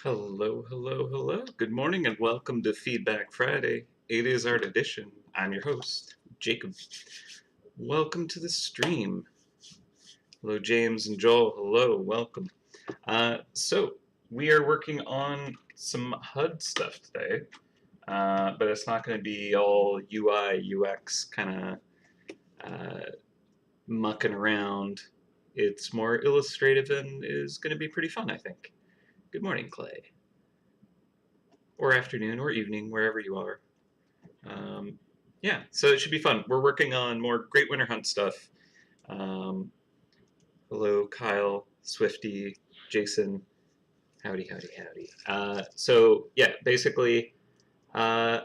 Hello, hello, hello. Good morning and welcome to Feedback Friday. It is Art Edition. I'm your host, Jacob. Welcome to the stream. Hello, James and Joel. Hello, welcome. So, we are working on some HUD stuff today, but it's not going to be all UI, UX kind of mucking around. It's more illustrative and is going to be pretty fun, I think. Good morning, Clay. Or afternoon or evening, wherever you are. Um, yeah, so it should be fun. We're working on more Great Winter Hunt stuff. Um, hello, Kyle, Swifty, Jason. Howdy, howdy, howdy. So yeah, basically, uh,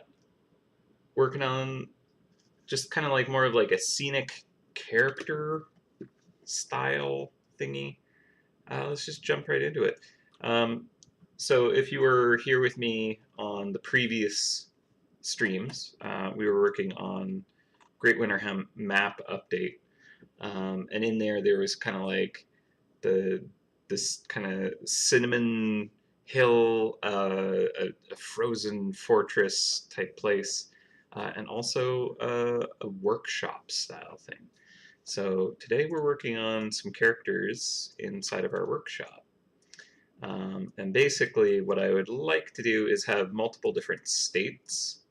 working on just kind of like more of like a scenic character style thingy. Let's just jump right into it. Um, so if you were here with me on the previous streams, we were working on Great Winter map update, and in there was kind of like the this kind of cinnamon hill, a frozen fortress type place, and also a workshop style thing. So today we're working on some characters inside of our workshop. And basically what I would like to do is have multiple different states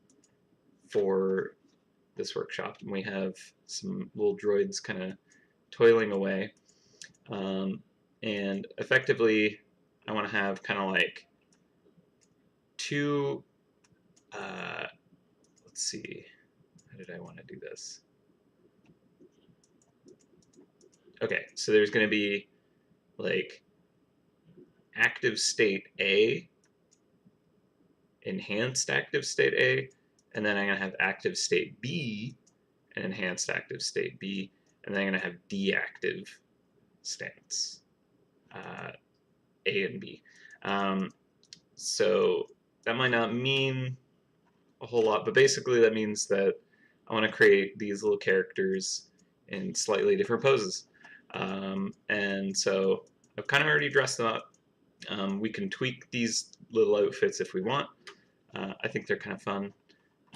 for this workshop. And we have some little droids kind of toiling away. And effectively, I want to have kind of like two, let's see, how did I want to do this? Okay, so there's going to be like active state A, enhanced active state A, and then I'm going to have active state B and enhanced active state B, and then I'm going to have deactive states, A and B. So that might not mean a whole lot, but basically that means that I want to create these little characters in slightly different poses. And so I've kind of already dressed them up. We can tweak these little outfits if we want. I think they're kind of fun.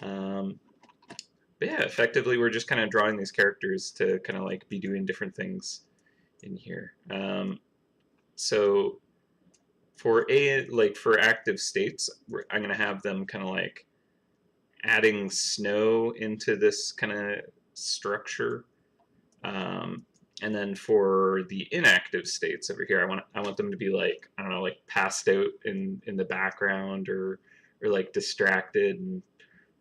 But yeah, effectively we're just kind of drawing these characters to kind of like be doing different things in here. So for for active states, I'm gonna have them kind of like adding snow into this kind of structure. And then for the inactive states over here, I want them to be like, I don't know, like passed out in the background, or like distracted and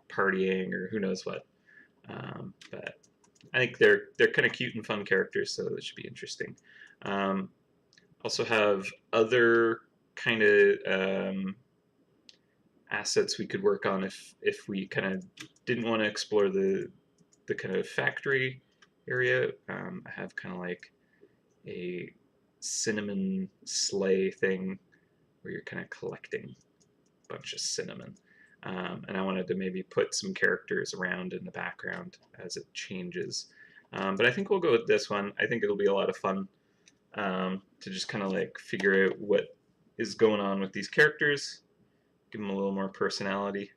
partying, or who knows what. But I think they're kind of cute and fun characters, so that should be interesting. Also have other kind of assets we could work on if we kind of didn't want to explore the kind of factory area. I have kind of like a cinnamon sleigh thing where you're kind of collecting a bunch of cinnamon. And I wanted to maybe put some characters around in the background as it changes. But I think we'll go with this one. I think it'll be a lot of fun to just kind of like figure out what is going on with these characters, give them a little more personality.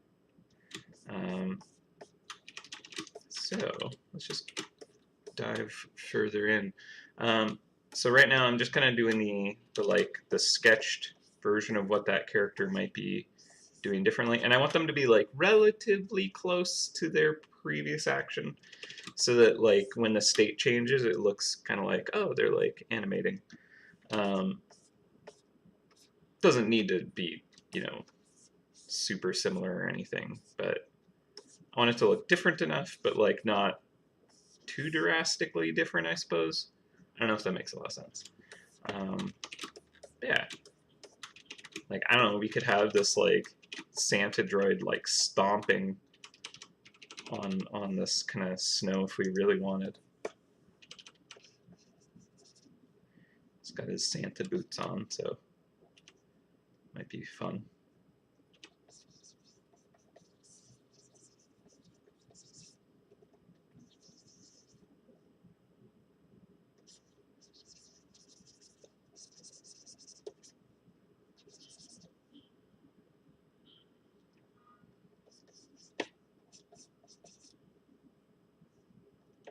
So let's just dive further in. So right now I'm just kind of doing the sketched version of what that character might be doing differently, and I want them to be like relatively close to their previous action, so that like when the state changes, it looks kind of like, oh, they're like animating. Doesn't need to be, super similar or anything, but I want it to look different enough, but like not too drastically different, I suppose. I don't know if that makes a lot of sense. Yeah, like I don't know, we could have this like Santa droid like stomping on this kind of snow if we really wanted. He's got his Santa boots on, so might be fun.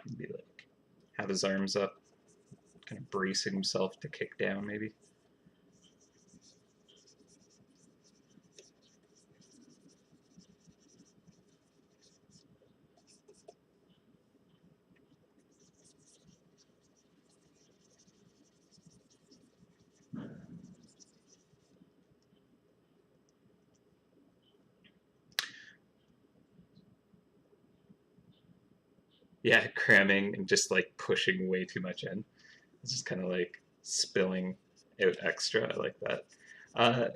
Maybe like have his arms up, kind of bracing himself to kick down, maybe. Yeah, cramming and just like pushing way too much in. It's just kind of like spilling out extra. I like that. Uh,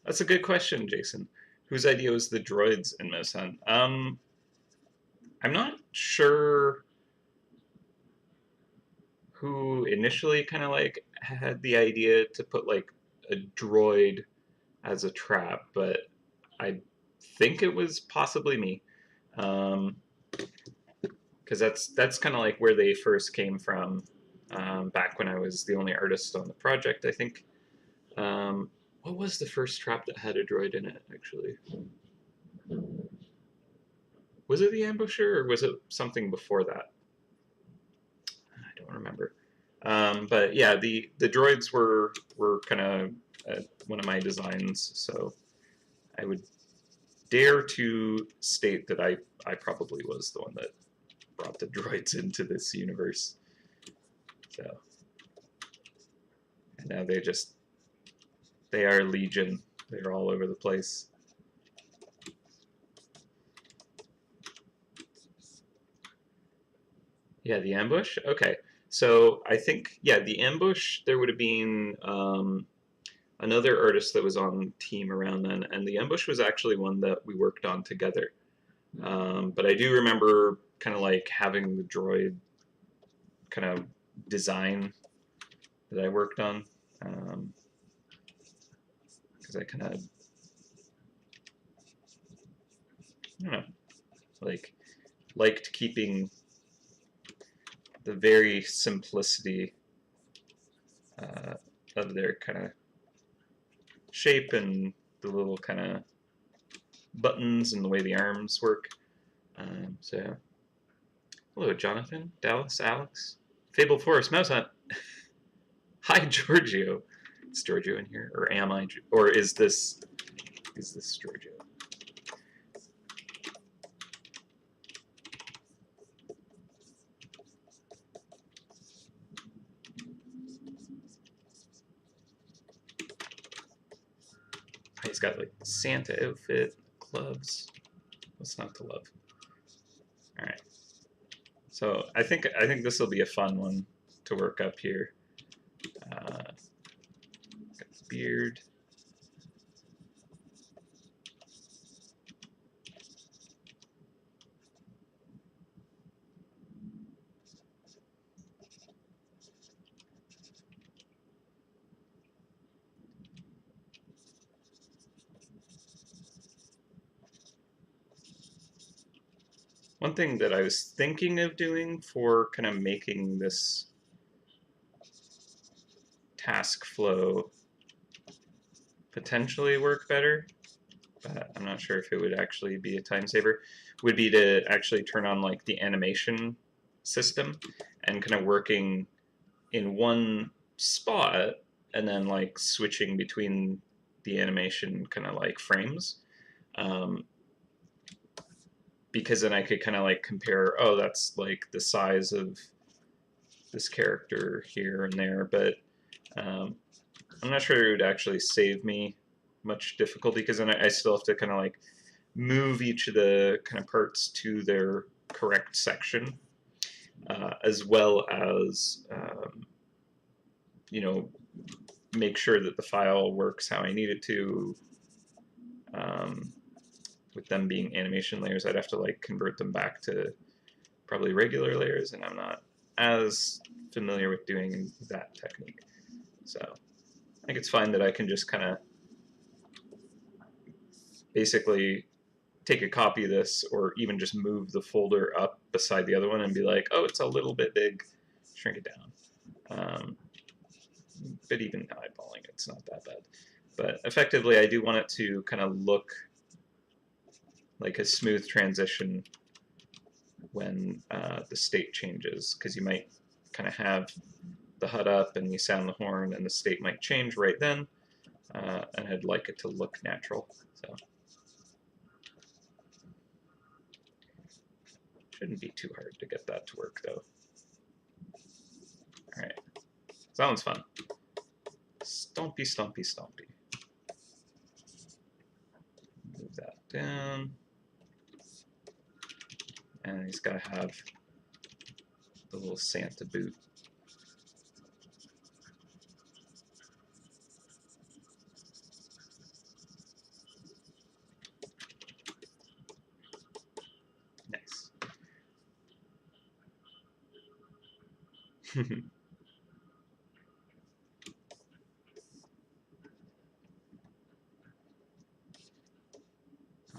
that's a good question, Jason. Whose idea was the droids in MouseHunt? I'm not sure who initially kind of like had the idea to put like a droid as a trap, but I think it was possibly me. Because that's kind of like where they first came from, back when I was the only artist on the project, I think. What was the first trap that had a droid in it, actually? Was it the Ambusher, or was it something before that? I don't remember. But yeah, the droids were kind of one of my designs, so I would dare to state that I probably was the one that brought the droids into this universe. So, and now they are legion. They're all over the place. Yeah, the ambush. Okay, so I think, yeah, the ambush. There would have been another artist that was on the team around then, and the ambush was actually one that we worked on together. But I do remember kind of like having the droid kind of design that I worked on, because I kind of, I don't know, like liked keeping the very simplicity uh, of their kind of shape and the little kind of buttons and the way the arms work. So, hello, Jonathan, Dallas, Alex, Fable Forest, MouseHunt. Hi, Giorgio. Is Giorgio in here, or am I? Or is this Giorgio? He's got like Santa outfit, gloves. What's not to love? All right. So I think this will be a fun one to work up here. Got the beard. One thing that I was thinking of doing for kind of making this task flow potentially work better, but I'm not sure if it would actually be a time saver, would be to actually turn on like the animation system and kind of working in one spot and then like switching between the animation kind of like frames. Because then I could kind of like compare, oh, that's like the size of this character here and there, but I'm not sure it would actually save me much difficulty, because then I still have to kind of like move each of the kind of parts to their correct section, as well as you know, make sure that the file works how I need it to. With them being animation layers, I'd have to like convert them back to probably regular layers, and I'm not as familiar with doing that technique. So I think it's fine that I can just kind of basically take a copy of this, or even just move the folder up beside the other one and be like, oh, it's a little bit big, shrink it down. But even eyeballing, it's not that bad. But effectively, I do want it to kind of look like a smooth transition when the state changes, because you might kind of have the HUD up and you sound the horn and the state might change right then, and I'd like it to look natural. So shouldn't be too hard to get that to work though. All right, so that one's fun. Stompy, stompy, stompy. Move that down. And he's got to have the little Santa boot. Nice.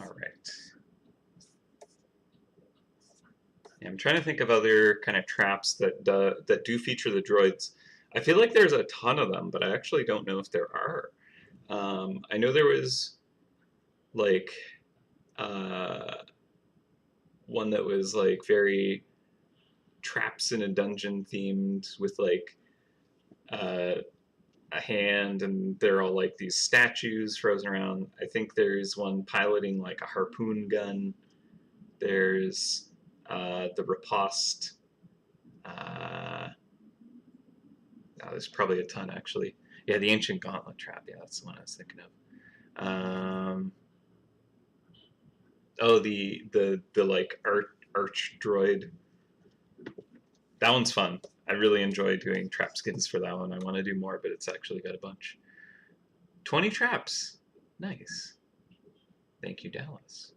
All right. Yeah, I'm trying to think of other kind of traps that do feature the droids. I feel like there's a ton of them, but I actually don't know if there are. I know there was like one that was like very traps in a dungeon themed with like a hand, and they're all like these statues frozen around. I think there's one piloting like a harpoon gun. There's the riposte. Oh, there's probably a ton actually. Yeah, the ancient gauntlet trap. Yeah, that's the one I was thinking of. Oh, the like arch droid. That one's fun. I really enjoy doing trap skins for that one. I want to do more, but it's actually got a bunch. 20 traps. Nice. Thank you, Dallas.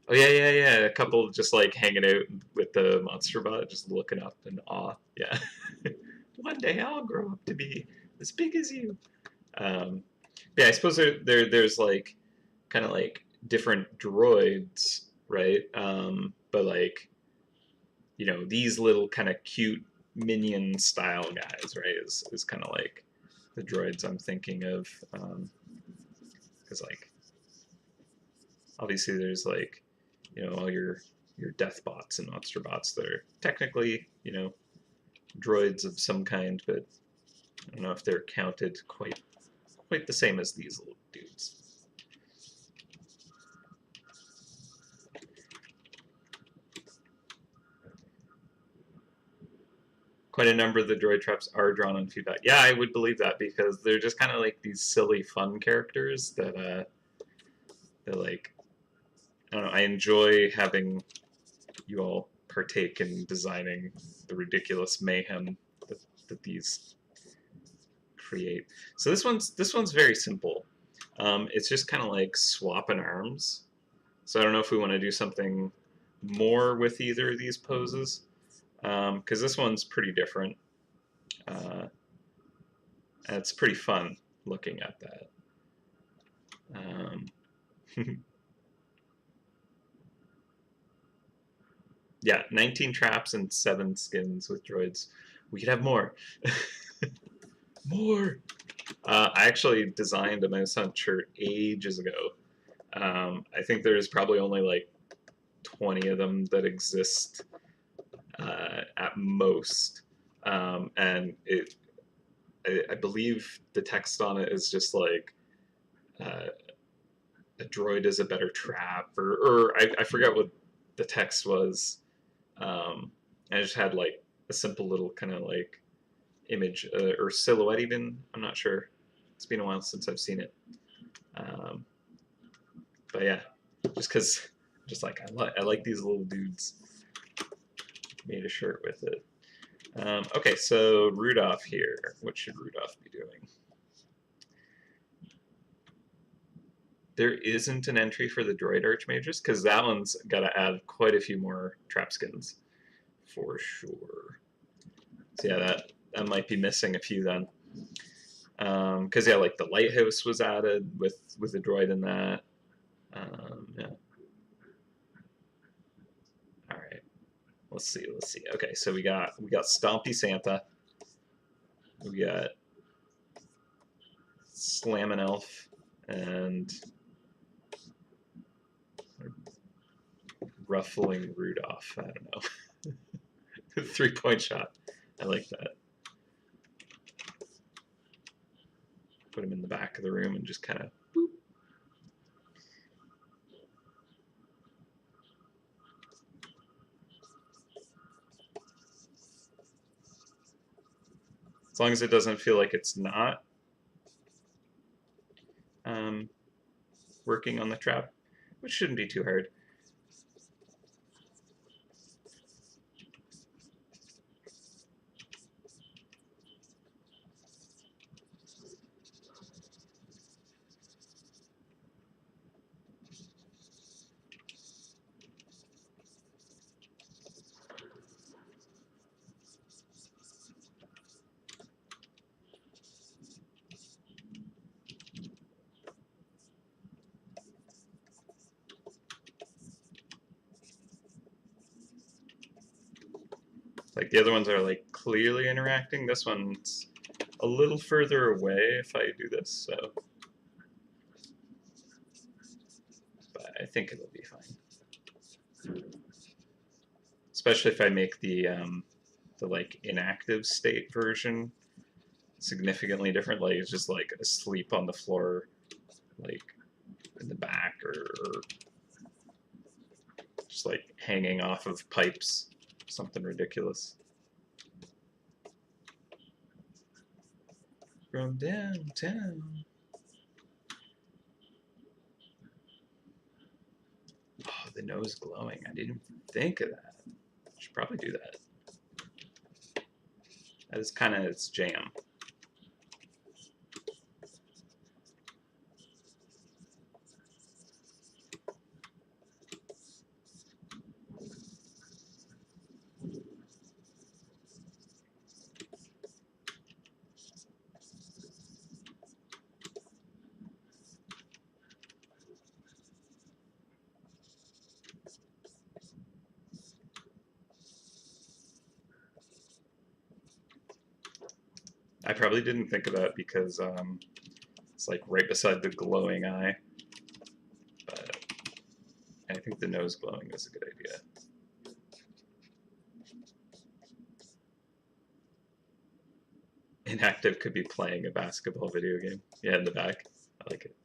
Oh yeah. A couple just like hanging out with the monster bot, just looking up in awe. Yeah. One day I'll grow up to be as big as you. Yeah, I suppose there's like kind of like different droids, right? But like, you know, these little kind of cute minion style guys, right? Is kind of like the droids I'm thinking of, because like obviously there's like, you know, all your death bots and monster bots that are technically, you know, droids of some kind, but I don't know if they're counted quite the same as these little dudes. Quite a number of the droid traps are drawn on feedback. Yeah, I would believe that because they're just kind of like these silly, fun characters that they're like, I don't know. I enjoy having you all partake in designing the ridiculous mayhem that these create. So this one's very simple. It's just kind of like swapping arms. So I don't know if we want to do something more with either of these poses, because this one's pretty different. And it's pretty fun looking at that. Yeah, 19 traps and 7 skins with droids. We could have more. More! I actually designed a MouseHunt shirt ages ago. I think there's probably only like 20 of them that exist at most. And I believe the text on it is just like a droid is a better trap, or I forget what the text was. I just had like a simple little kind of like image or silhouette even. I'm not sure. It's been a while since I've seen it. But yeah, just because, just like I like these little dudes. Made a shirt with it. Okay, so Rudolph here. What should Rudolph be doing? There isn't an entry for the droid archmages because that one's got to add quite a few more trap skins for sure. So yeah, that might be missing a few then. Because yeah, like the lighthouse was added with the droid in that. Yeah. All right. Let's see. Okay, so we got Stompy Santa. We got Slammin' Elf and ruffling Rudolph. I don't know. 3-point shot. I like that. Put him in the back of the room and just kind of. As long as it doesn't feel like it's not working on the trap, which shouldn't be too hard. Like the other ones are like clearly interacting. This one's a little further away if I do this, so. But I think it'll be fine. Especially if I make the like inactive state version significantly different. Like it's just like asleep on the floor, like in the back, or just like hanging off of pipes. Something ridiculous. From downtown. Oh, the nose glowing. I didn't think of that. I should probably do that. That is kind of its jam. I probably didn't think of that because it's like right beside the glowing eye. But I think the nose glowing is a good idea. Inactive could be playing a basketball video game. Yeah, in the back. I like it.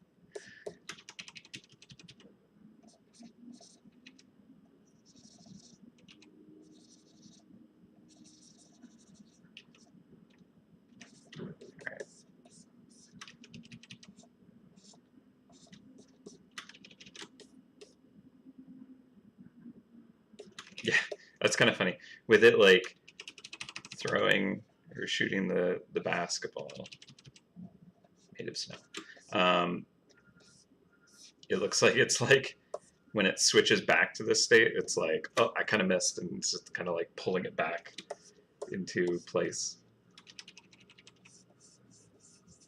Yeah, that's kind of funny. With it like throwing or shooting the basketball made of snow. It looks like it's like when it switches back to this state, it's like, oh, I kind of missed, and it's just kind of like pulling it back into place.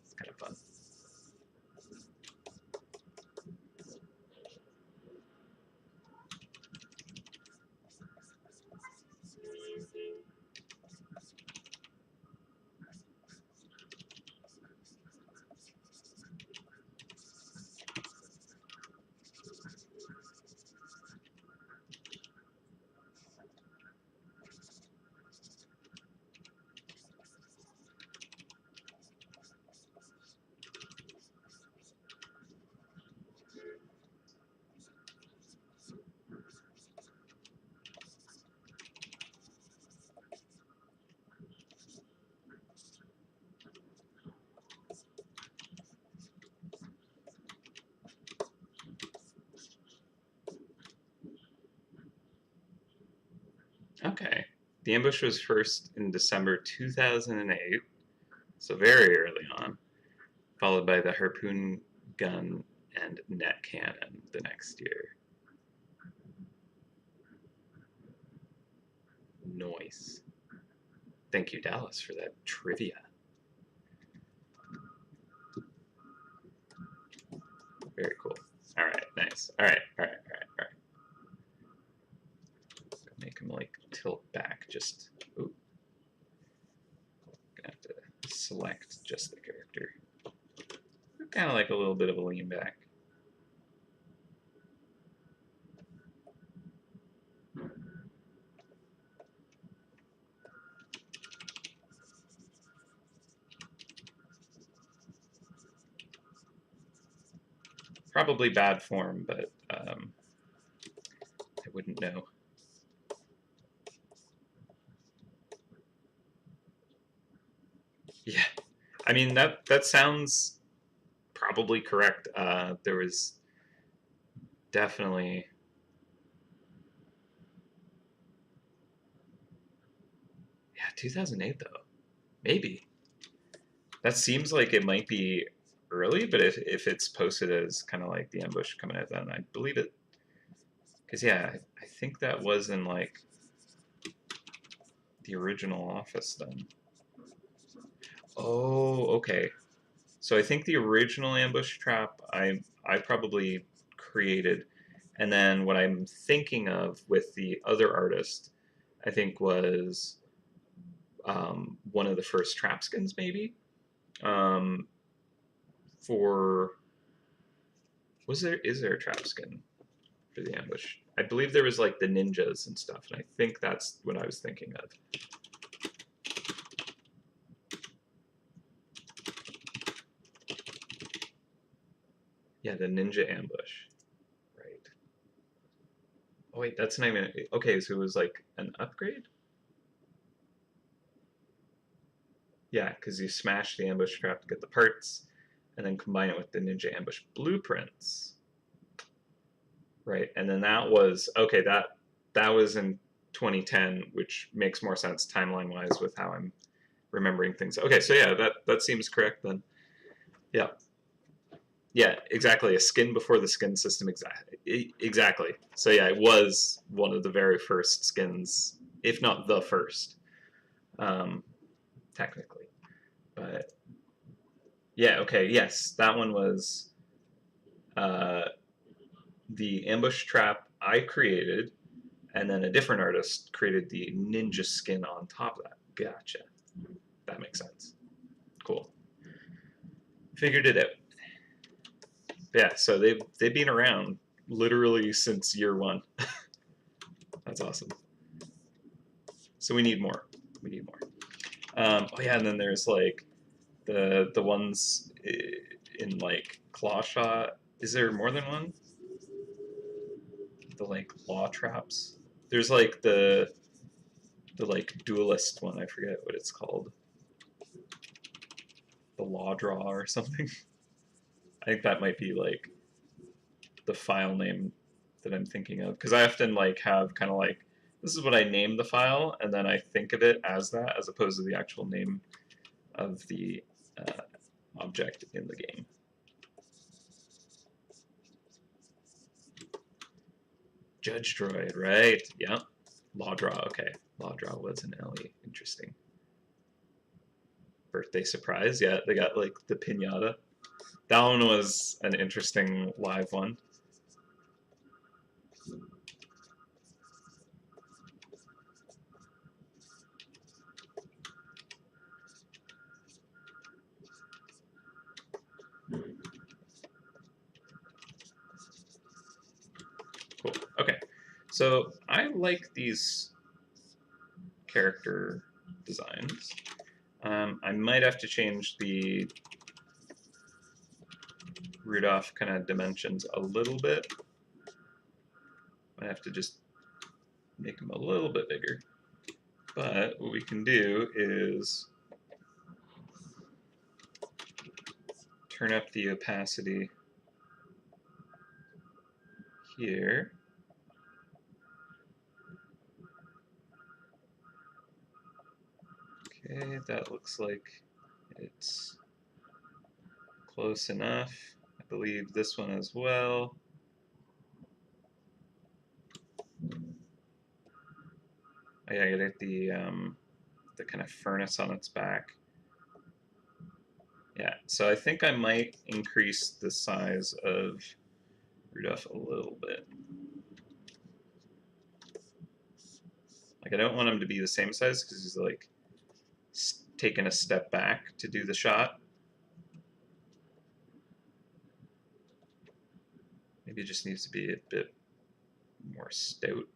It's kind of fun. Okay. The ambush was first in December 2008, so very early on, followed by the harpoon gun and net cannon the next year. Nice. Thank you, Dallas, for that trivia. Very cool. All right, nice. All right. Make him like tilt back just. Ooh. Gonna have to select just the character. Kind of like a little bit of a lean back. Probably bad form, but I wouldn't know. Yeah, I mean that sounds probably correct. There was definitely, yeah, 2008 though. Maybe that seems like it might be early, but if it's posted as kind of like the ambush coming out, then I believe it. Because yeah, I think that was in like the original office then. Oh, okay. So I think the original ambush trap I probably created, and then what I'm thinking of with the other artist, I think was one of the first trap skins maybe. Um, for was there is there a trap skin for the ambush? I believe there was like the ninjas and stuff, and I think that's what I was thinking of. Yeah, the ninja ambush. Right. Oh wait, that's not even okay. So it was like an upgrade. Yeah, because you smash the ambush trap to get the parts, and then combine it with the ninja ambush blueprints. Right, and then that was okay. That was in 2010, which makes more sense timeline wise with how I'm remembering things. Okay, so yeah, that seems correct then. Yeah, yeah, exactly. A skin before the skin system. Exactly. So yeah, it was one of the very first skins, if not the first, um, technically. But yeah, okay, yes, that one was uh, the ambush trap I created, and then a different artist created the ninja skin on top of that. Gotcha. That makes sense. Cool. Figured it out. Yeah, so they've been around literally since year one. That's awesome. So we need more. We need more. Oh yeah, and then there's like the ones in like claw shot. Is there more than one? The like law traps. There's like the like duelist one. I forget what it's called. The law draw or something. I think that might be like the file name that I'm thinking of because I often like have kind of like this is what I name the file and then I think of it as that as opposed to the actual name of the uh, object in the game. Judge droid, right? Yeah. Law draw. Okay. Law draw was an LE. Interesting. Birthday surprise. Yeah, they got like the pinata. That one was an interesting live one. Cool. Okay. So I like these character designs. I might have to change the Rudolph kind of dimensions a little bit. I have to just make them a little bit bigger. But what we can do is turn up the opacity here. Okay, that looks like it's close enough. I believe this one as well. Oh, yeah, I gotta get the kind of furnace on its back. Yeah, so I think I might increase the size of Rudolph a little bit. Like I don't want him to be the same size because he's like taking a step back to do the shot. Maybe it just needs to be a bit more stout.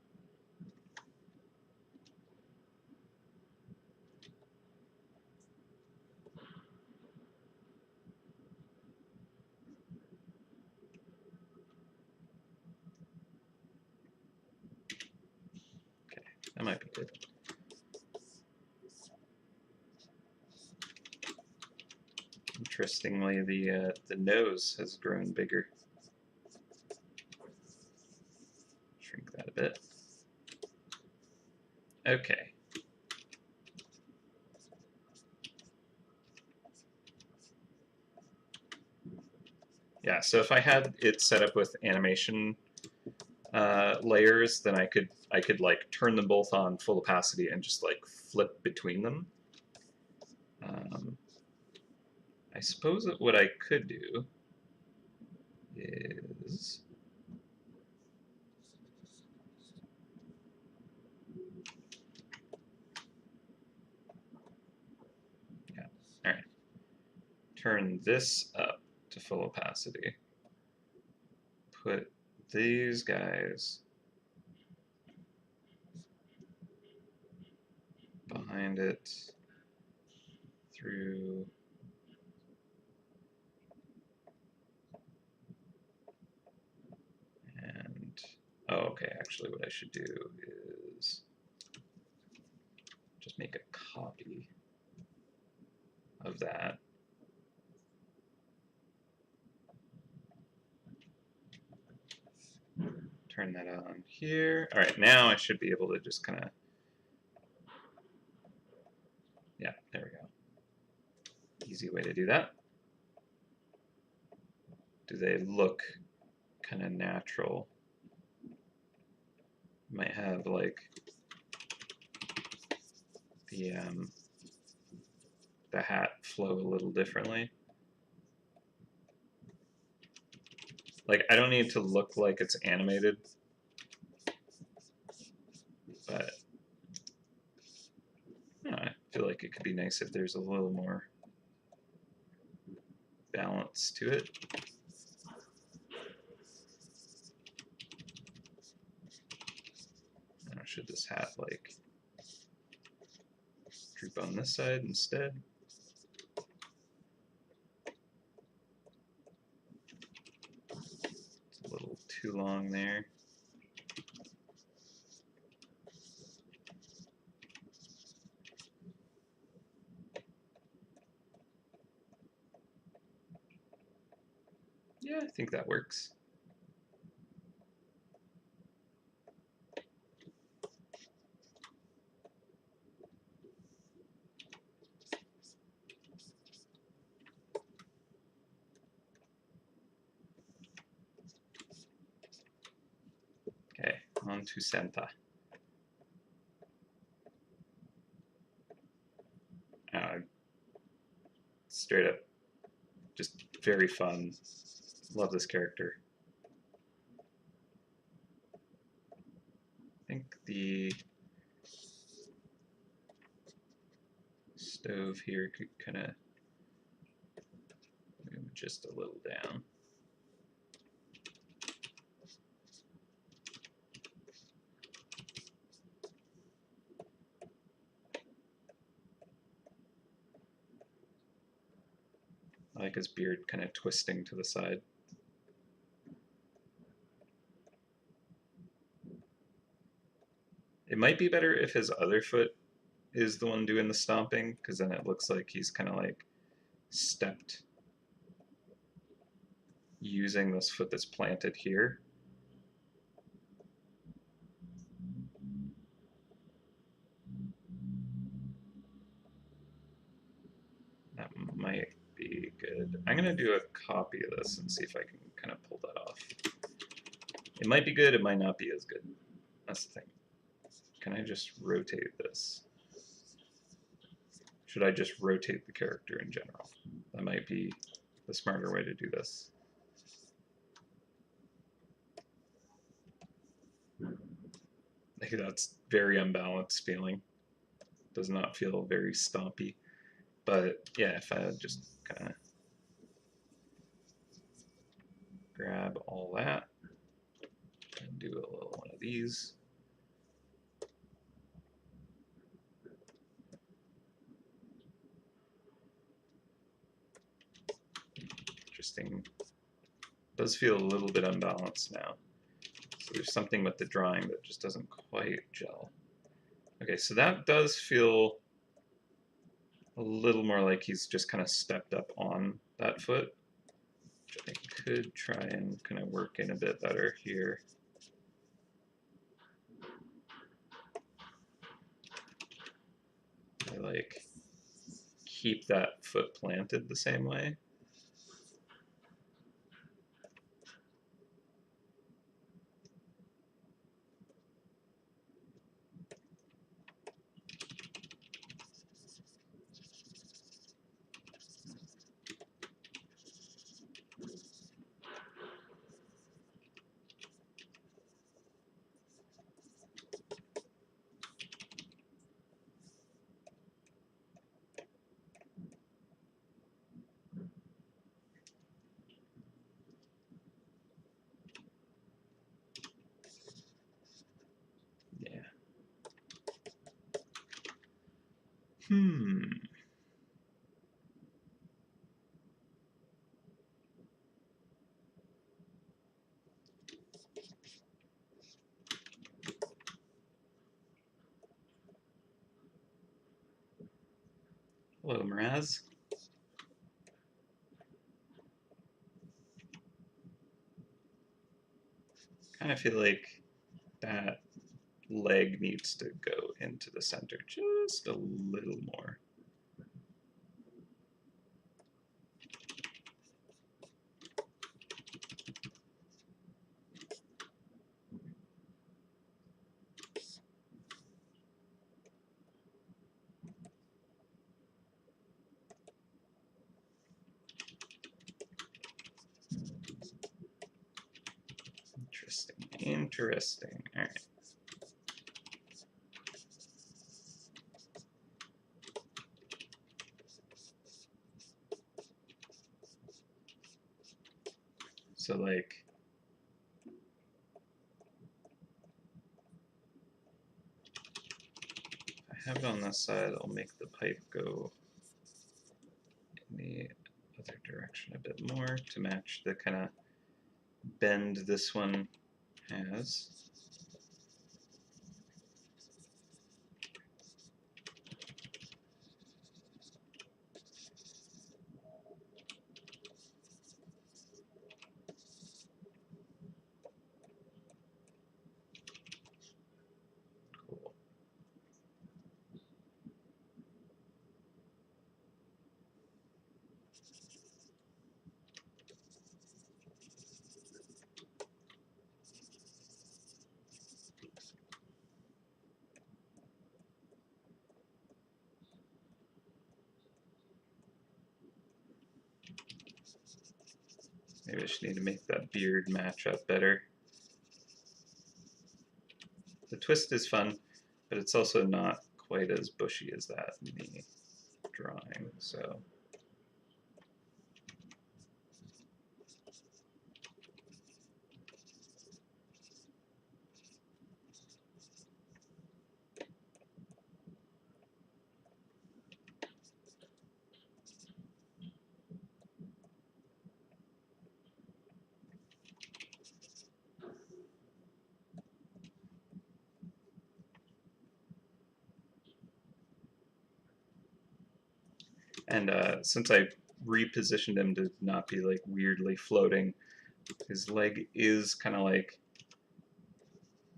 Interestingly, the nose has grown bigger. Shrink that a bit. Okay. Yeah, so if I had it set up with animation layers, then I could like turn them both on full opacity and just like flip between them. I suppose that what I could do is all right, turn this up to full opacity. Put these guys behind it through and oh, okay, actually what I should do is just make a copy of that. Turn that on here. All right, now I should be able to just kind of, yeah, there we go. Easy way to do that. Do they look kind of natural? Might have like the hat flow a little differently. Like, I don't need to look like it's animated, but I feel like it could be nice if there's a little more balance to it. Or should this hat like droop on this side instead? It's a little too long there. Yeah, I think that works. Okay, on to Santa. Straight up, just very fun. Love this character. I think the stove here could kind of move just a little down. I like his beard kind of twisting to the side. It might be better if his other foot is the one doing the stomping, because then it looks like he's kind of like stepped using this foot that's planted here. That might be good. I'm going to do a copy of this and see if I can kind of pull that off. It might be good, it might not be as good. That's the thing. Can I just rotate this? Should I just rotate the character in general? That might be the smarter way to do this. I think that's very unbalanced feeling. Does not feel very stompy. But yeah, if I just kind of grab all that and do a little one of these. Interesting. Does feel a little bit unbalanced now. So there's something with the drawing that just doesn't quite gel. Okay, so that does feel a little more like he's just kind of stepped up on that foot, which I could try and kind of work in a bit better here. I like keep that foot planted the same way. Yeah. Hello, Mraz. Kind of feel like that leg needs to go into the center just a little more. Interesting, interesting. All right. So like, if I have it on this side, I'll make the pipe go in the other direction a bit more to match the kind of bend this one has. Cool. Maybe I just need to make that beard match up better. The twist is fun, but it's also not quite as bushy as that in the drawing, so. And since I repositioned him to not be like weirdly floating, his leg is kind of like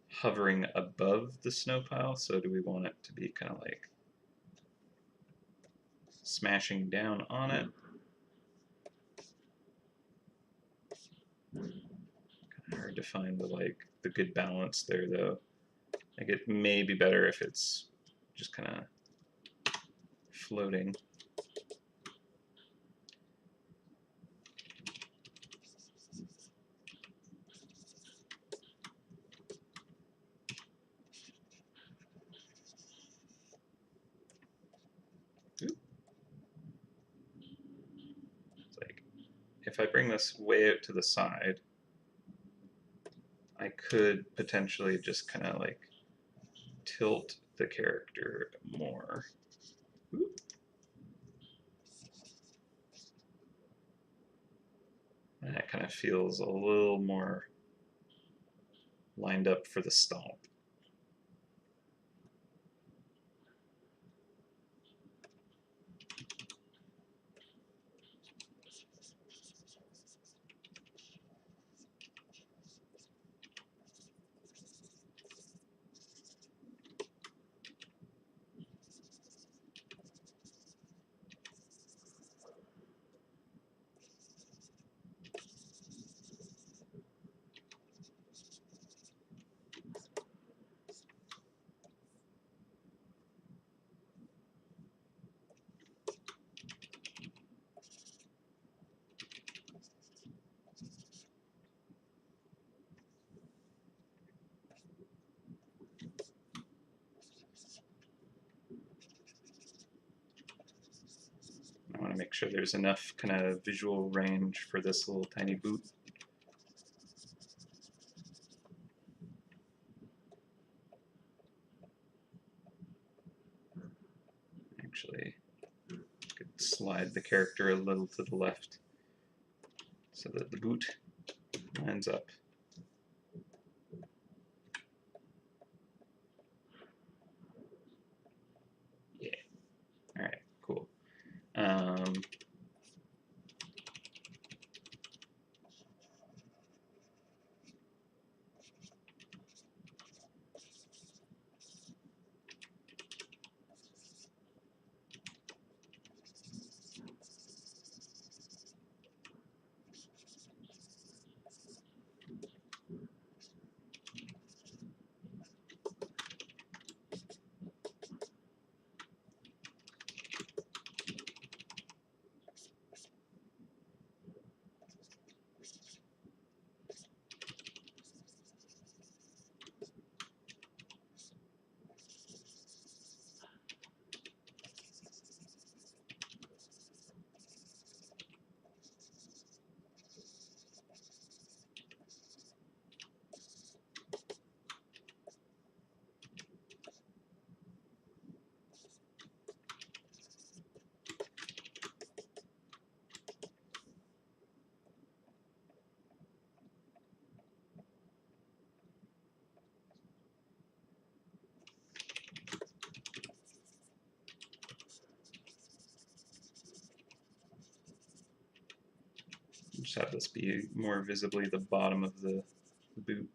hovering above the snow pile. So do we want it to be kind of like smashing down on it? Kind of hard to find the good balance there though. Like it may be better if it's just kind of floating. It's like if I bring this way out to the side, I could potentially just kind of like tilt the character more. Oop. That kind of feels a little more lined up for the stomp. to make sure there's enough kind of visual range for this little tiny boot. Actually, could slide the character a little to the left so that the boot lines up. Yeah. All right. Cool. Just have this be more visibly the bottom of the boot.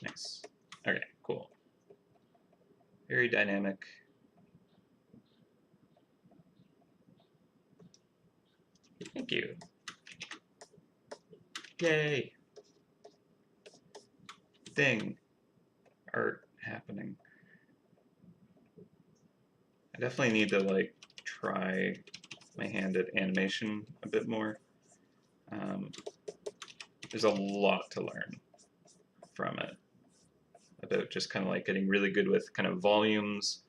Nice. Okay, cool. Very dynamic. Thank you. Yay! Thing. Art happening. I definitely need to like try my hand at animation a bit more. There's a lot to learn from it about just kind of like getting really good with kind of volumes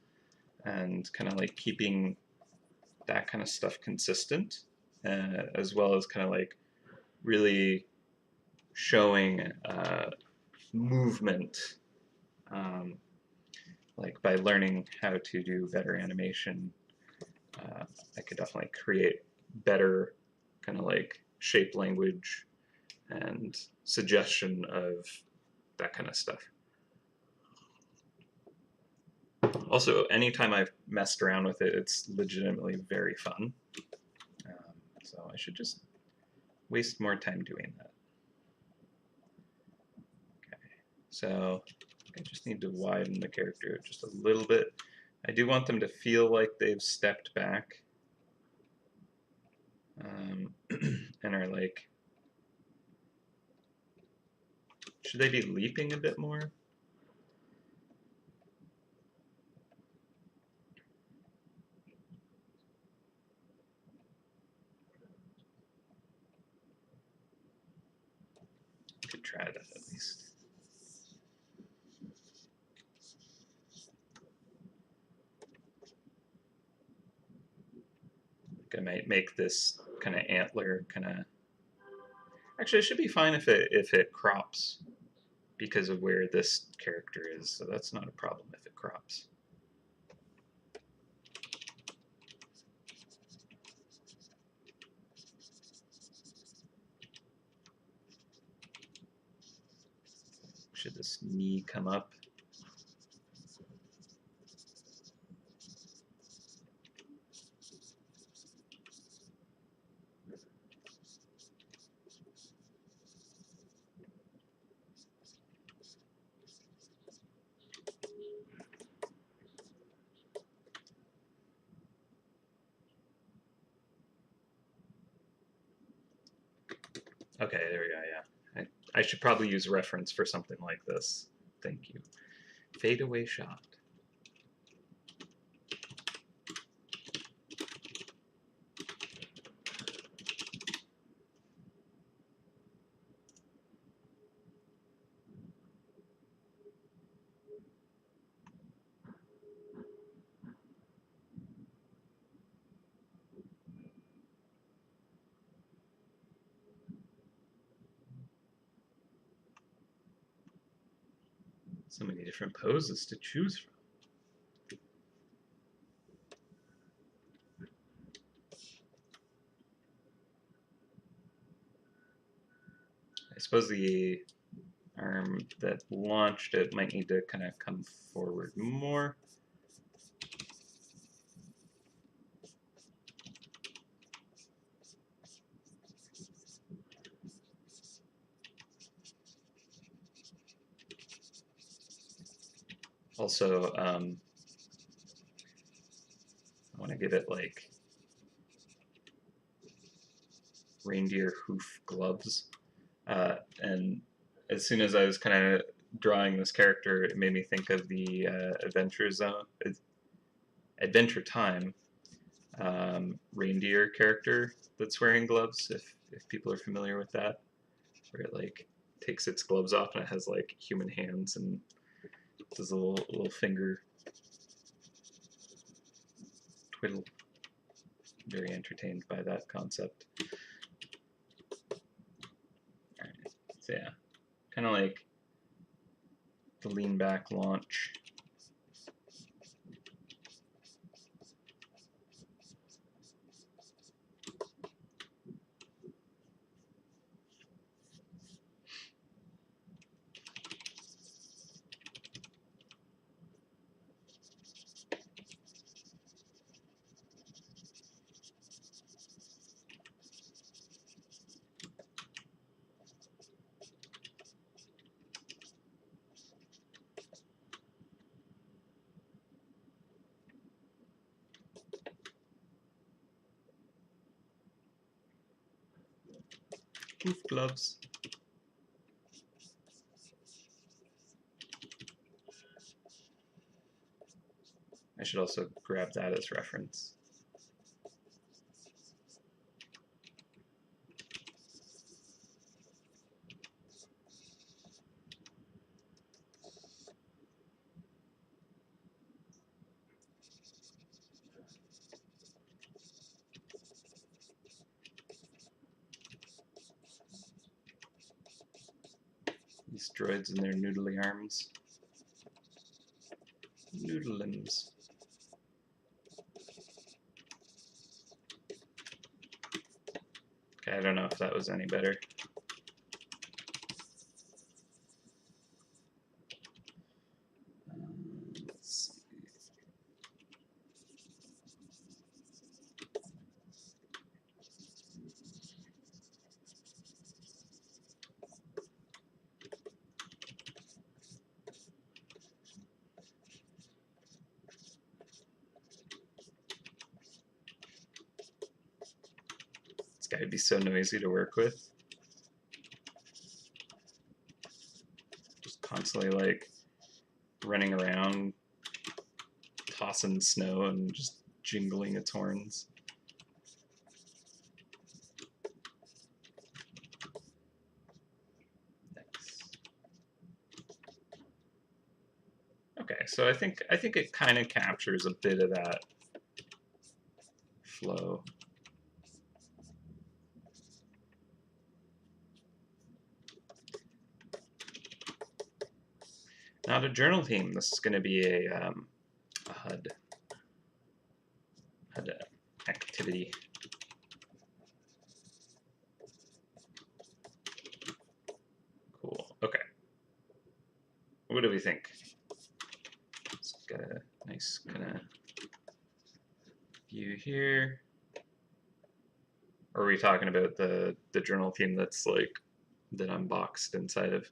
and kind of like keeping that kind of stuff consistent, as well as kind of like really showing movement, like by learning how to do better animation. I could definitely create better kind of like shape language and suggestion of that kind of stuff. Also, anytime I've messed around with it, it's legitimately very fun. So I should just waste more time doing that. Okay, so I just need to widen the character just a little bit. I do want them to feel like they've stepped back and are like, should they be leaping a bit more? Could try that at least. I might make this kind of antler kind of. Actually, it should be fine if it crops because of where this character is, so that's not a problem if it crops. Should this knee come up? Okay, there we go, yeah. I should probably use reference for something like this. Thank you. Fadeaway shot. So many different poses to choose from. I suppose the arm that launched it might need to kind of come forward more. Also, I want to give it like reindeer hoof gloves. And as soon as I was kind of drawing this character, it made me think of the Adventure Time reindeer character that's wearing gloves. If people are familiar with that, where it like takes its gloves off and it has like human hands and does a little finger twiddle. Very entertained by that concept. All right, so yeah, kind of like the lean back launch. Hoof gloves. I should also grab that as reference. These droids and their noodly arms. Noodle limbs. Okay, I don't know if that was any better. Let's see. This guy would be so noisy to work with. Just constantly like running around, tossing snow and just jingling its horns. Okay, so I think it kind of captures a bit of that flow. Now the journal theme. This is going to be a HUD activity. Cool. Okay. What do we think? It's got a nice kind of view here. Or are we talking about the journal theme that's like that I'm boxed inside of?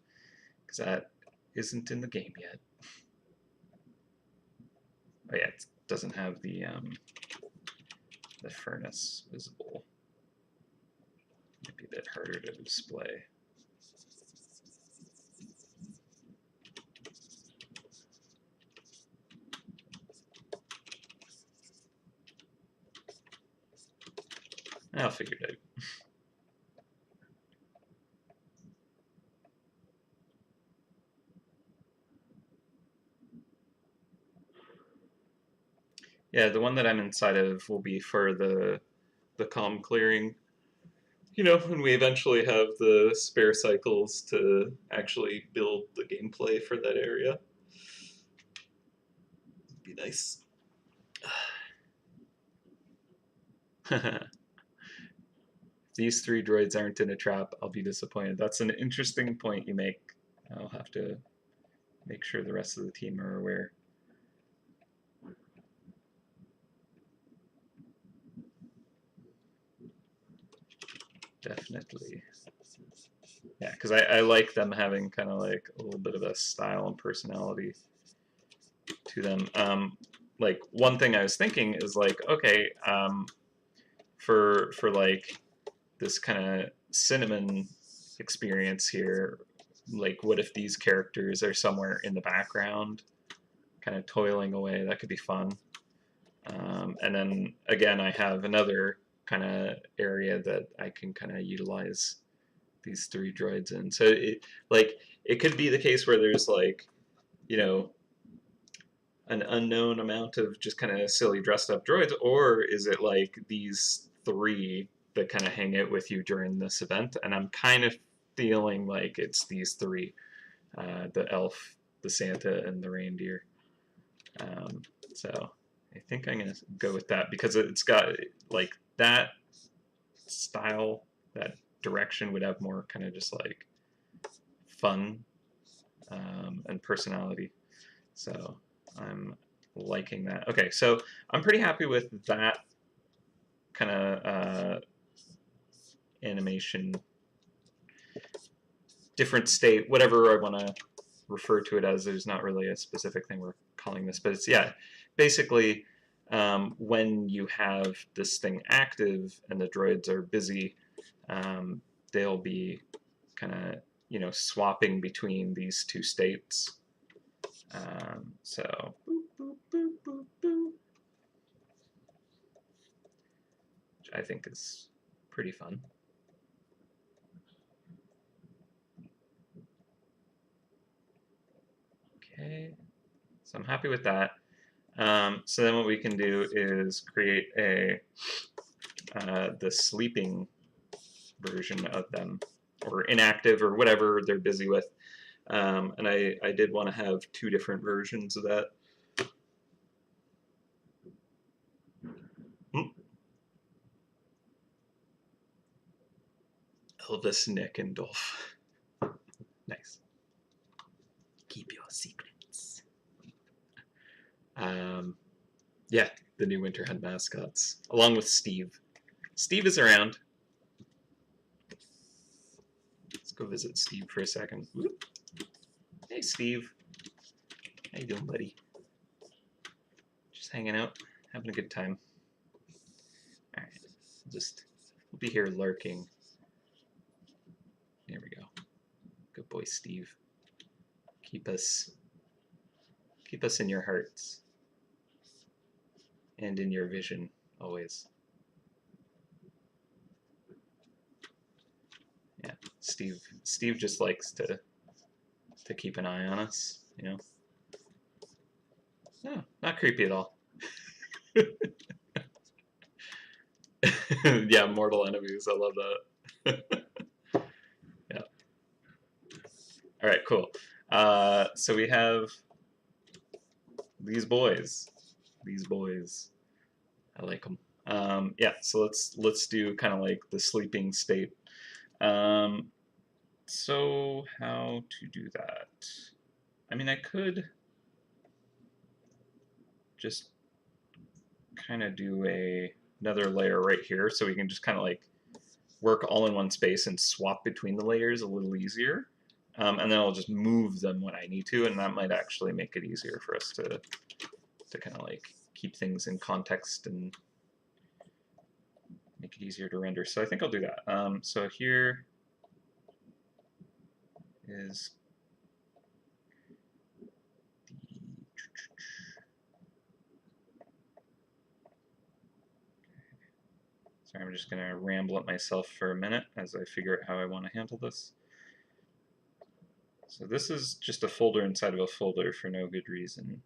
Because that isn't in the game yet. Oh yeah, it doesn't have the furnace visible. Might be a bit harder to display. I'll figure it out. Yeah, the one that I'm inside of will be for the calm clearing You know, when we eventually have the spare cycles to actually build the gameplay for that area, it'd be nice. If these three droids aren't in a trap, I'll be disappointed. That's an interesting point you make. I'll have to make sure the rest of the team are aware. Definitely. Yeah, because I like them having kind of like a little bit of a style and personality to them. Like one thing I was thinking is like, okay, for like this kind of cinnamon experience here, like what if these characters are somewhere in the background, kind of toiling away? That could be fun. And then again, I have another kind of area that I can kind of utilize these three droids in. So it could be the case where there's like, you know, an unknown amount of just kind of silly dressed up droids, or is it like these three that kind of hang out with you during this event? And I'm kind of feeling like it's these three, the elf, the Santa, and the reindeer. So I think I'm gonna go with that because it's got like that style, that direction would have more kind of just like fun and personality. So I'm liking that. Okay, so I'm pretty happy with that kind of animation, different state, whatever I want to refer to it as. There's not really a specific thing we're calling this, but it's, yeah, basically when you have this thing active and the droids are busy, they'll be kind of, you know, swapping between these two states. So boop, boop, boop, boop, boop, which I think is pretty fun. Okay, so I'm happy with that. So then what we can do is create a the sleeping version of them, or inactive, or whatever they're busy with. And I did want to have two different versions of that. Elvis, Nick, and Dolph. Nice. Keep your secrets. Yeah, the new Winter Hunt mascots, along with Steve. Steve is around. Let's go visit Steve for a second. Whoop. Hey, Steve. How you doing, buddy? Just hanging out, having a good time. All right, we'll be here lurking. There we go. Good boy, Steve. Keep us in your hearts and in your vision always. Yeah, Steve just likes to keep an eye on us, you know. No, not creepy at all. Yeah, mortal enemies. I love that. Yeah. All right, cool. So we have these boys. These boys. I like them. Yeah, so let's do kind of like the sleeping state. So how to do that? I mean, I could just kind of do another layer right here, so we can just kind of like work all in one space and swap between the layers a little easier. And then I'll just move them when I need to, and that might actually make it easier for us to kind of like keep things in context and make it easier to render. So I think I'll do that. So here is sorry, I'm just going to ramble at myself for a minute as I figure out how I want to handle this. So this is just a folder inside of a folder for no good reason.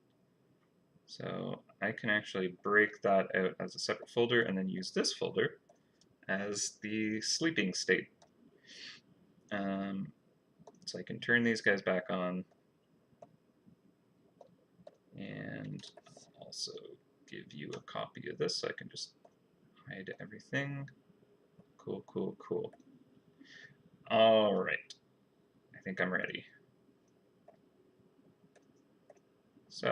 So I can actually break that out as a separate folder and then use this folder as the sleeping state. So I can turn these guys back on and also give you a copy of this so I can just hide everything. Cool, cool, cool. All right, I think I'm ready. So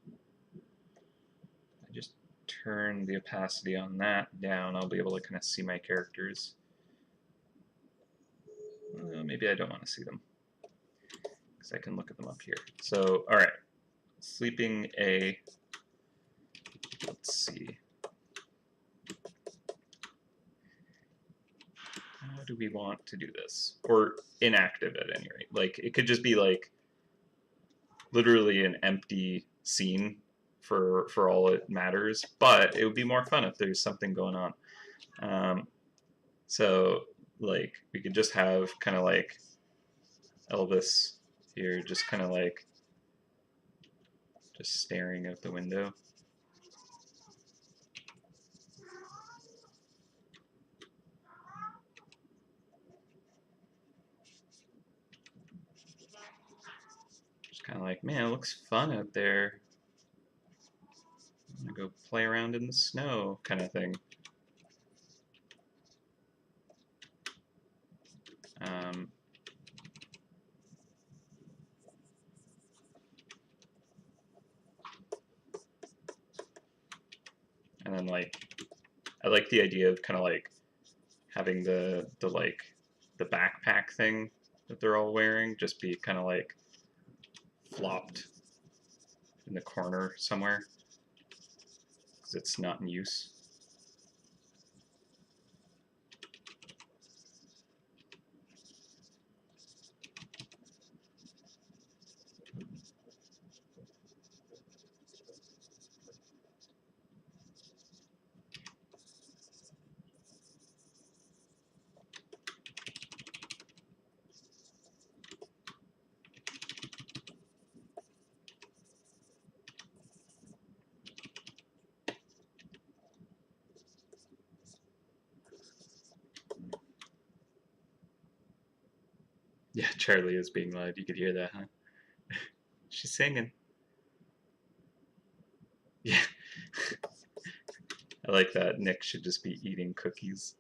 I just turn the opacity on that down. I'll be able to kind of see my characters. Maybe I don't want to see them because I can look at them up here. So, all right, sleeping A. Let's see. How do we want to do this? Or inactive at any rate. Like, it could just be like literally an empty scene for all it matters, but it would be more fun if there's something going on. So, like, we could just have kind of like Elvis here, just kind of like just staring out the window. Just kind of like, man, it looks fun out there. I'm gonna go play around in the snow, kind of thing. And then like, I like the idea of kind of like having the backpack thing that they're all wearing just be kind of like flopped in the corner somewhere because it's not in use. Yeah, Charlie is being loud. You could hear that, huh? She's singing. Yeah. I like that. Nick should just be eating cookies.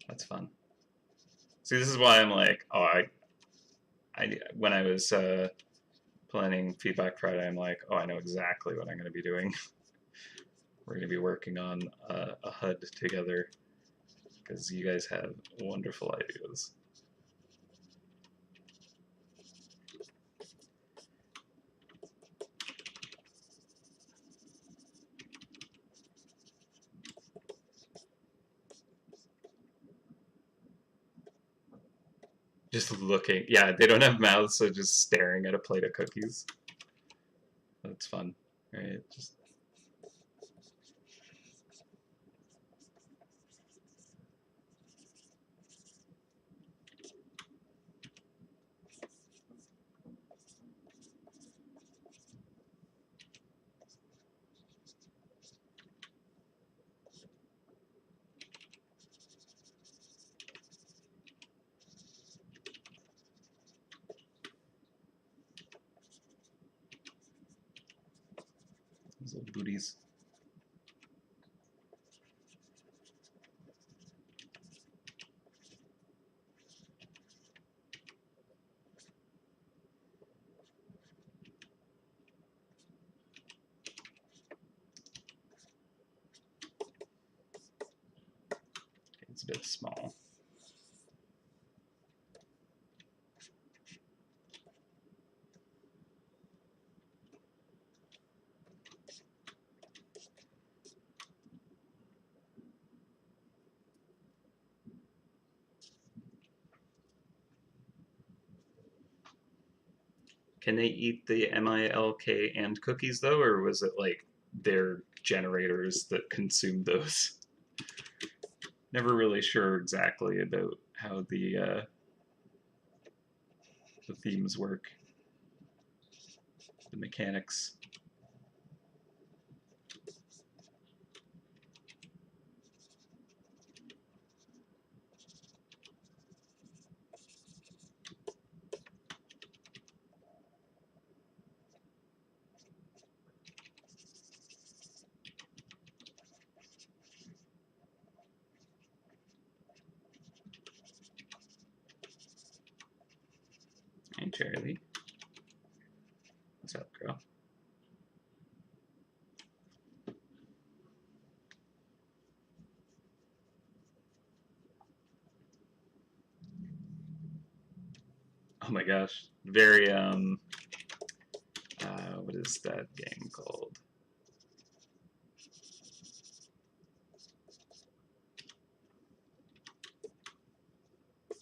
That's fun. See, this is why I'm like, oh, when I was planning Feedback Friday, I'm like, oh, I know exactly what I'm going to be doing. We're going to be working on a HUD together because you guys have wonderful ideas. Just looking. Yeah, they don't have mouths, so just staring at a plate of cookies. That's fun, right? Just those little booties. It's a bit small. Can they eat the MILK and cookies though, or was it like their generators that consumed those? Never really sure exactly about how the themes work. the mechanics. Hey, Charlie. What's up, girl? Oh my gosh. Very, what is that game called?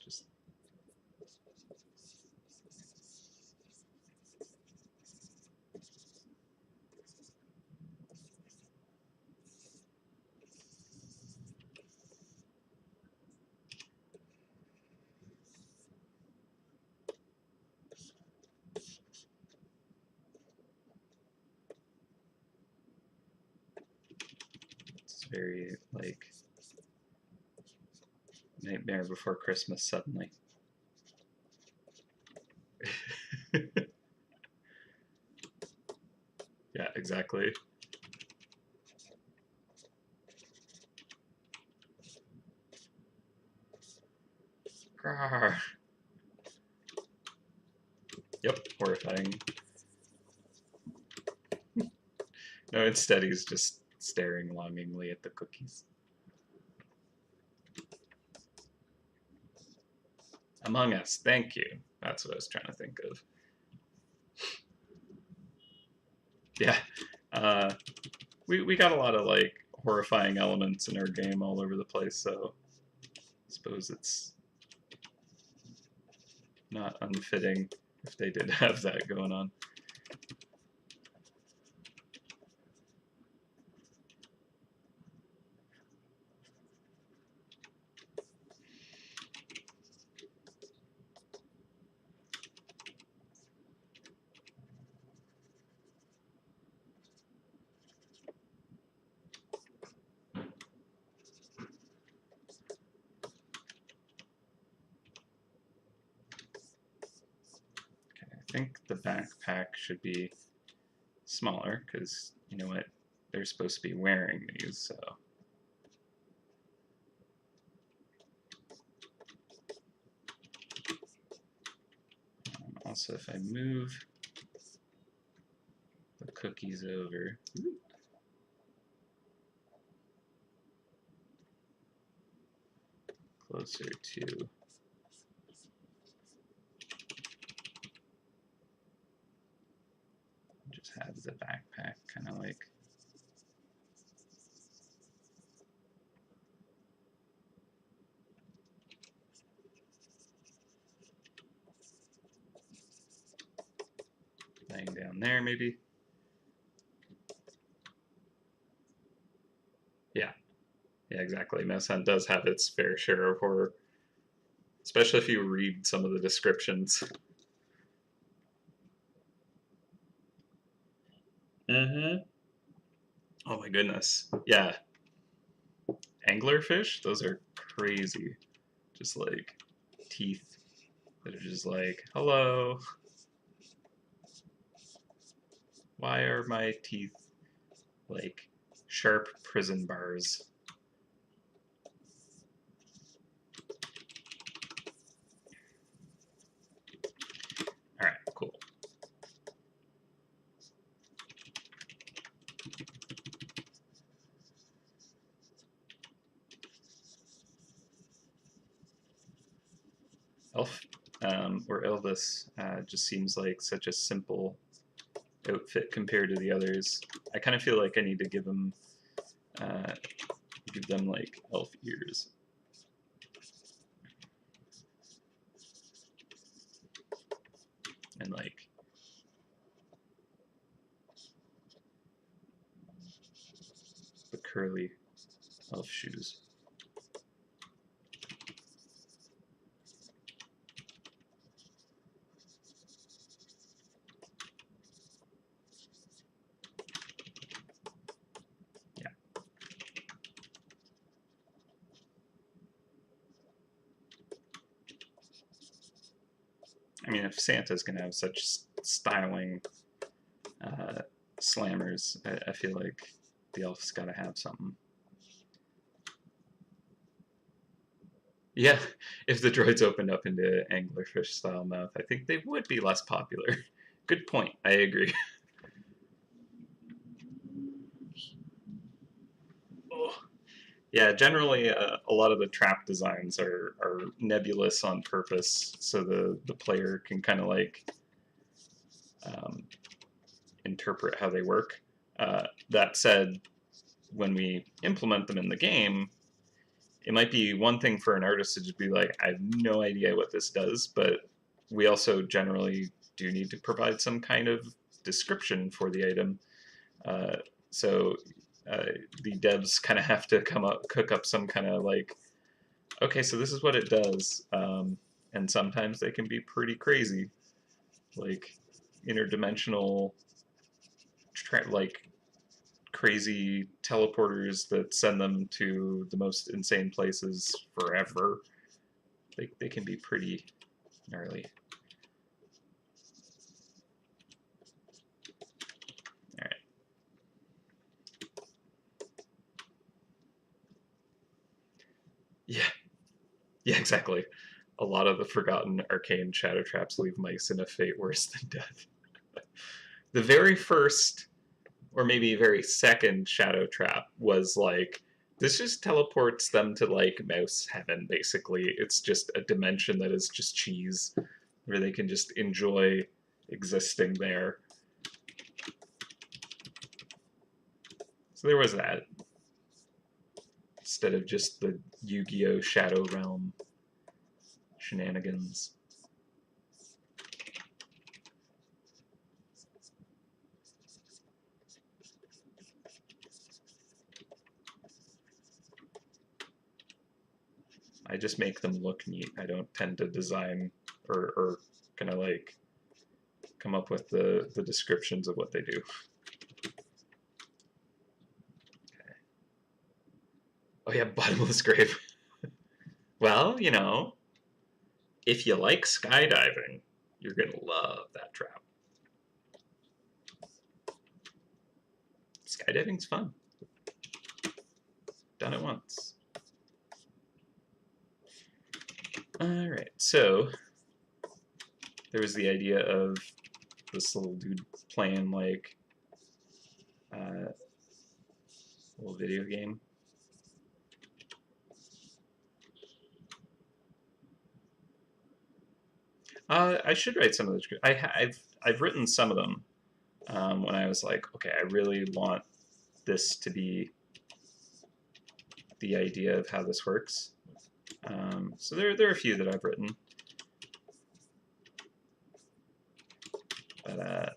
Just it's very like Nightmare Before Christmas suddenly. Yeah, exactly. Grrr. Yep, horrifying. No, instead he's just staring longingly at the cookies. Among Us, thank you. That's what I was trying to think of. Yeah, we got a lot of like horrifying elements in our game all over the place, so I suppose it's not unfitting if they did have that going on. I think the backpack should be smaller because, you know what, they're supposed to be wearing these, so. Also, if I move the cookies over, closer to just have the backpack kind of like laying down there maybe. Yeah, exactly. MouseHunt does have its fair share of horror, especially if you read some of the descriptions. Mm-hmm. Oh my goodness. Yeah. Anglerfish? Those are crazy. Just like teeth that are just like, hello. Why are my teeth like sharp prison bars? Alright, cool. Elf, or Elvis, just seems like such a simple outfit compared to the others. I kind of feel like I need to give them like elf ears. And like the curly elf shoes. I mean, if Santa's gonna have such styling slammers, I feel like the elf's gotta have something. Yeah, if the droids opened up into anglerfish style mouth, I think they would be less popular. Good point. I agree. Oh. Yeah, generally a lot of the trap designs are nebulous on purpose, so the player can kind of like um, interpret how they work. That said, when we implement them in the game, it might be one thing for an artist to just be like, I have no idea what this does, but we also generally do need to provide some kind of description for the item. Uh, so the devs kind of have to cook up some kind of like, okay, so this is what it does, and sometimes they can be pretty crazy, like interdimensional, like crazy teleporters that send them to the most insane places forever. They can be pretty gnarly. All right. Yeah. Yeah, exactly. A lot of the forgotten arcane shadow traps leave mice in a fate worse than death. The very first, or maybe very second shadow trap was like, this just teleports them to like mouse heaven, basically. It's just a dimension that is just cheese, where they can just enjoy existing there. So there was that. Instead of just the Yu-Gi-Oh! Shadow Realm shenanigans. I just make them look neat. I don't tend to design or kind of like come up with the descriptions of what they do. Okay. Oh yeah, bottomless grave. Well, you know, if you like skydiving, you're gonna love that trap. Skydiving's fun. Done it once. All right, so there was the idea of this little dude playing like a little video game. I should write some of the script. I've written some of them when I was like, okay, I really want this to be the idea of how this works. So there are a few that I've written, but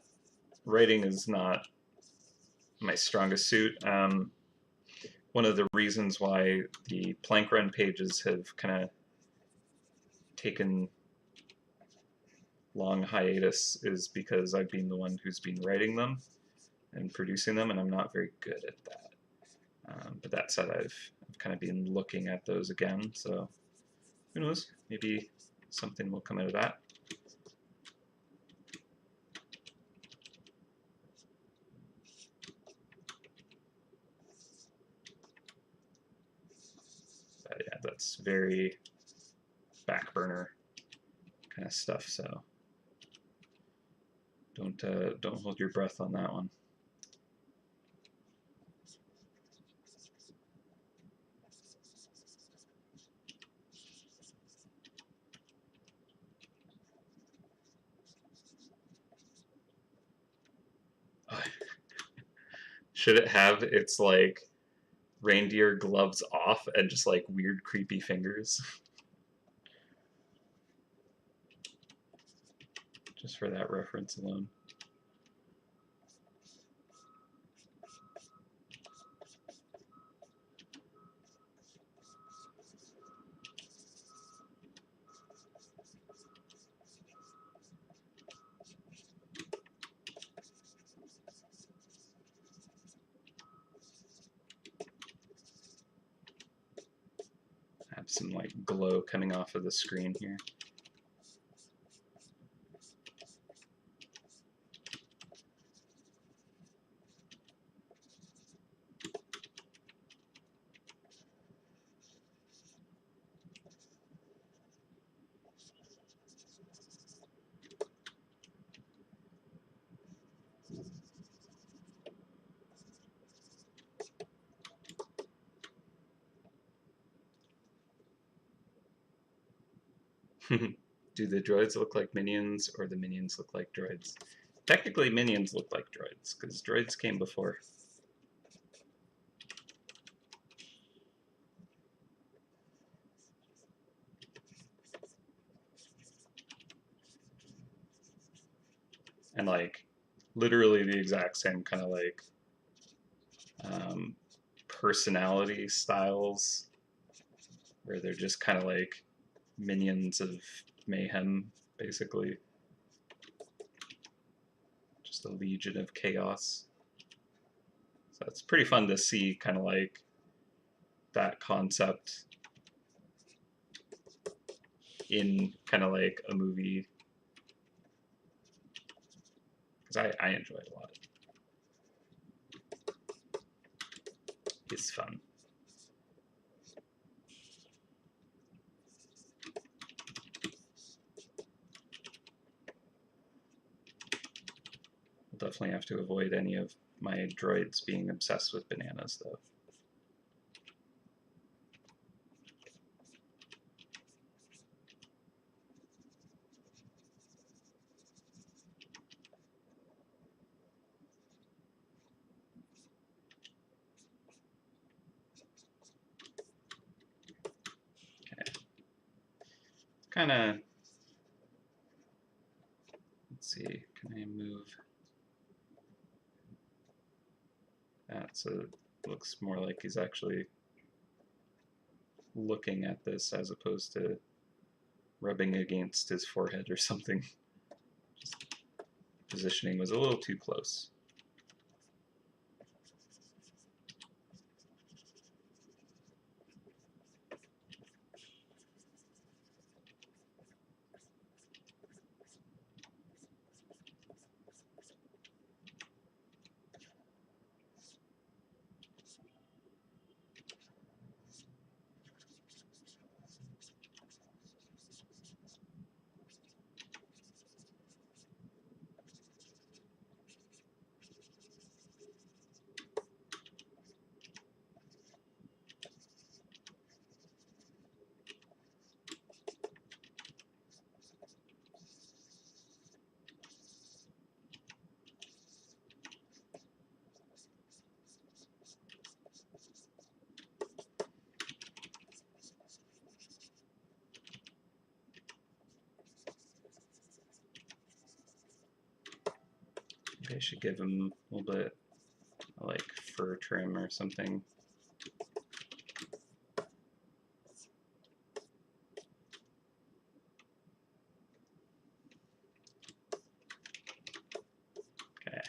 writing is not my strongest suit. One of the reasons why the plank run pages have kind of taken long hiatus is because I've been the one who's been writing them and producing them, and I'm not very good at that. But that said, I've kind of been looking at those again, so who knows? Maybe something will come out of that. But yeah, that's very back burner kind of stuff, so don't hold your breath on that one. Should it have its like reindeer gloves off and just like weird creepy fingers? Just for that reference alone. Have some like glow coming off of the screen here. Do the droids look like minions, or the minions look like droids? Technically, minions look like droids, because droids came before. And, like, literally the exact same kind of, like, um, personality styles, where they're just kind of like minions of mayhem, basically. Just a legion of chaos. So it's pretty fun to see kind of like that concept in kind of like a movie, because I enjoy it a lot. It's fun. I'll definitely have to avoid any of my droids being obsessed with bananas, though. Okay. Kind of, let's see, can I move that so it looks more like he's actually looking at this as opposed to rubbing against his forehead or something. Just positioning was a little too close. Maybe I should give him a little bit like fur trim or something. Okay.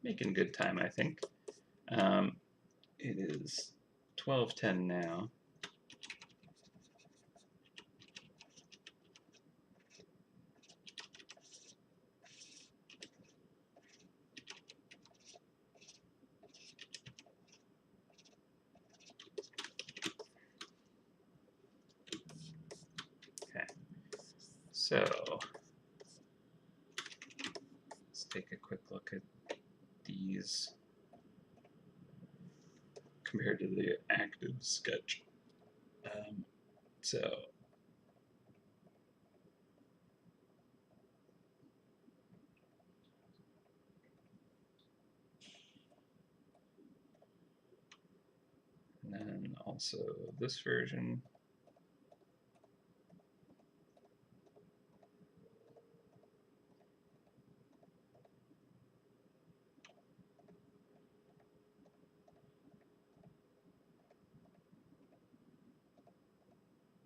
Making good time, I think. It is 12:10 now. Okay. So let's take a quick look at these compared to the active sketch. So and then also this version.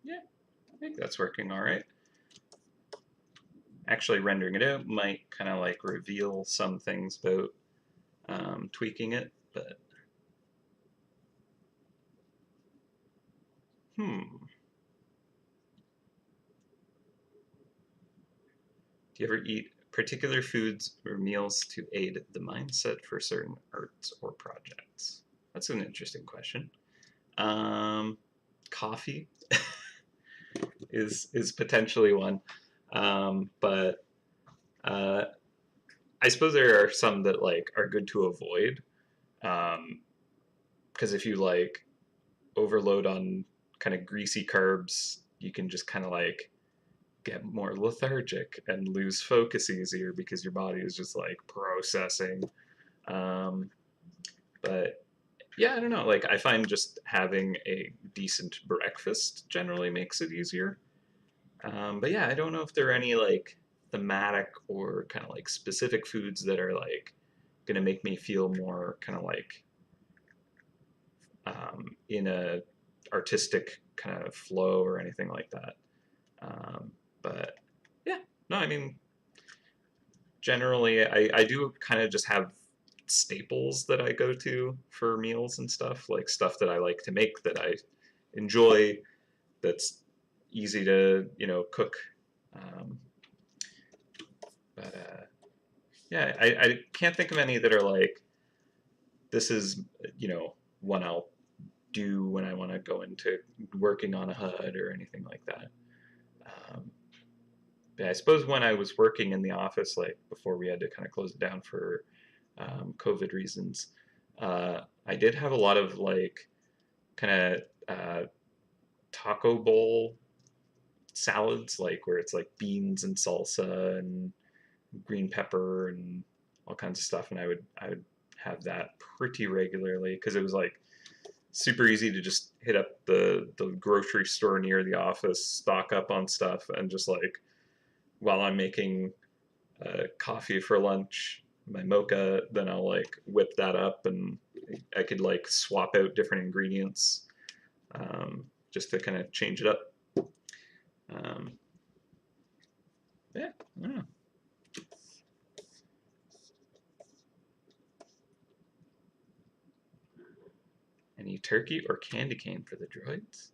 Yeah, I think that's working all right. Actually rendering it out might kind of like reveal some things about tweaking it, but do you ever eat particular foods or meals to aid the mindset for certain arts or projects? That's an interesting question. Um, Coffee is potentially one, but uh, I suppose there are some that like are good to avoid, because if you like overload on kind of greasy carbs, you can just kind of like get more lethargic and lose focus easier because your body is just like processing. Um, but yeah, I don't know. Like I find just having a decent breakfast generally makes it easier. But yeah, I don't know if there are any like thematic or kind of like specific foods that are like gonna make me feel more kind of like in a artistic kind of flow or anything like that. But yeah, no, I mean, generally, I do kind of just have staples that I go to for meals and stuff, like stuff that I like to make that I enjoy, that's easy to, cook. Um, but yeah, I can't think of any that are like, this is, one I'll do when I want to go into working on a HUD or anything like that. Um, but I suppose when I was working in the office, like before we had to kind of close it down for COVID reasons, I did have a lot of like kind of taco bowl salads, like where it's like beans and salsa and green pepper and all kinds of stuff, and I would have that pretty regularly because it was like super easy to just hit up the grocery store near the office, stock up on stuff, and just like while I'm making coffee for lunch, my mocha, then I'll like whip that up and I could like swap out different ingredients, just to kind of change it up. Um, yeah, I don't know. Any turkey or candy cane for the droids?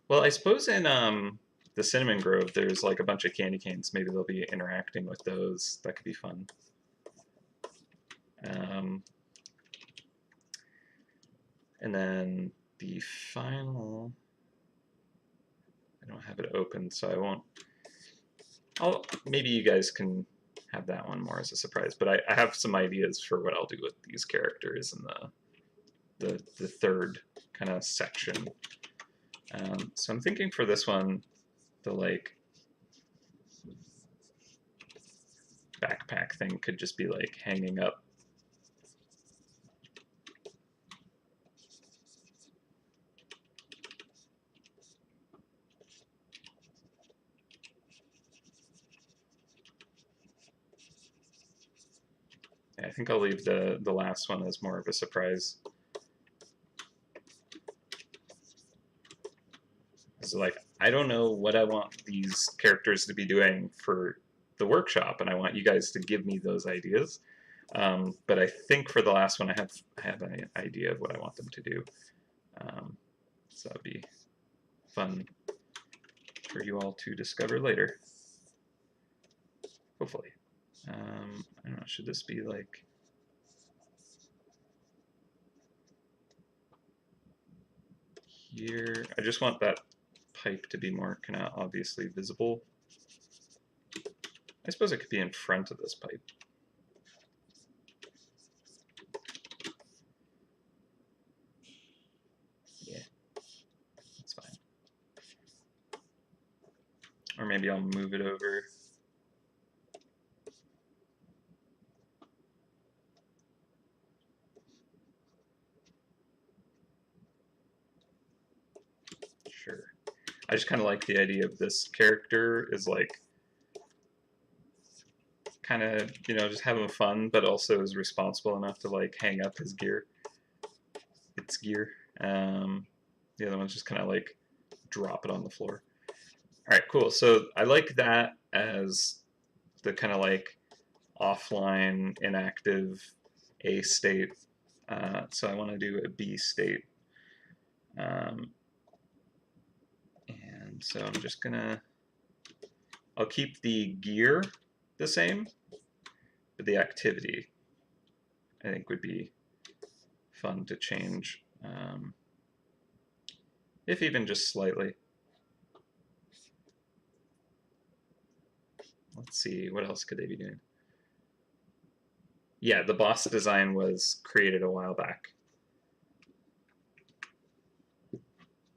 Well, I suppose in the Cinnamon Grove, there's like a bunch of candy canes. Maybe they'll be interacting with those. That could be fun. Um, and then the final, I don't have it open, so I won't. Maybe you guys can have that one more as a surprise. But I have some ideas for what I'll do with these characters in the third kind of section. So I'm thinking for this one, the like backpack thing could just be like hanging up. I think I'll leave the last one as more of a surprise. So like, I don't know what I want these characters to be doing for the workshop, and I want you guys to give me those ideas. But I think for the last one, I have an idea of what I want them to do. So that'd be fun for you all to discover later. Hopefully. I don't know, should this be like... here? I just want that pipe to be more kind of obviously visible. I suppose it could be in front of this pipe. Yeah, that's fine. Or maybe I'll move it over. Sure. I just kind of like the idea of this character is like kind of, just having fun, but also is responsible enough to like hang up his gear. Its gear. The other one's just kind of like drop it on the floor. All right, cool. So I like that as the kind of like offline, inactive A state. So I want to do a B state. And so I'm just gonna, I'll keep the gear the same, but the activity I think would be fun to change, if even just slightly. Let's see, what else could they be doing? Yeah, the boss design was created a while back.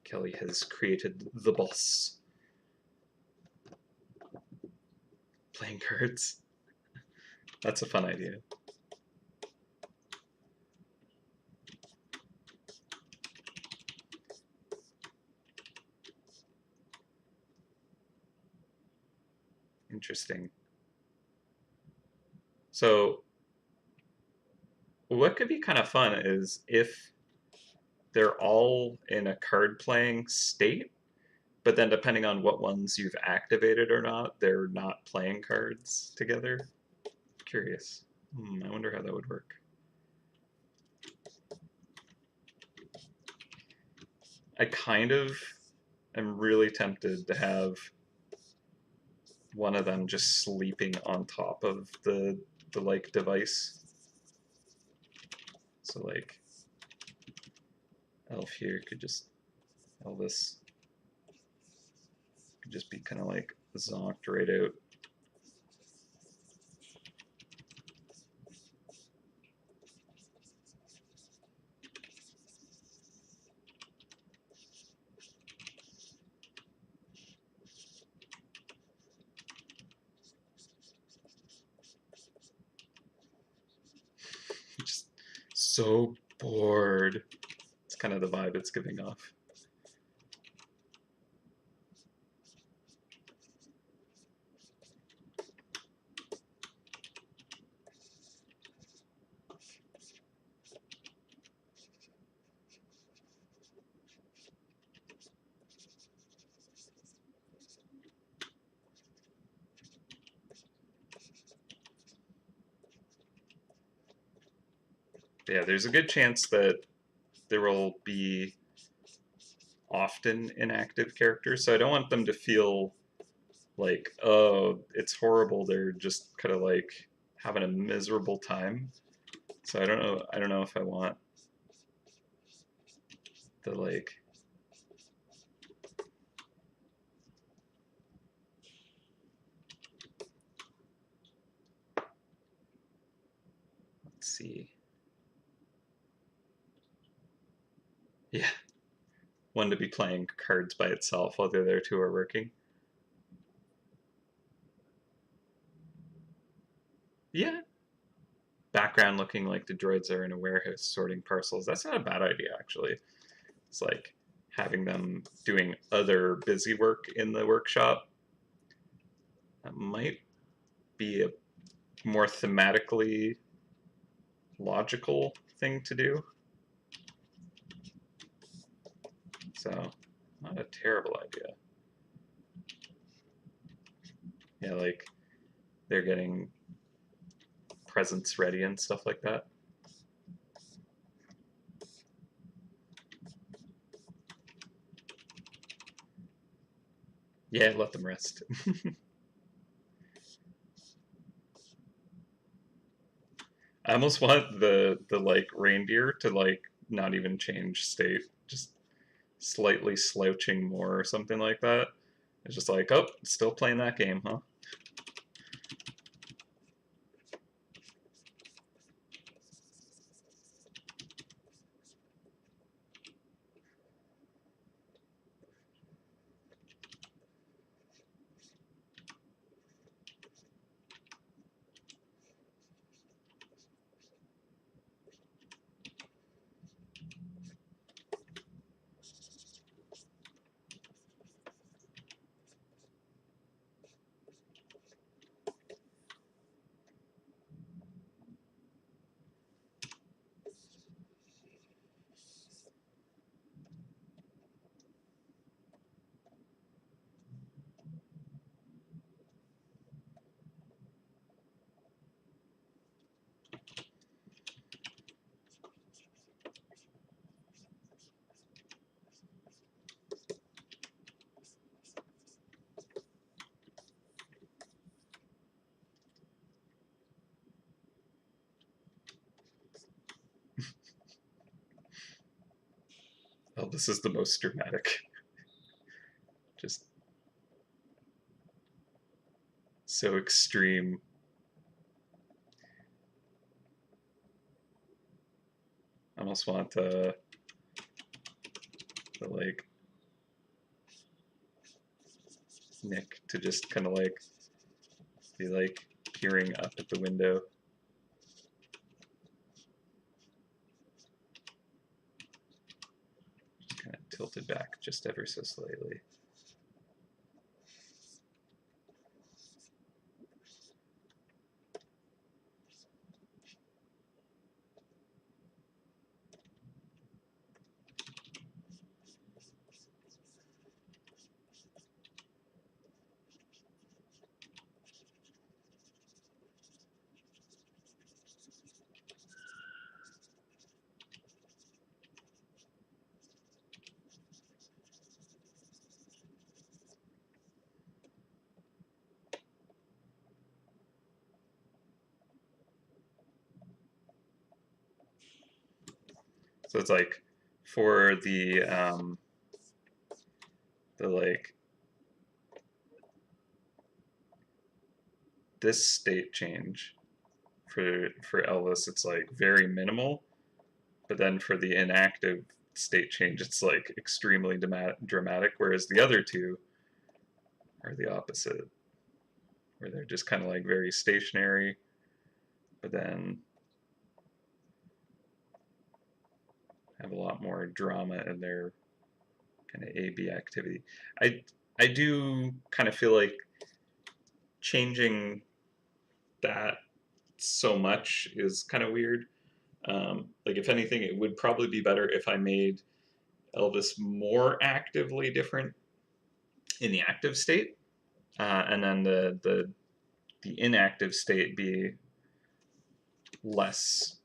Kelly has created the boss. Playing cards. That's a fun idea. Interesting. So what could be kind of fun is if they're all in a card playing state, but then depending on what ones you've activated or not, they're not playing cards together. Curious. I wonder how that would work. I kind of am really tempted to have one of them just sleeping on top of the like device. So like Elf here could just Elvis could just be kind of like zonked right out. Just so bored. It's kind of the vibe it's giving off. Yeah, there's a good chance that there will be often inactive characters, so I don't want them to feel like, oh, it's horrible. They're just kind of like having a miserable time. So I don't know. I don't know if I want the like. Let's see. Yeah, one to be playing cards by itself while the other two are working. Yeah. Background looking like the droids are in a warehouse sorting parcels. That's not a bad idea, actually. It's like having them doing other busy work in the workshop. That might be a more thematically logical thing to do. So, not a terrible idea. Yeah, like they're getting presents ready and stuff like that. Yeah, let them rest. I almost want the like reindeer to like not even change state, just slightly slouching more or something like that. It's just like, oh, still playing that game, huh? Elvis is the most dramatic. Just so extreme. I almost want the like Nick to just kind of like be like peering up at the window. Just kind of tilted back just ever so slightly. So it's like for the like this state change for Elvis, it's like very minimal, but then for the inactive state change, it's like extremely dramatic. Whereas the other two are the opposite, where they're just kind of like very stationary, but then have a lot more drama in their kind of A/B activity. I do kind of feel like changing that so much is kind of weird. Like if anything, it would probably be better if I made Elvis more actively different in the active state, and then the inactive state be less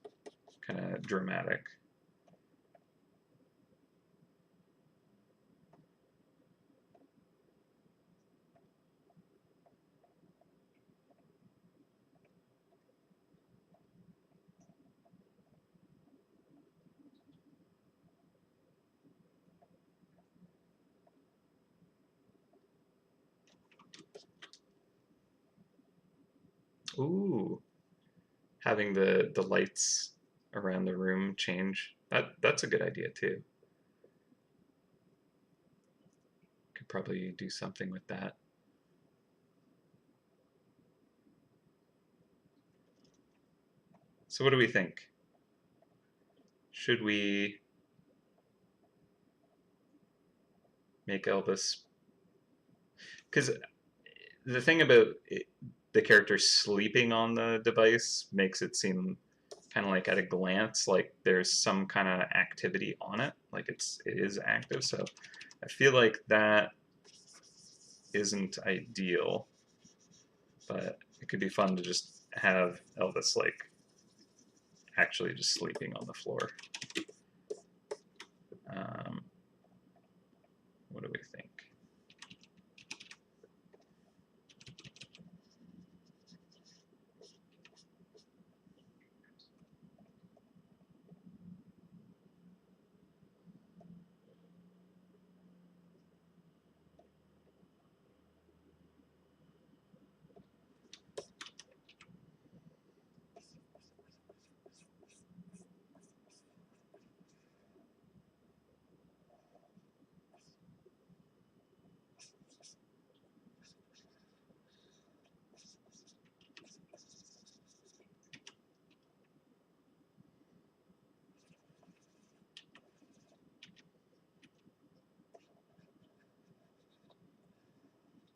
kind of dramatic. Ooh, having the lights around the room change. That's a good idea too. Could probably do something with that. So what do we think? Should we make Elvis? Because the thing about the character sleeping on the device makes it seem kind of like at a glance like there's some kind of activity on it, like it is active. So I feel like that isn't ideal, but it could be fun to just have Elvis like actually just sleeping on the floor. What do we think?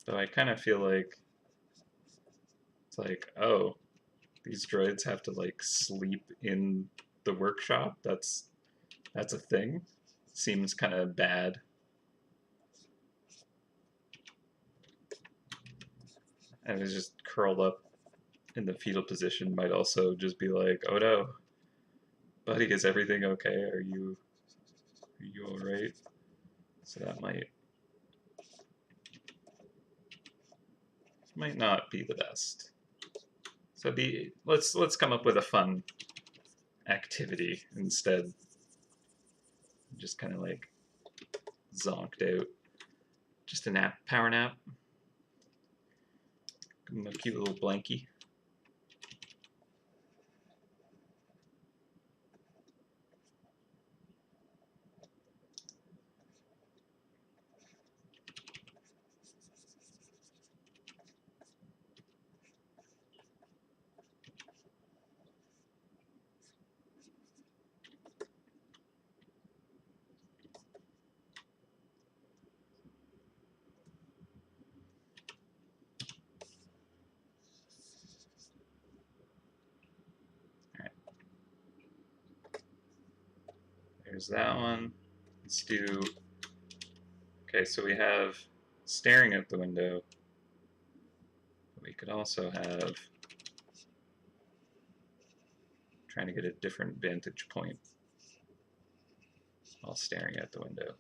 So I kind of feel like it's like, oh, these droids have to like sleep in the workshop. That's a thing. Seems kind of bad. And it's just curled up in the fetal position might also just be like, oh no, buddy, is everything okay? Are you all right? So that might not be the best. So let's come up with a fun activity instead. Just kind of like zonked out. Just a nap, power nap. Give him a cute little blankie. There's that one. Let's do, okay, so we have staring at the window. We could also have trying to get a different vantage point while staring at the window.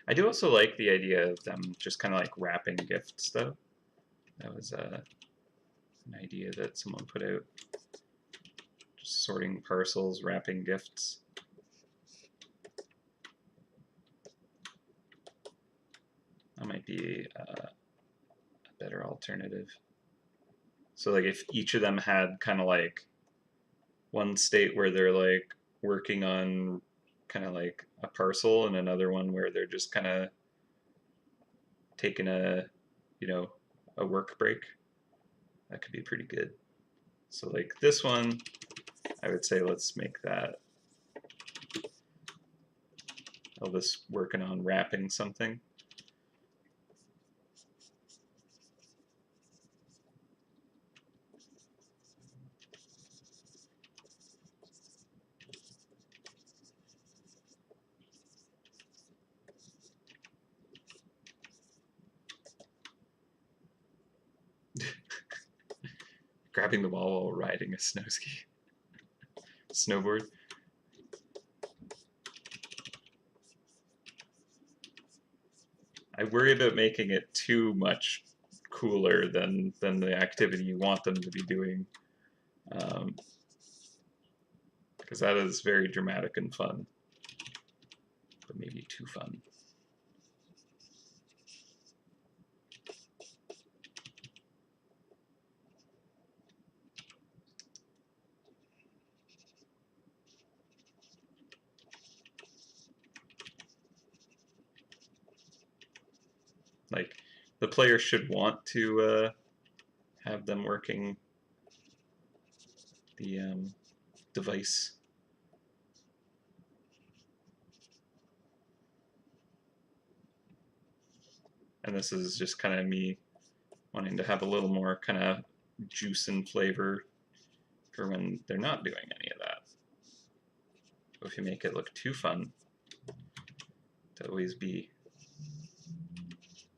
I do also like the idea of them just kind of like wrapping gifts, though. That was an idea that someone put out. Just sorting parcels, wrapping gifts. That might be a better alternative. So like if each of them had kind of like one state where they're like working on kind of like a parcel and another one where they're just kind of taking a, you know, a work break, that could be pretty good. So like this one, I would say let's make that Elvis working on wrapping something. Grabbing the ball while riding a snow ski. Snowboard. I worry about making it too much cooler than the activity you want them to be doing, because that is very dramatic and fun, but maybe too fun. Like, the player should want to have them working the device. And this is just kind of me wanting to have a little more kind of juice and flavor for when they're not doing any of that. But if you make it look too fun to always be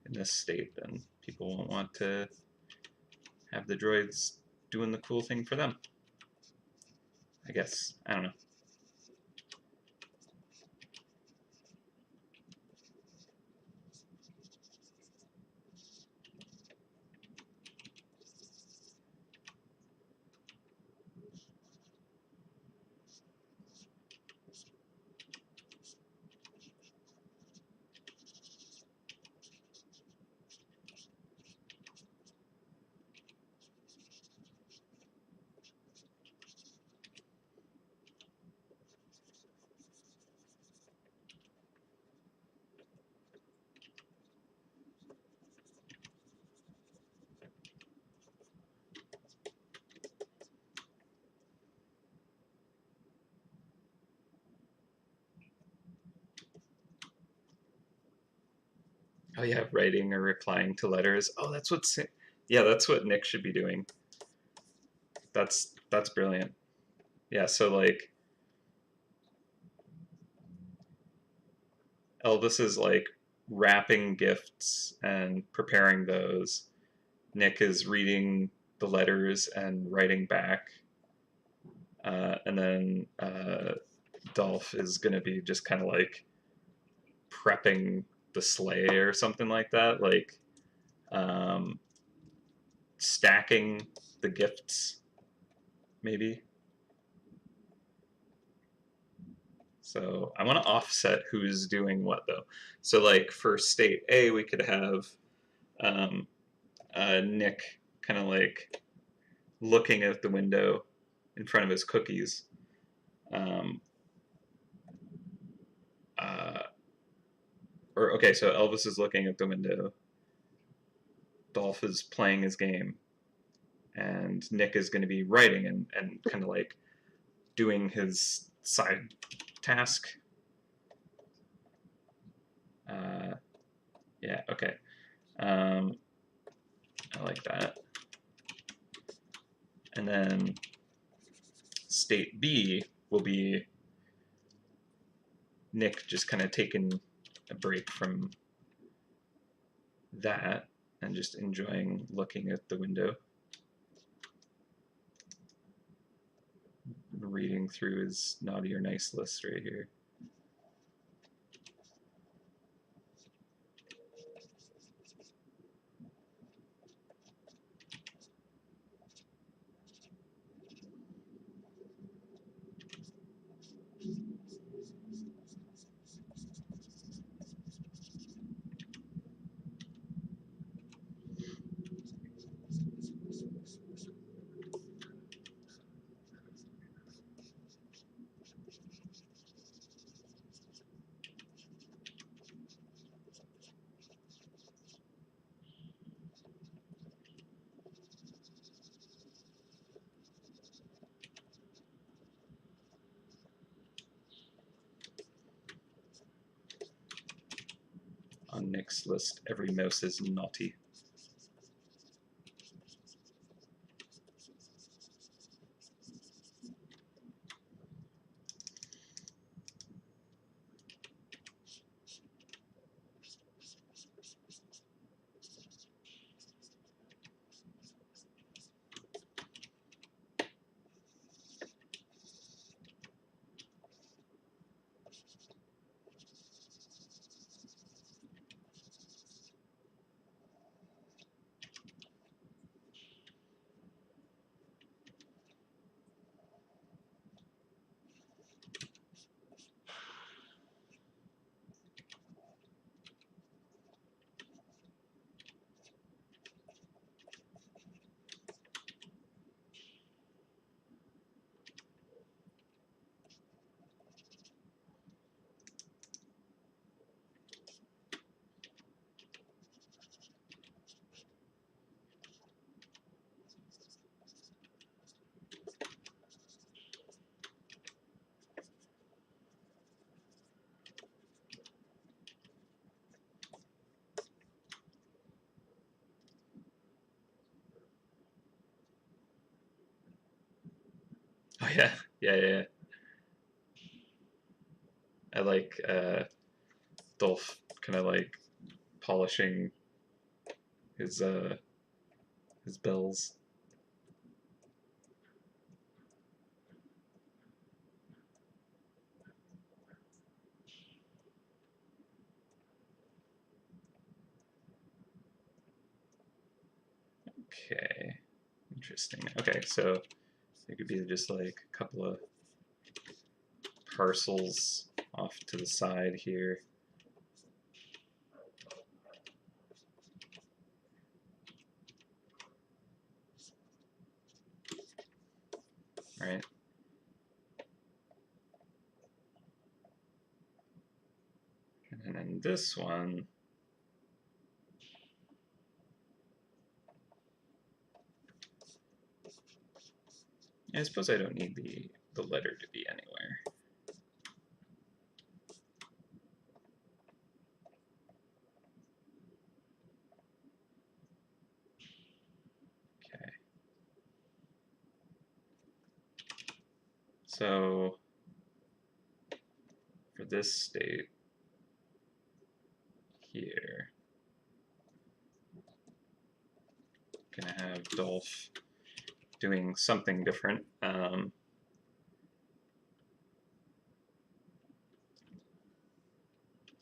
in this state, then people won't want to have the droids doing the cool thing for them. I guess. I don't know. Oh yeah, writing or replying to letters. Oh, yeah, that's what Nick should be doing. That's brilliant. Yeah, so like Elvis is like wrapping gifts and preparing those. Nick is reading the letters and writing back. And then Dolph is going to be just kind of like prepping the sleigh or something like that, like um, stacking the gifts, maybe. So I want to offset who's doing what though. So like for state A, we could have um, Nick kind of like looking out the window in front of his cookies. Um, uh, or okay, so Elvis is looking out the window. Dolph is playing his game, and Nick is going to be writing and kind of like doing his side task. Uh, yeah, okay. I like that. And then state B will be Nick just kind of taking a break from that and just enjoying looking at the window, reading through his naughty or nice list right here. On Nick's list, every mouse is naughty. Oh yeah, yeah. I like Dolph kind of like polishing his bells. Okay, interesting. Okay, so it could be just like a couple of parcels off to the side here. Right. And then this one, I suppose I don't need the letter to be anywhere. So for this state here, gonna have Dolph doing something different.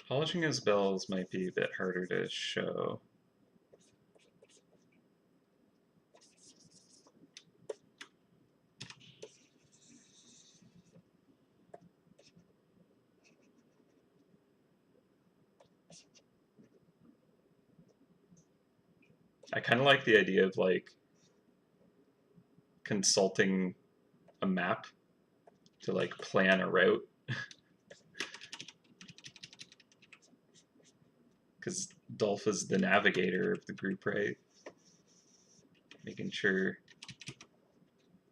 Polishing his bells might be a bit harder to show. I kind of like the idea of like consulting a map to like plan a route, because Dolph is the navigator of the group, right? Making sure you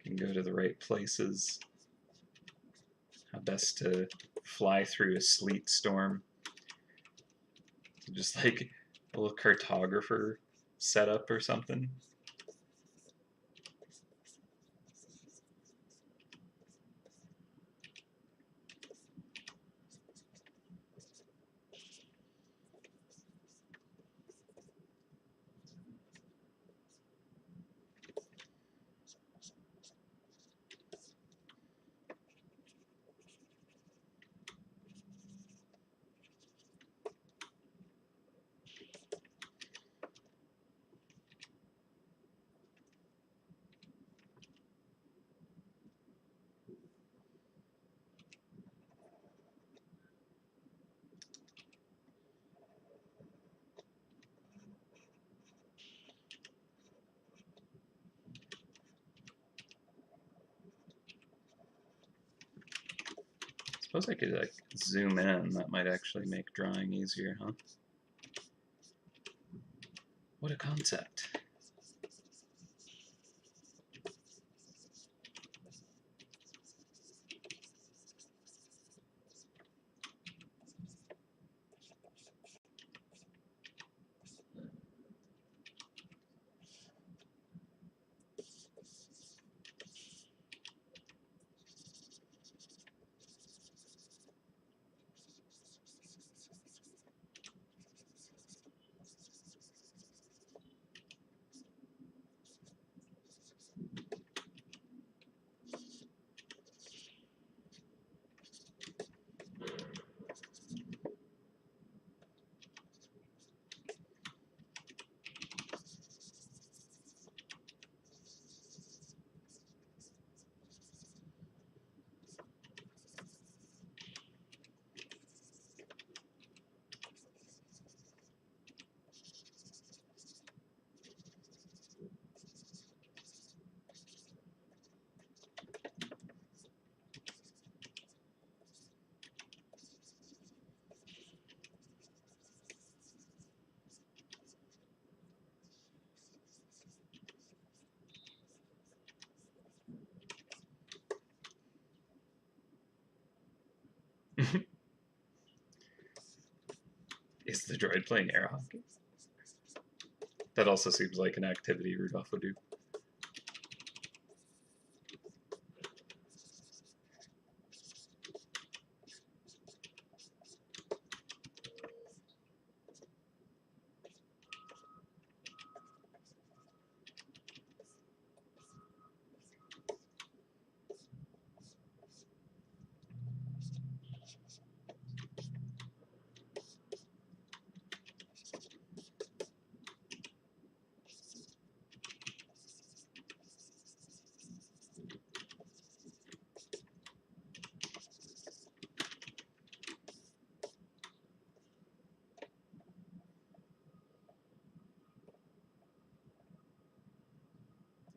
can go to the right places, how best to fly through a sleet storm. Just like a little cartographer setup or something. Suppose I could like zoom in. That might actually make drawing easier, huh? What a concept. Is the droid playing air hockey? That also seems like an activity Rudolph would do.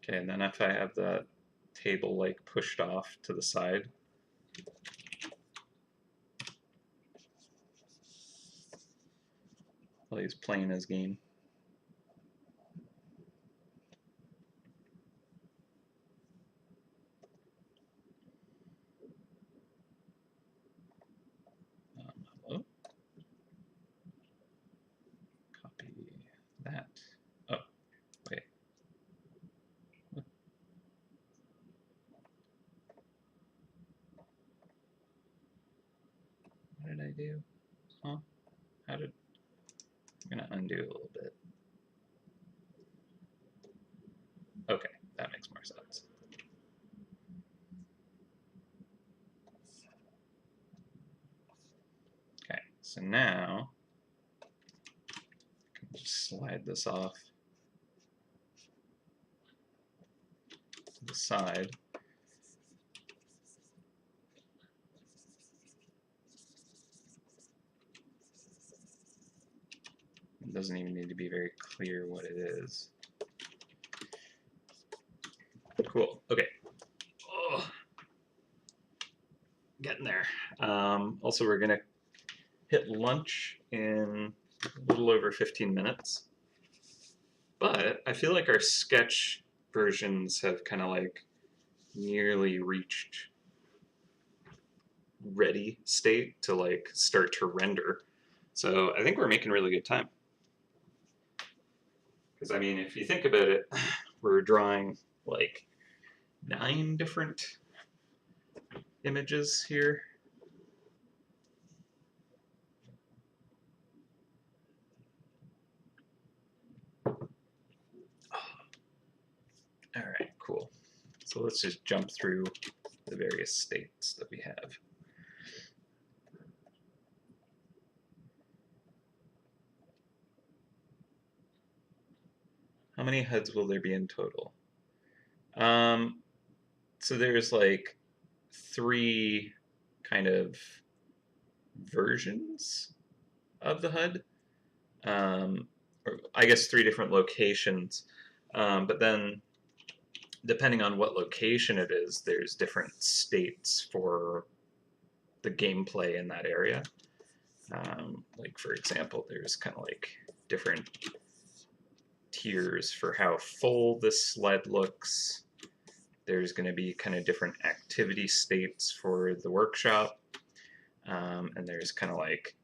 Okay, and then if I have that table like pushed off to the side, while he's playing his game. Hello? Copy that. Oh, wait. What? I do? Huh? How did... I'm going to undo a little bit. Okay, that makes more sense. Okay, so now I can just slide this off to the side. It doesn't even need to be very clear what it is. Cool. Okay. Oh, getting there. Also, we're going to hit lunch in a little over 15 minutes. But I feel like our sketch versions have kind of like nearly reached ready state to like start to render. So I think we're making really good time. Because I mean, if you think about it, we're drawing like 9 different images here. All right, cool. So let's just jump through the various states that we have. How many HUDs will there be in total? So there's like 3 kind of versions of the HUD. Or I guess 3 different locations. But then depending on what location it is, there's different states for the gameplay in that area. Like for example, there's kind of like different tiers for how full this sled looks. There's going to be kind of different activity states for the workshop. And there's kind of like,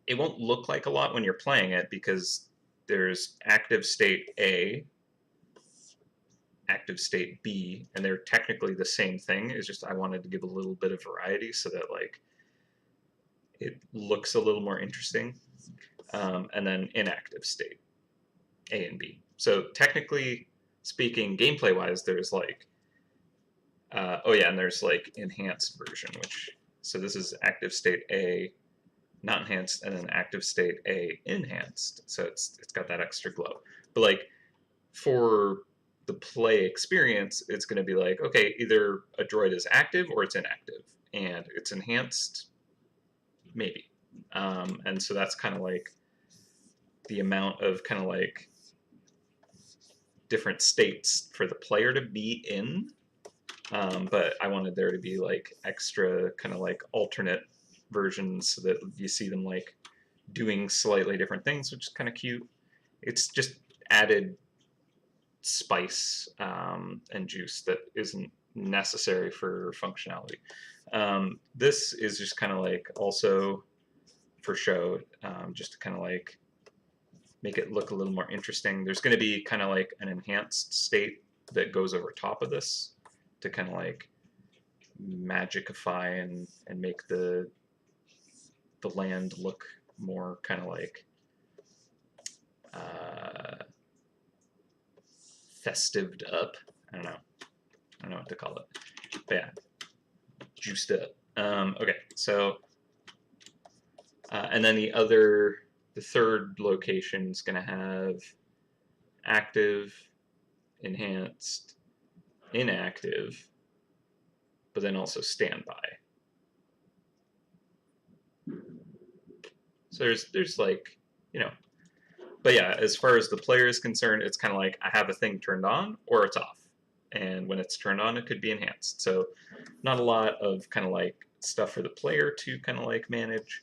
it won't look like a lot when you're playing it because there's active state A, active state B, and they're technically the same thing. It's just I wanted to give a little bit of variety so that like it looks a little more interesting. And then inactive state, A and B. So technically speaking, gameplay-wise, there's like, oh yeah, and there's like enhanced version, which, so this is active state A, not enhanced, and then active state A enhanced. So it's got that extra glow. But like for the play experience, it's going to be like, okay, either a droid is active or it's inactive, and it's enhanced, maybe. And so that's kind of like the amount of kind of like different states for the player to be in. But I wanted there to be like extra kind of like alternate versions so that you see them like doing slightly different things, which is kind of cute. It's just added spice and juice that isn't necessary for functionality. This is just kind of like also for show, just to kind of like make it look a little more interesting. There's going to be kind of like an enhanced state that goes over top of this to kind of like magicify and make the land look more kind of like festived up. I don't know what to call it. But yeah, juiced up. Okay, so and then the third location is going to have active, enhanced, inactive, but then also standby. So there's like, you know, but yeah, as far as the player is concerned, it's kind of like I have a thing turned on or it's off. And when it's turned on, it could be enhanced. So not a lot of kind of like stuff for the player to kind of like manage,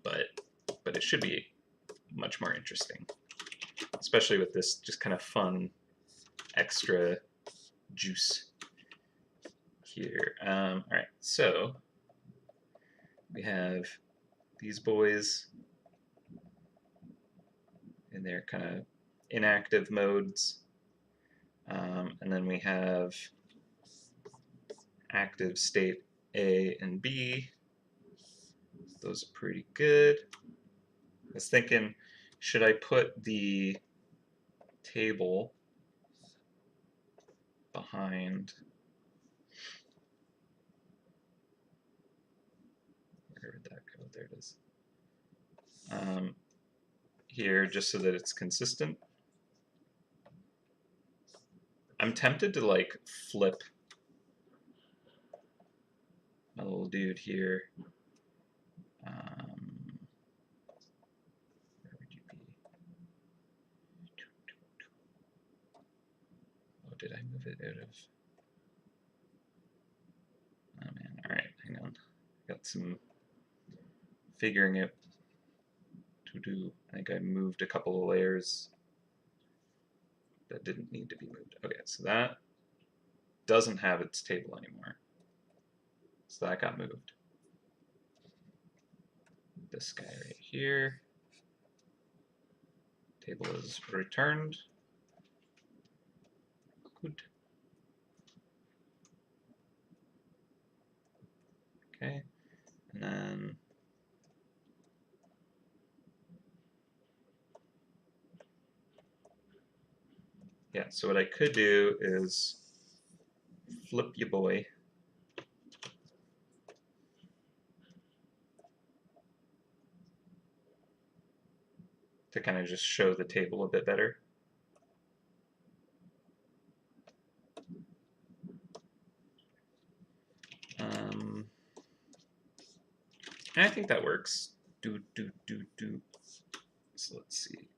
but it should be much more interesting, especially with this just kind of fun extra juice here. All right, so we have these boys in their kind of inactive modes, and then we have active state A and B. Those are pretty good. I was thinking, should I put the table behind, where did that go? There it is. Here, just so that it's consistent. I'm tempted to like flip my little dude here. Where would you be? Oh, did I move it out of? Oh man, alright, hang on. Got some figuring out to do. I think I moved a couple of layers that didn't need to be moved. Okay, so that doesn't have its table anymore. So that got moved. This guy right here. Table is returned. Good. Okay, and then yeah, so what I could do is flip you boy. To kind of just show the table a bit better. I think that works. Do. So let's see.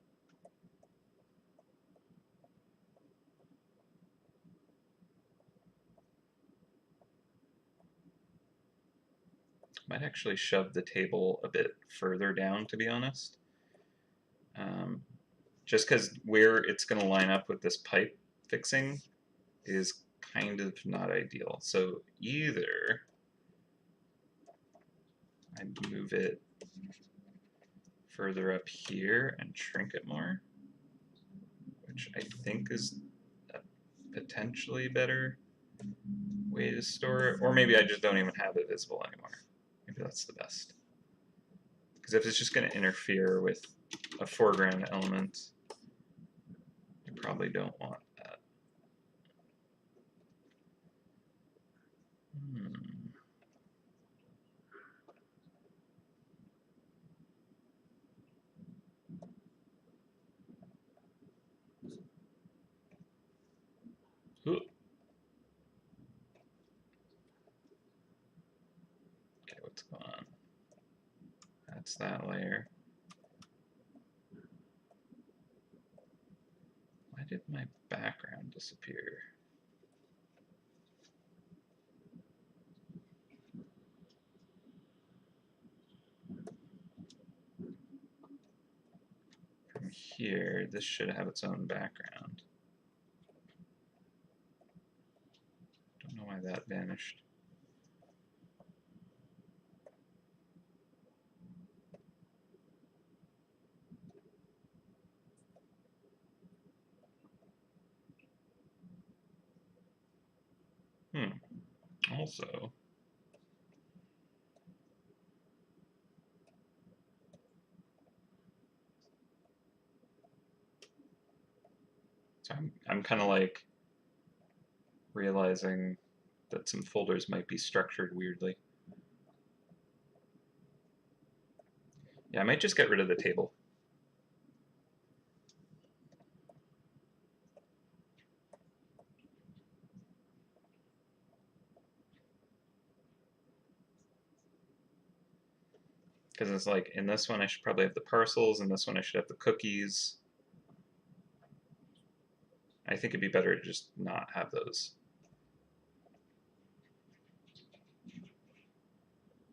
Might actually shove the table a bit further down, to be honest. Just because where it's going to line up with this pipe fixing is kind of not ideal. So either I'd move it further up here and shrink it more, which I think is a potentially better way to store it. Or maybe I just don't even have it visible anymore. Maybe that's the best. Because if it's just going to interfere with a foreground element, you probably don't want that. Ooh. Okay, what's going on? That's that layer. Why did my background disappear? From here, this should have its own background. Don't know why that vanished. Also, so I'm kind of like realizing that some folders might be structured weirdly. Yeah, I might just get rid of the table. Because it's like, in this one I should probably have the parcels, and this one I should have the cookies. I think it'd be better to just not have those.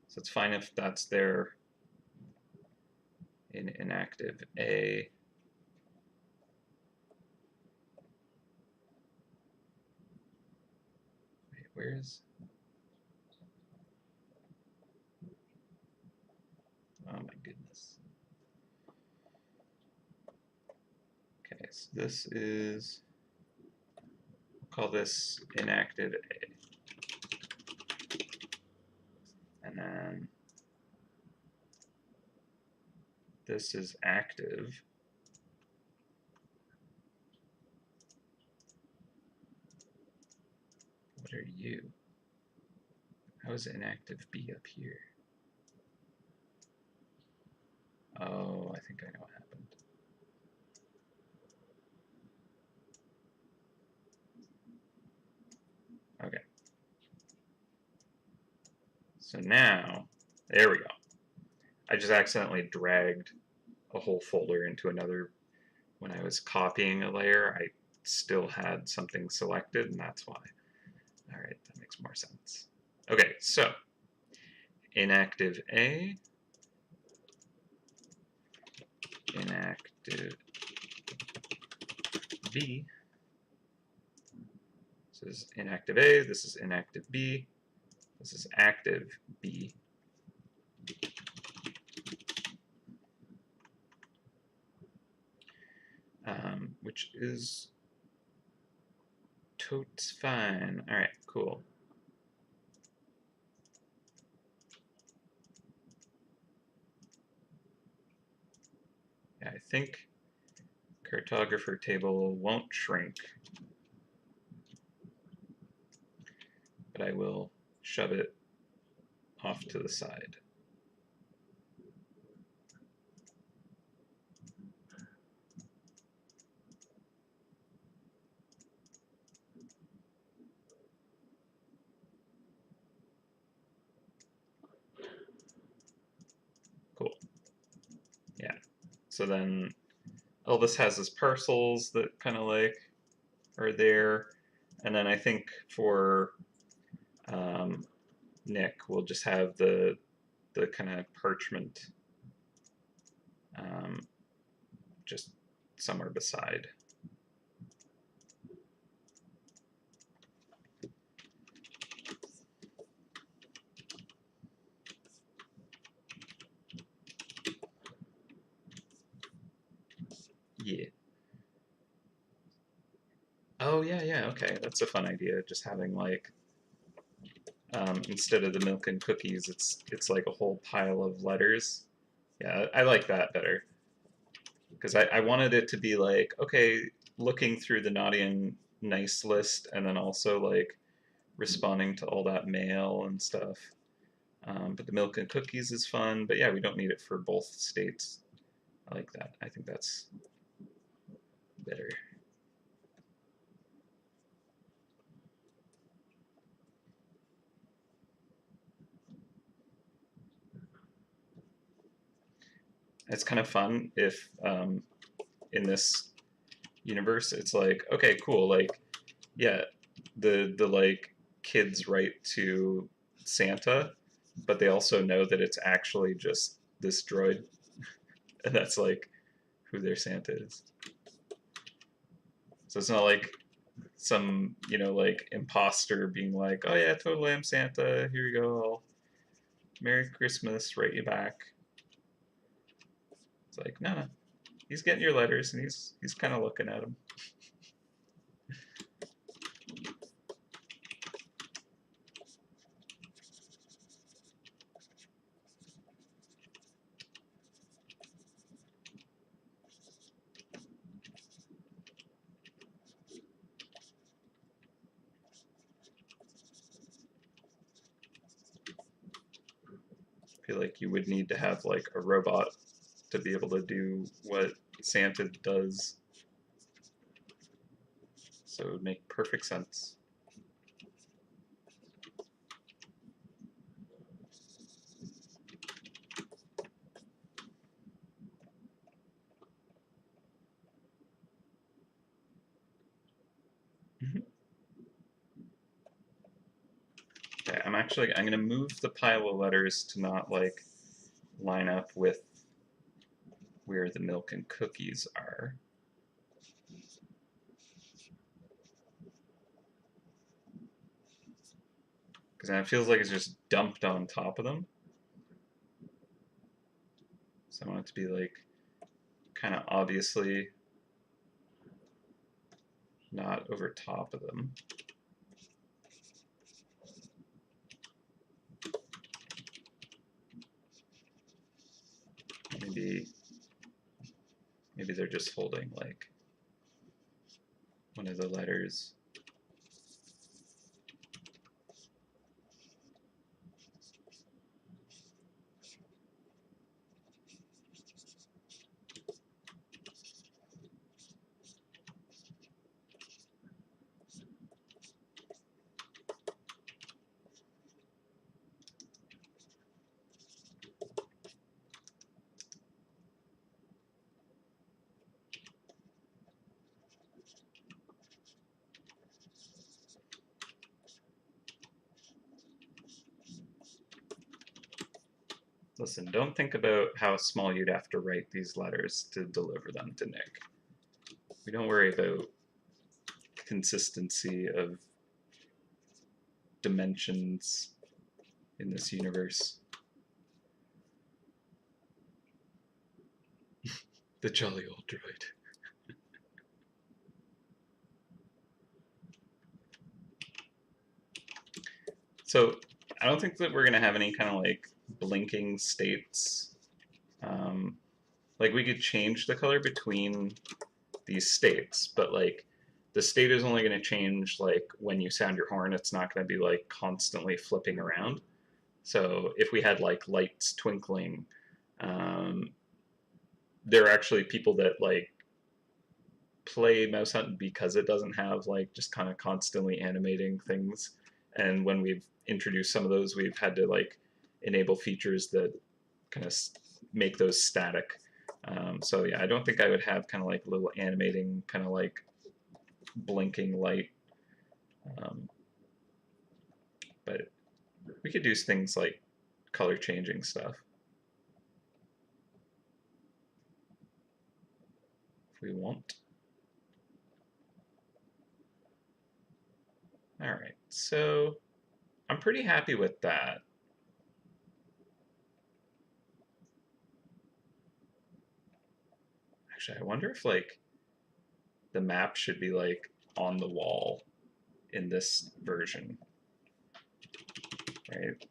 So it's fine if that's there in inactive A. Wait, where's... Oh my goodness. Okay, so this is... We'll call this inactive A. And then this is active. What are you? How is inactive B up here? Oh, I think I know what happened. Okay. So now, there we go. I just accidentally dragged a whole folder into another. When I was copying a layer, I still had something selected, and that's why. All right, that makes more sense. Okay, so inactive A, inactive B. This is inactive A, this is inactive B, this is active B. Which is totes fine. All right, cool. Yeah, I think cartographer table won't shrink, but I will shove it off to the side. Cool. Yeah. So then Elvis has his parcels that kind of like are there. And then I think for Nick, we'll just have the kind of parchment just somewhere beside. Yeah. Oh yeah, okay. That's a fun idea. Just having like instead of the milk and cookies, it's like a whole pile of letters. Yeah, I like that better because I wanted it to be like, okay, looking through the naughty and nice list, and then also like responding to all that mail and stuff. But the milk and cookies is fun. But yeah, we don't need it for both states. I like that. I think that's better. It's kind of fun if in this universe it's like, okay, cool, like yeah, the like kids write to Santa, but they also know that it's actually just this droid, and that's like who their Santa is. So it's not like some like imposter being like, oh yeah, totally, I'm Santa. Here you go. Merry Christmas. Write you back. It's like no, he's getting your letters and he's kind of looking at them. I feel like you would need to have like a robot to be able to do what Santa does. So it would make perfect sense. Okay, I'm gonna move the pile of letters to not like line up with where the milk and cookies are. Because then it feels like it's just dumped on top of them. So I want it to be like kind of obviously not over top of them. Maybe they're just holding like one of the letters. Listen, don't think about how small you'd have to write these letters to deliver them to Nick. We don't worry about consistency of dimensions in this universe. The jolly old droid. So I don't think that we're gonna have any kind of like blinking states. Like we could change the color between these states, but like the state is only going to change like when you sound your horn. It's not going to be like constantly flipping around. So if we had like lights twinkling, there are actually people that like play MouseHunt because it doesn't have like just kind of constantly animating things. And when we've introduced some of those, we've had to like enable features that kind of make those static. So yeah, I don't think I would have kind of like a little animating kind of like blinking light. But we could do things like color changing stuff if we want. All right, so I'm pretty happy with that. Actually, I wonder if like the map should be like on the wall in this version, right?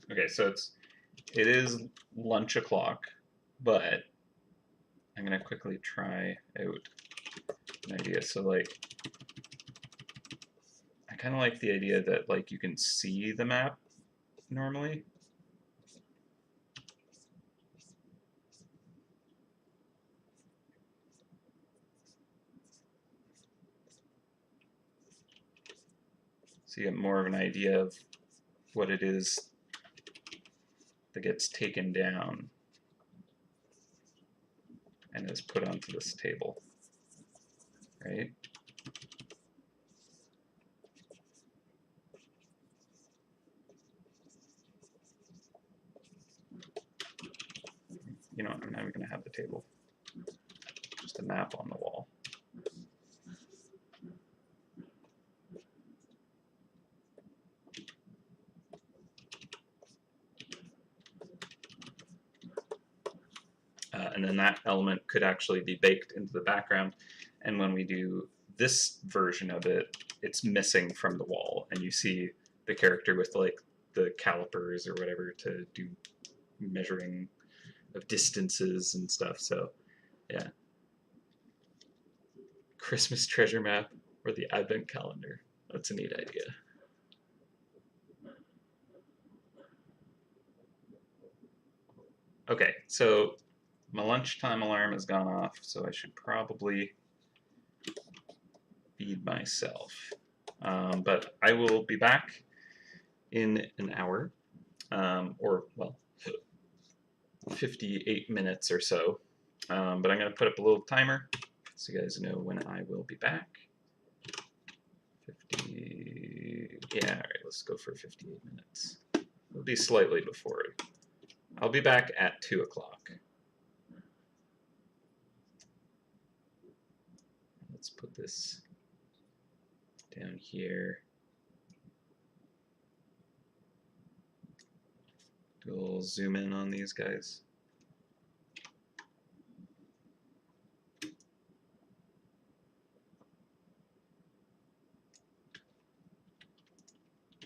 Okay, so it is lunch o'clock, but I'm gonna quickly try out an idea. So like, I kind of like the idea that like you can see the map normally. So you get more of an idea of what it is that gets taken down and is put onto this table, right? You know what, I'm not even going to have the table. Just a map on the wall. And then that element could actually be baked into the background. And when we do this version of it, it's missing from the wall. And you see the character with like the calipers or whatever to do measuring of distances and stuff. So yeah. Christmas treasure map or the advent calendar. That's a neat idea. Okay, so my lunchtime alarm has gone off, so I should probably feed myself. But I will be back in an hour, or well, 58 minutes or so. But I'm going to put up a little timer so you guys know when I will be back. 50, yeah, all right, let's go for 58 minutes. It'll be slightly before. I'll be back at 2 o'clock. Let's put this down here. Do a little zoom in on these guys.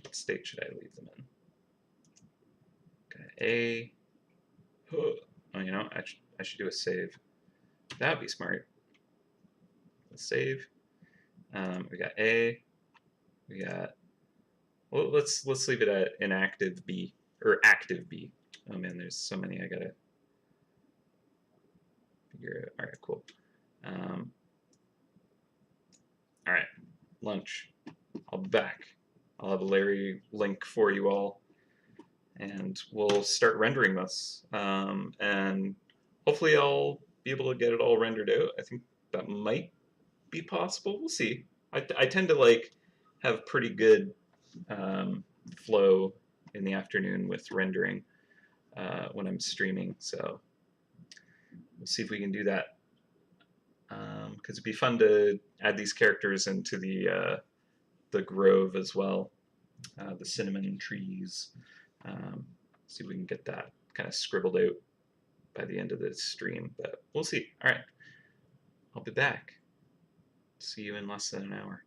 Let's state should I leave them in? Okay, A. Oh, you know, I should do a save. That would be smart. Let's save. We got A. We got. Well, let's leave it at inactive B or active B. Oh man, there's so many I gotta figure out. All right, cool. All right, lunch. I'll be back. I'll have a Larry link for you all, and we'll start rendering this. And hopefully, I'll be able to get it all rendered out. I think that might be possible. We'll see. I tend to like have pretty good flow in the afternoon with rendering when I'm streaming. So we'll see if we can do that. Because it'd be fun to add these characters into the grove as well, the cinnamon trees. See if we can get that kind of scribbled out by the end of the stream, but we'll see. All right, I'll be back. See you in less than an hour.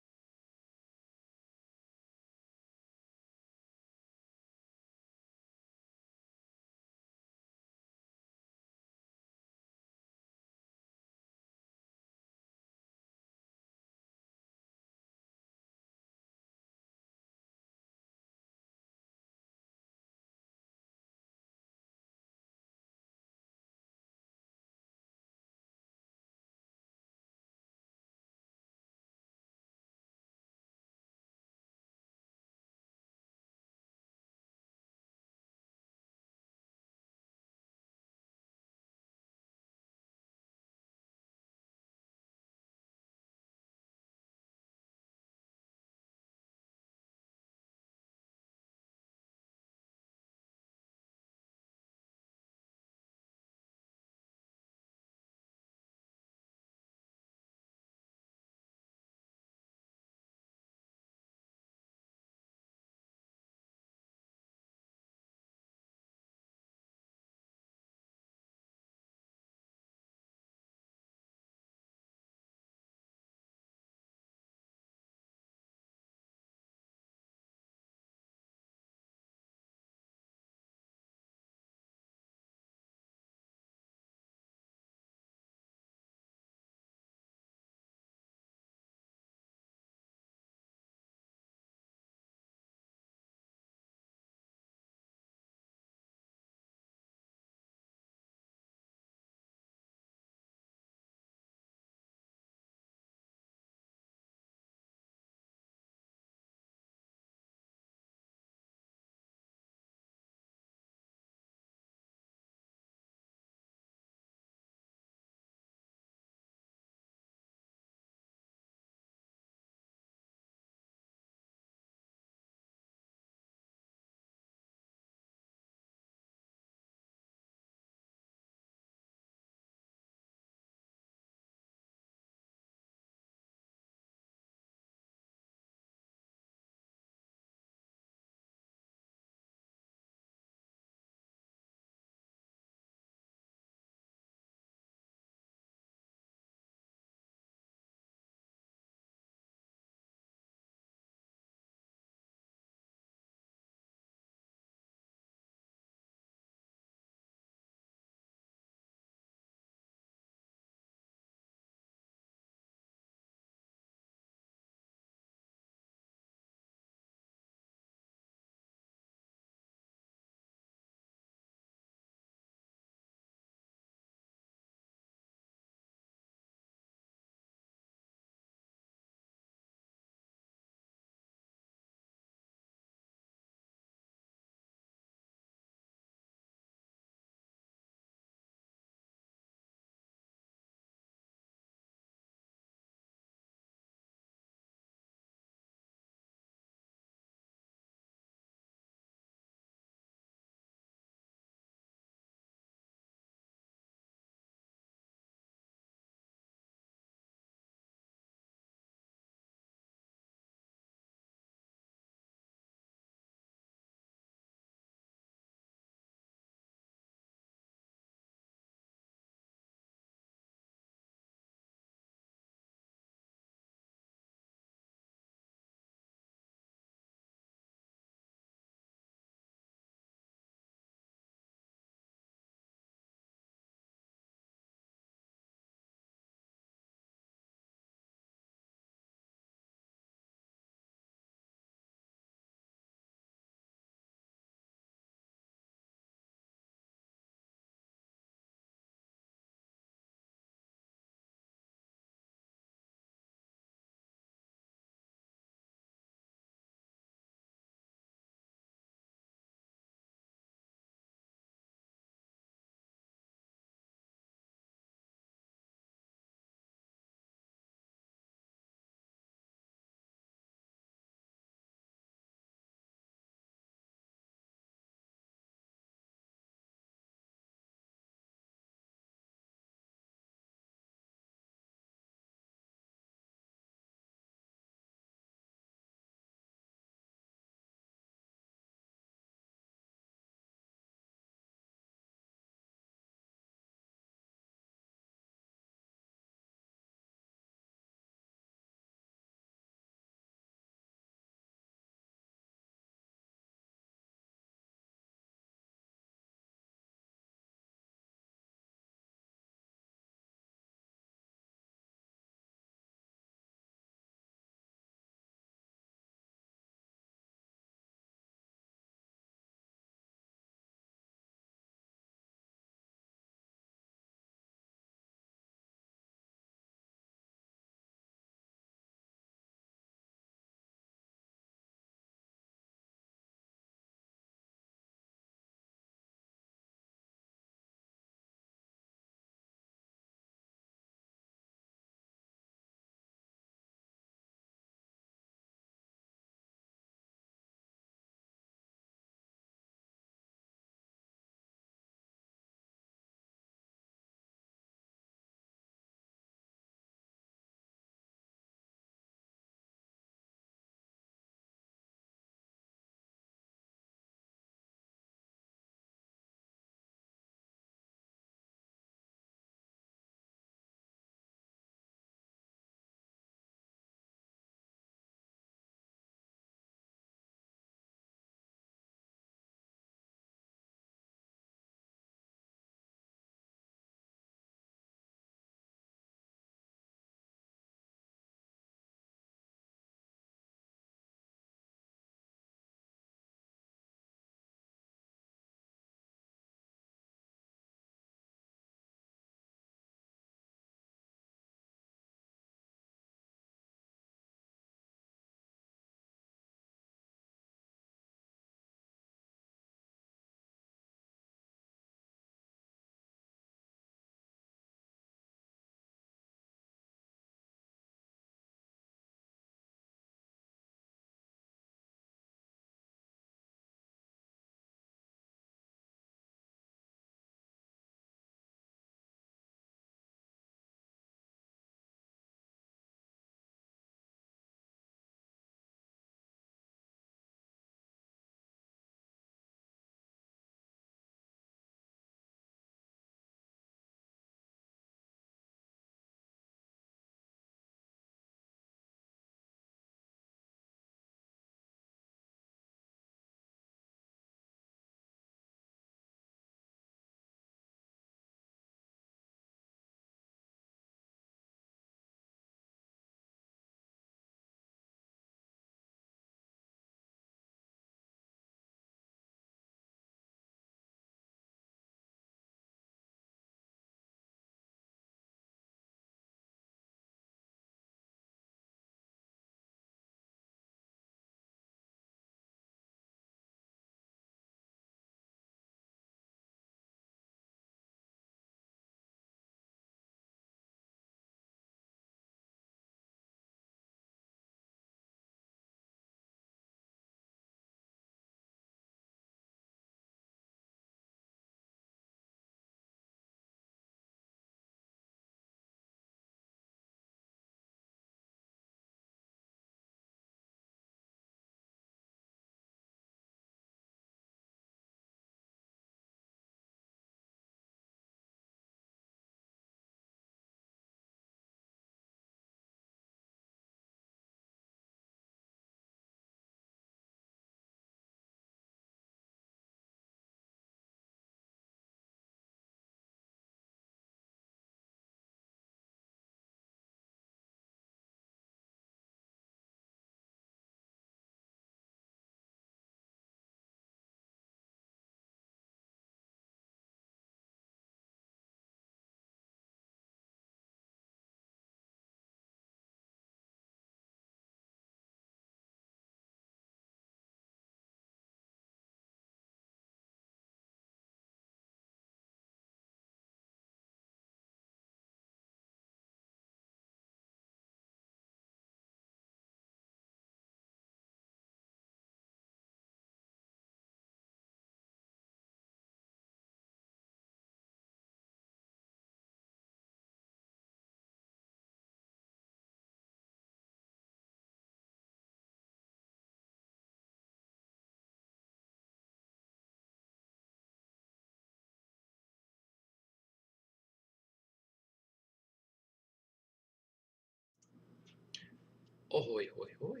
Ahoy, hoy, hoy.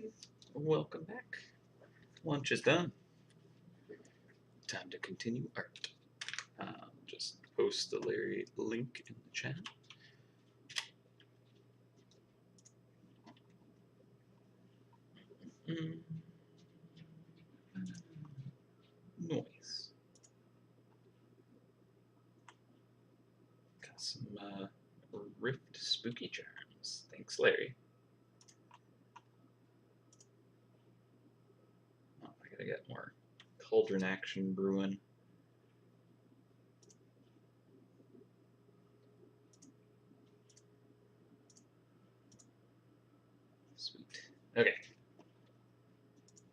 Welcome back. Lunch is done. Time to continue art. Just post the Larry link in the chat. Noise. Got some Rift spooky charms. Thanks, Larry. Oh, I gotta get more cauldron action brewing. Sweet. Okay.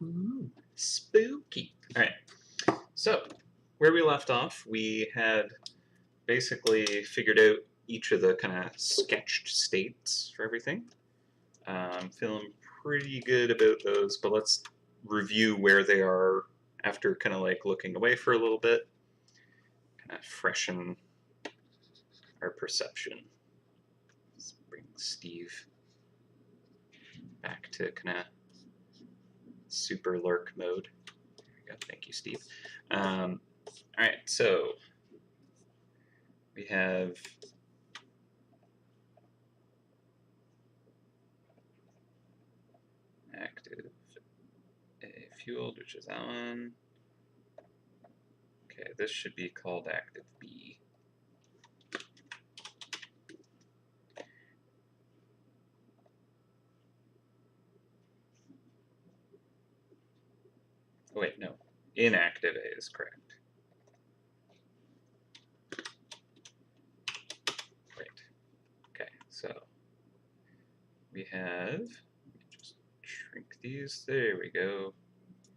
Ooh, spooky. All right. So, where we left off, we had basically figured out each of the kind of sketched states for everything. I'm feeling pretty good about those, but let's review where they are after kind of like looking away for a little bit, kind of freshen our perception. Let's bring Steve back to kind of super lurk mode. There we go. Thank you, Steve. All right, so we have active A fueled, which is that one. Okay, this should be called active B. Oh, wait, no. Inactive A is correct. Great. Okay, so we have, just shrink these. There we go.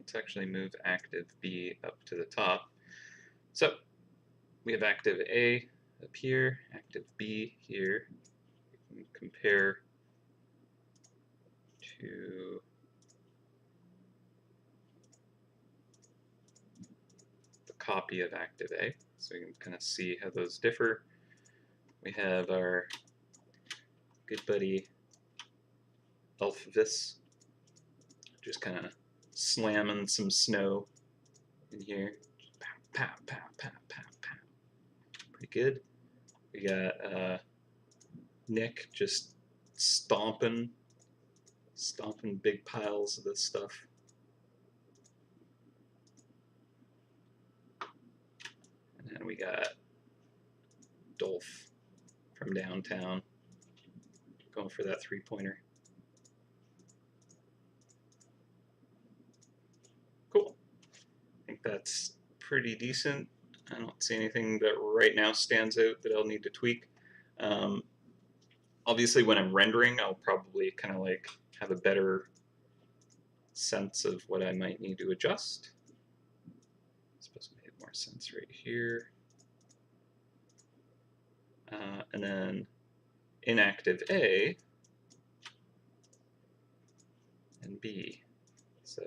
Let's actually move active B up to the top. So we have active A up here, active B here. We can compare to the copy of active A, so we can kind of see how those differ. We have our good buddy Elfvis, just kind of slamming some snow in here. Pow, pow, pow, pow, pow, pow. Pretty good. We got Nick just stomping big piles of this stuff. And then we got Dolph from downtown going for that three-pointer. Cool. I think that's pretty decent. I don't see anything that right now stands out that I'll need to tweak. Obviously, when I'm rendering, I'll probably kind of like have a better sense of what I might need to adjust. I suppose it made more sense right here. And then inactive A and B. So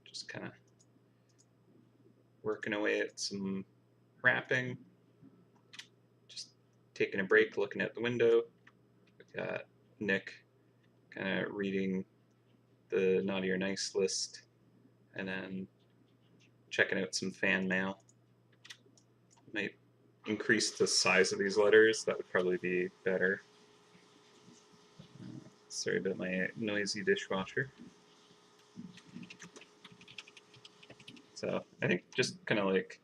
just kind of working away at some wrapping, just taking a break, looking out the window. We've got Nick kind of reading the Naughty or Nice list, and then checking out some fan mail. Might increase the size of these letters, that would probably be better. Sorry about my noisy dishwasher. So I think just kind of like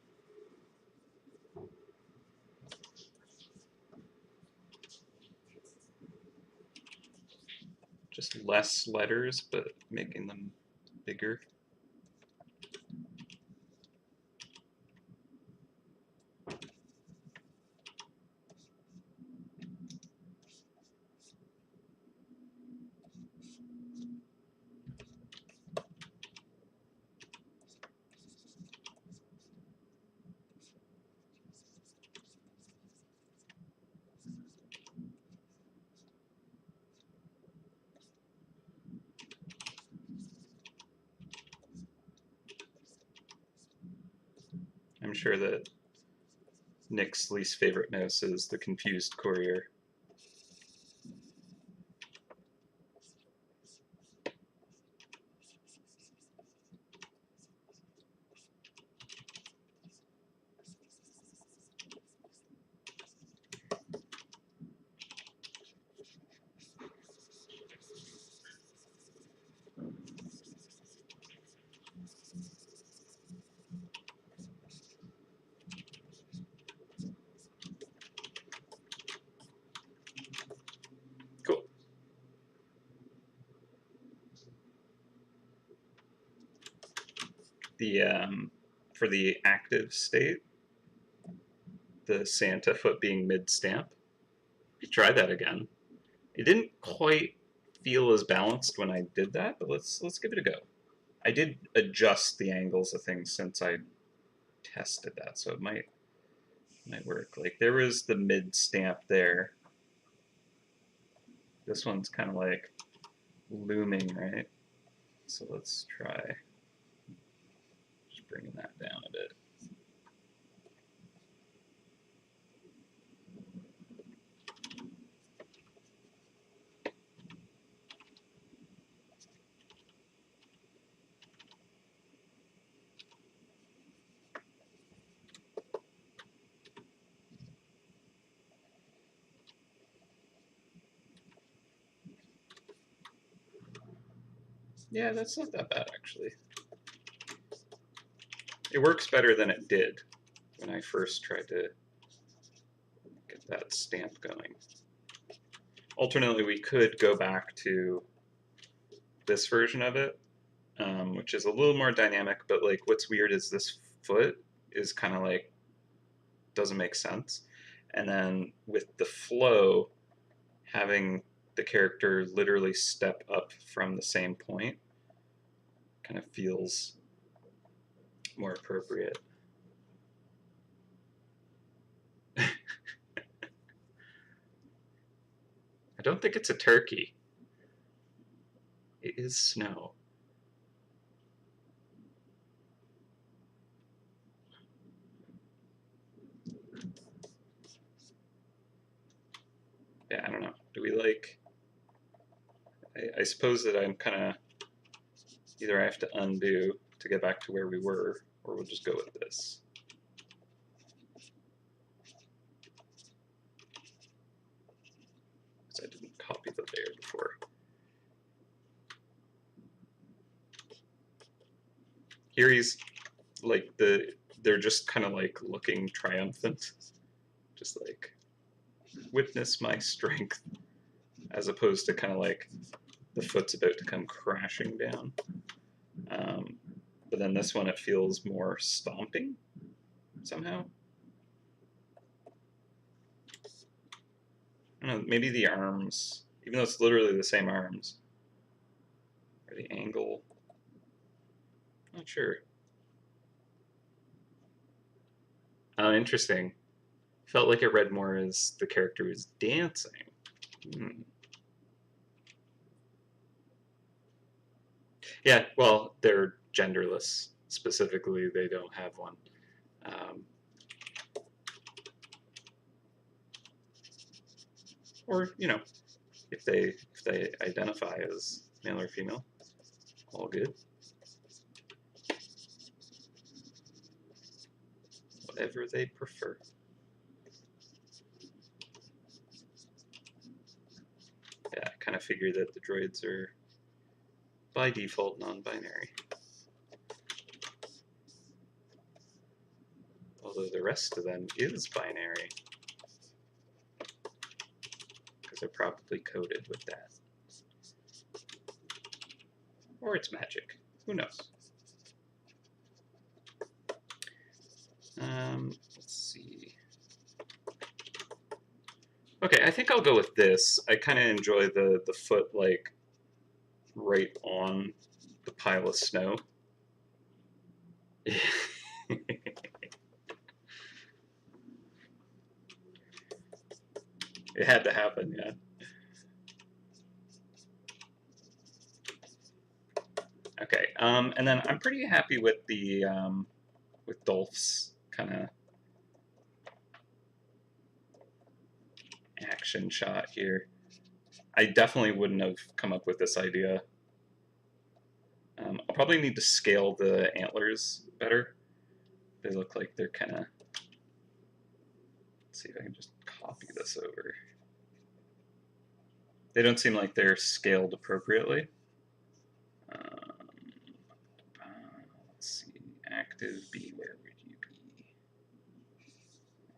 just less letters, but making them bigger. I'm sure that Nick's least favorite mouse is the confused courier. Cool. The for the active state, the Santa foot being mid-stamp, we try that again. It didn't quite feel as balanced when I did that, but let's give it a go. I did adjust the angles of things since I tested that, so it might work. Like there was the mid-stamp there. This one's kind of like looming, right? So let's try just bringing that down a bit. Yeah, that's not that bad actually. It works better than it did when I first tried to get that stamp going. Alternately, we could go back to this version of it, which is a little more dynamic, but like what's weird is this foot is kind of like doesn't make sense. And then with the flow, having the character literally step up from the same point kind of feels more appropriate. I don't think it's a turkey. It is snow. Yeah, I don't know. Do we like... I suppose that I'm kind of... Either I have to undo to get back to where we were, or we'll just go with this. Because I didn't copy the layer before. Here he's like they're just kind of like looking triumphant. Just like, witness my strength. As opposed to kind of like the foot's about to come crashing down. But then this one, it feels more stomping somehow. I don't know, maybe the arms, even though it's literally the same arms, or the angle, not sure. Interesting. Felt like it read more as the character was dancing. Yeah, well, they're genderless. Specifically, they don't have one. Or, you know, if they identify as male or female, all good. Whatever they prefer. Yeah, I kind of figure that the droids are by default non-binary. Although the rest of them is binary. Because they're probably coded with that. Or it's magic. Who knows? Let's see. Okay, I think I'll go with this. I kind of enjoy the foot like right on the pile of snow. It had to happen, yeah. Okay, and then I'm pretty happy with the with Dolph's kind of action shot here. I definitely wouldn't have come up with this idea. I'll probably need to scale the antlers better. They look like they're kind of... Let's see if I can just copy this over. They don't seem like they're scaled appropriately. Let's see, active B, where would you be?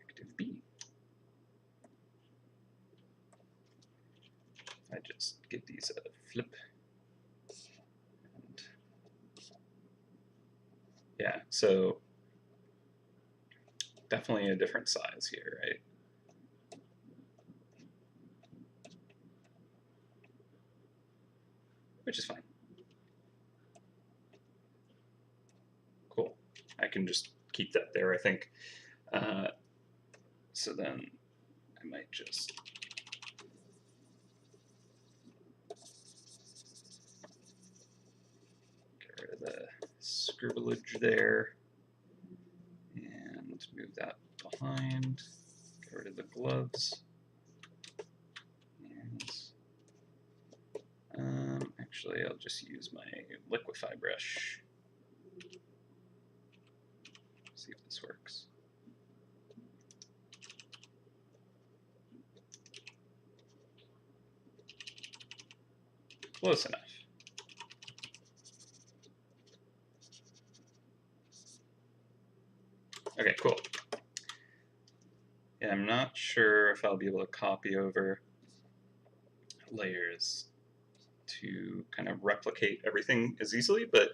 Active B. I just give these a flip. And yeah, so definitely a different size here, right? Which is fine. Cool. I can just keep that there, I think. So then I might just get rid of the scribblage there and move that behind. Get rid of the gloves. And actually, I'll just use my liquify brush. See if this works. Close enough. Okay, cool. Yeah, I'm not sure if I'll be able to copy over layers to kind of replicate everything as easily, but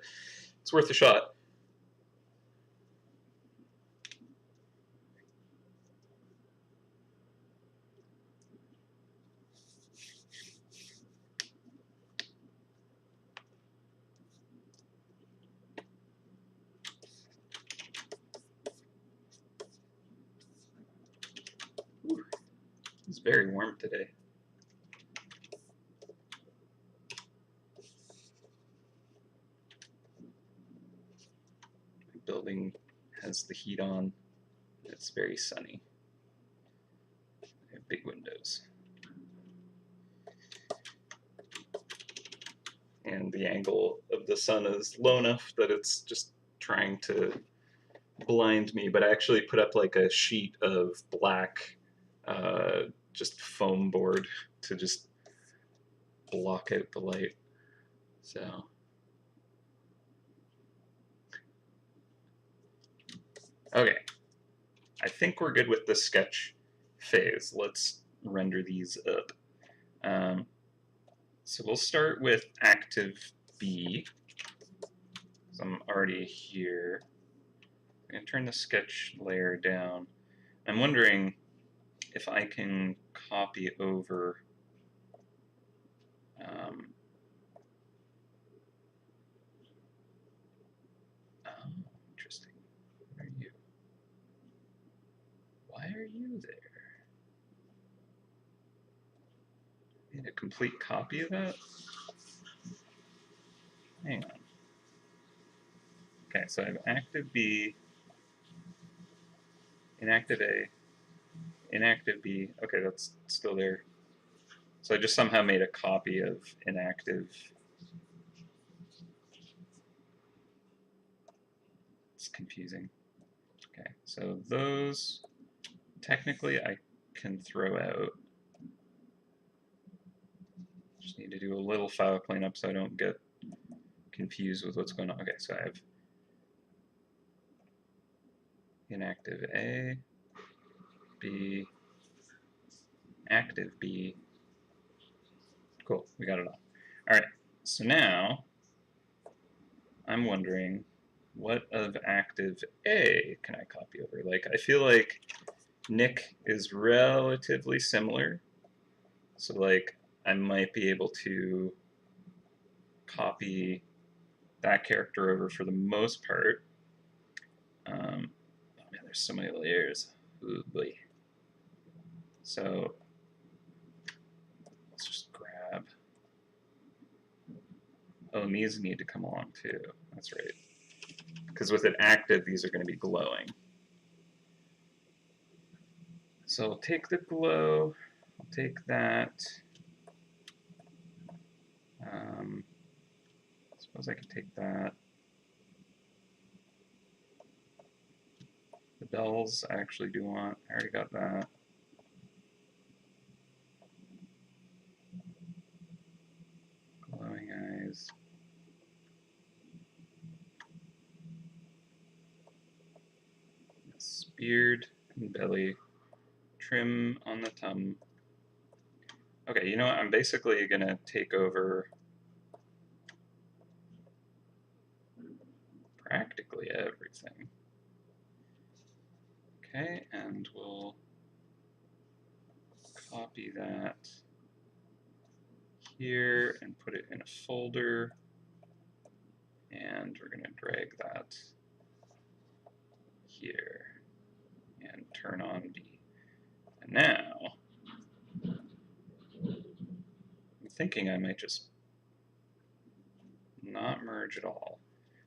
it's worth a shot. Ooh, it's very warm today. My building has the heat on. It's very sunny. I have big windows. And the angle of the sun is low enough that it's just trying to blind me, but I actually put up like a sheet of black just foam board to just block out the light. So okay, I think we're good with the sketch phase. Let's render these up. So we'll start with active B, because I'm already here. I'm going to turn the sketch layer down. I'm wondering if I can copy over oh, interesting. Where are you? Why are you there? Need a complete copy of that? Hang on. Okay, so I have active B, inactive A, inactive B. Okay, that's still there. So I just somehow made a copy of inactive. It's confusing. Okay, so those technically I can throw out. Just need to do a little file cleanup so I don't get confused with what's going on. Okay, so I have inactive A, B, active B. Cool, we got it all. All right, so now I'm wondering what of active A can I copy over? Like, I feel like Nick is relatively similar. So like, I might be able to copy that character over for the most part. Oh man, there's so many layers. Ooh, boy. So let's just grab. Oh, and these need to come along too. That's right. Because with it active, these are going to be glowing. So I'll take the glow. I'll take that. Suppose I could take that. The bells I actually do want. I already got that. Glowing eyes. Yes, beard and belly. Trim on the tum. Okay, you know what? I'm basically going to take over practically everything. Okay, and we'll copy that here and put it in a folder. And we're going to drag that here and turn on B. And now, I'm thinking I might just not merge at all.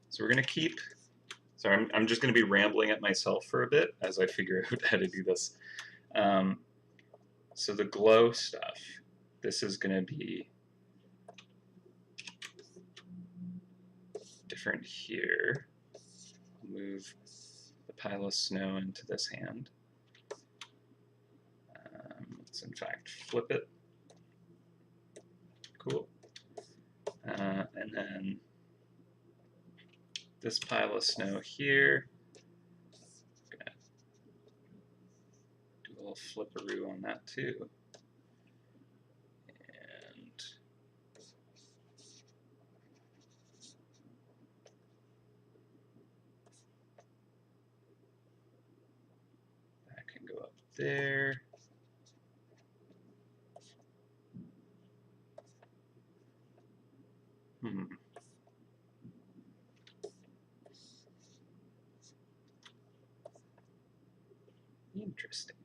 So we're going to keep, so I'm just going to be rambling at myself for a bit as I figure out how to do this. So the glow stuff, this is going to be different here. Move the pile of snow into this hand. Let's in fact flip it. Cool. And then this pile of snow here. I'm gonna do a little flipperoo on that too. And that can go up there. Interesting.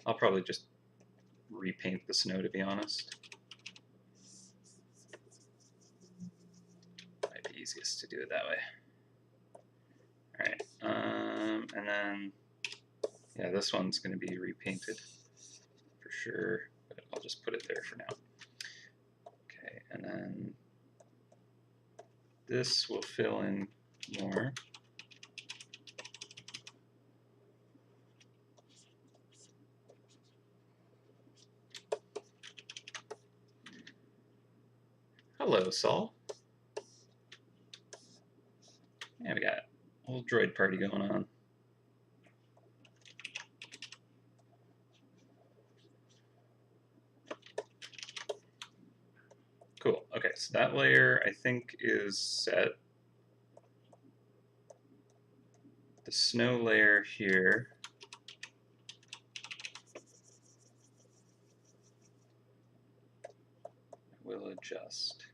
I'll probably just repaint the snow, to be honest. Might be easiest to do it that way. Alright, and then, yeah, this one's going to be repainted for sure, but I'll just put it there for now. Okay, and then this will fill in more. Hello, Saul. Yeah, we got a whole droid party going on. Cool. Okay, so that layer I think is set. The snow layer here. Will adjust.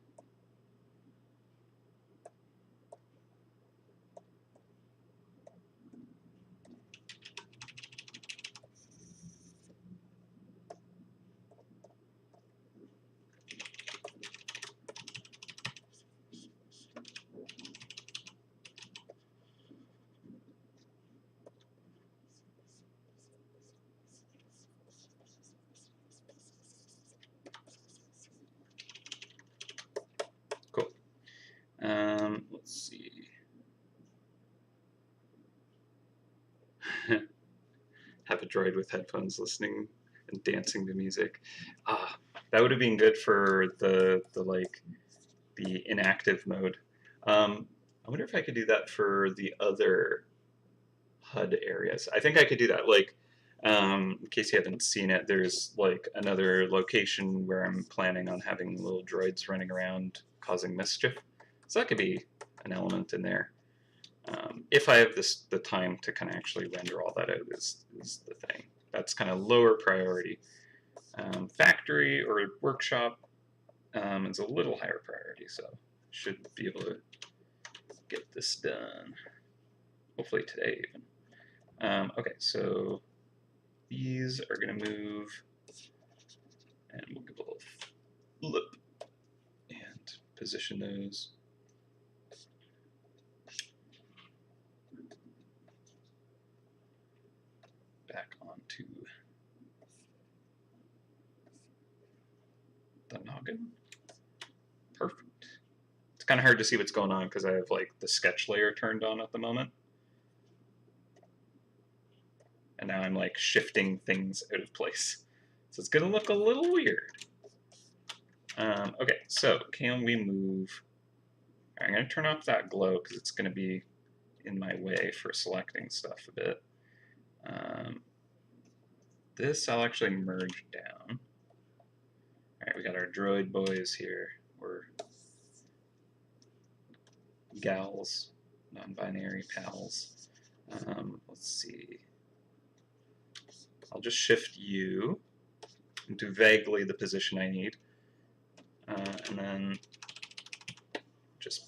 Cool. Let's see. Have a droid with headphones listening and dancing to music. Ah, that would have been good for the inactive mode. I wonder if I could do that for the other HUD areas. I think I could do that. Like, in case you haven't seen it, there's like another location where I'm planning on having little droids running around causing mischief. So that could be an element in there. If I have the time to kind of actually render all that out is the thing. That's kind of lower priority. Factory or workshop is a little higher priority, so should be able to get this done. Hopefully today even. Okay, so these are going to move, and we'll give a little flip and position those. Noggin. Perfect. It's kind of hard to see what's going on because I have like the sketch layer turned on at the moment. And now I'm like shifting things out of place. So it's gonna look a little weird. Okay, so can we move? I'm gonna turn off that glow because it's gonna be in my way for selecting stuff a bit. This I'll actually merge down. Alright, we got our droid boys here, or gals, non-binary pals. Let's see. I'll just shift you into vaguely the position I need, and then just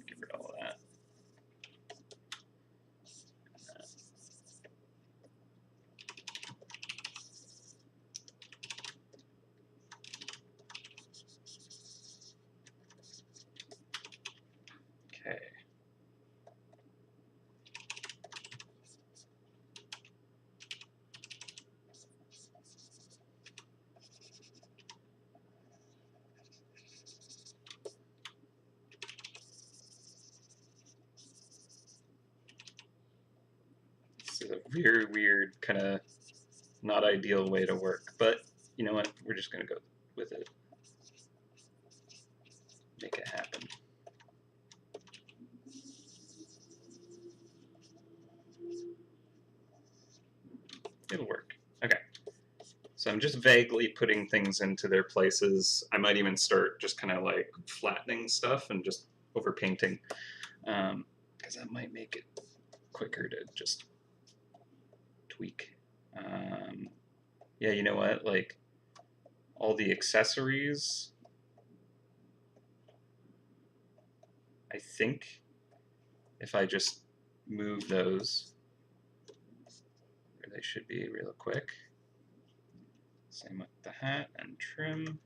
get rid of all of that. Okay. This is a very weird, kind of not ideal way to work, but you know what? We're just going to go with it. Make it happen. It'll work. Okay. So I'm just vaguely putting things into their places. I might even start just kind of like flattening stuff and just overpainting, because that might make it quicker to just tweak. Yeah, you know what? Like all the accessories, I think if I just move those where they should be real quick. Same with the hat and trim.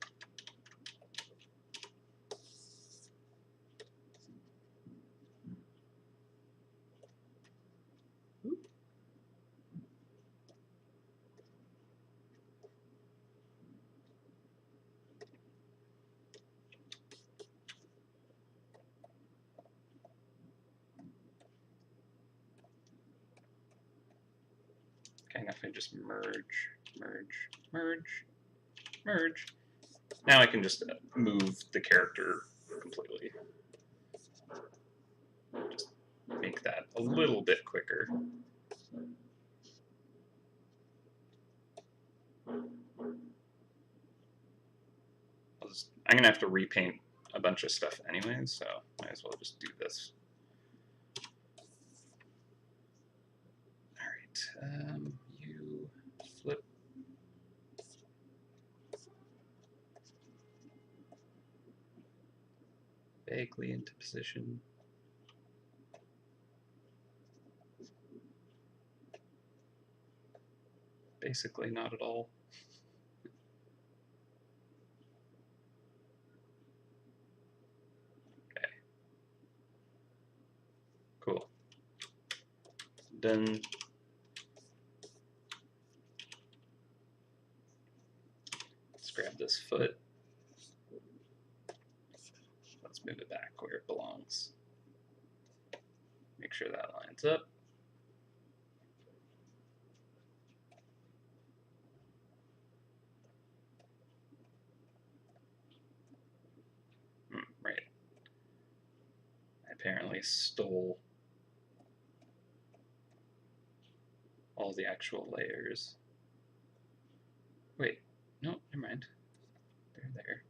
Okay, now if I just merge, merge, merge, merge, now I can just move the character completely. Just make that a little bit quicker. I'm going to have to repaint a bunch of stuff anyways, so might as well just do this. Alright, you flip. Vaguely into position. Basically not at all. Okay. Cool. Done. Let's grab this foot. Let's move it back where it belongs. Make sure that lines up. Right. I apparently stole all the actual layers. Wait, no, never mind. They're there.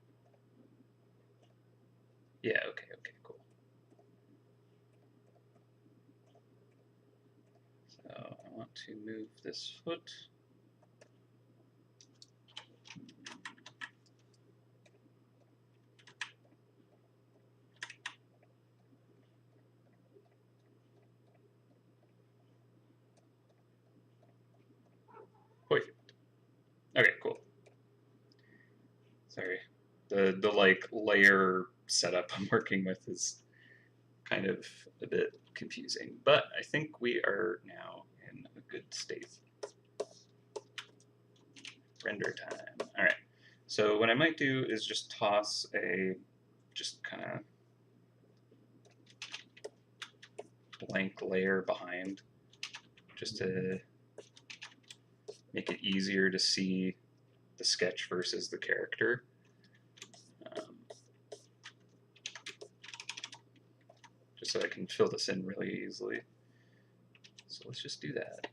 Yeah, okay, cool. So I want to move this foot. Perfect. Okay, cool. Sorry. The like layer setup I'm working with is kind of a bit confusing, but I think we are now in a good state. Render time. All right. So what I might do is just toss a just kind of blank layer behind, just to make it easier to see the sketch versus the character. Just so I can fill this in really easily. So let's just do that.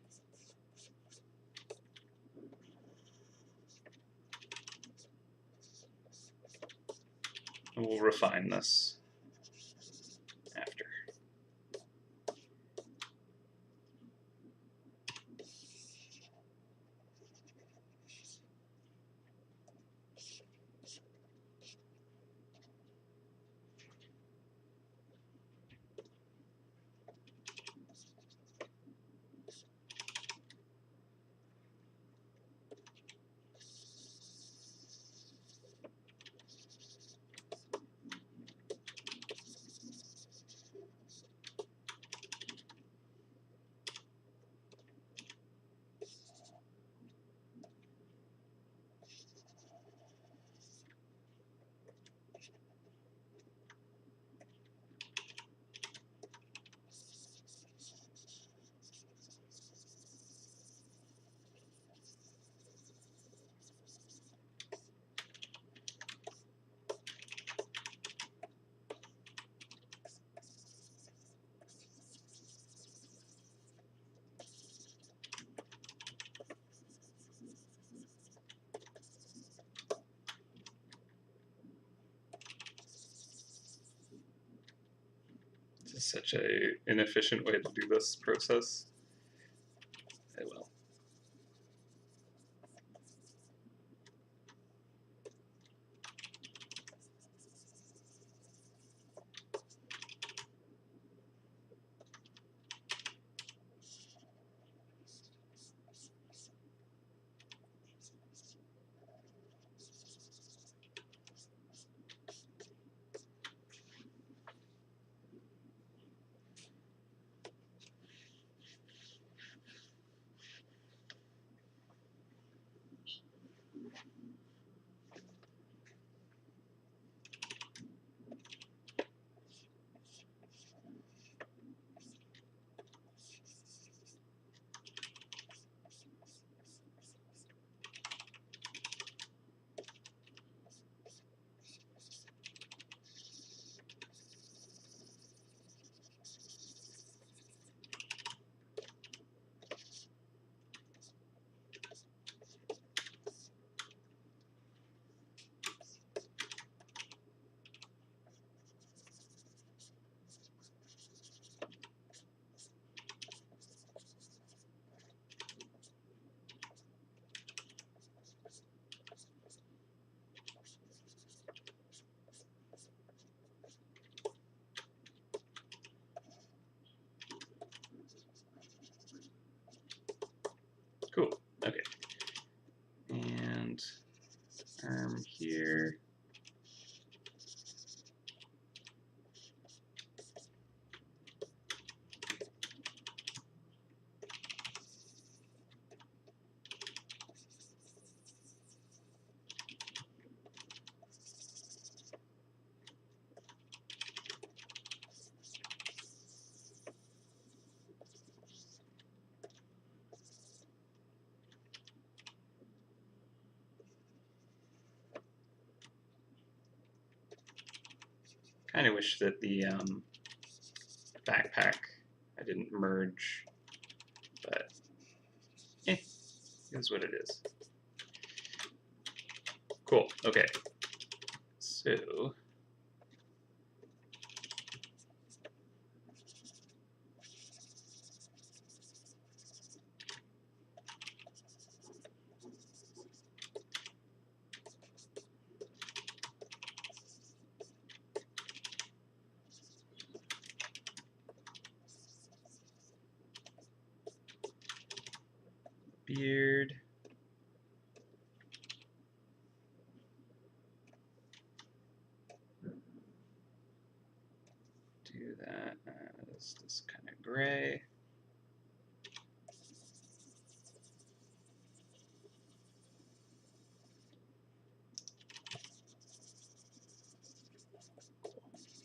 And we'll refine this after. This is such an inefficient way to do this process. I will. Cool. Okay. And arm here. Kind of wish that the backpack I didn't merge, but it is what it is. Cool. Okay. So beard. Do that as this kind of gray.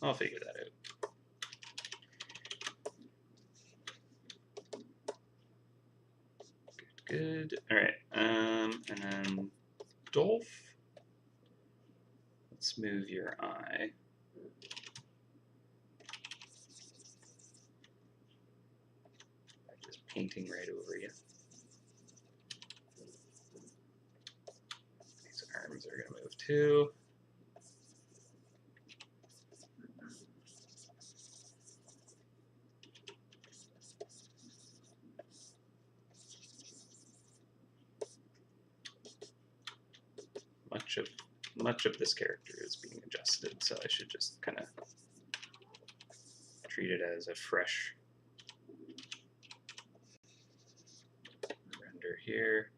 I'll figure that out. Good. All right. And then Dolph. Let's move your eye. Just painting right over you. These arms are going to move too. Much of this character is being adjusted, so I should just kind of treat it as a fresh render here.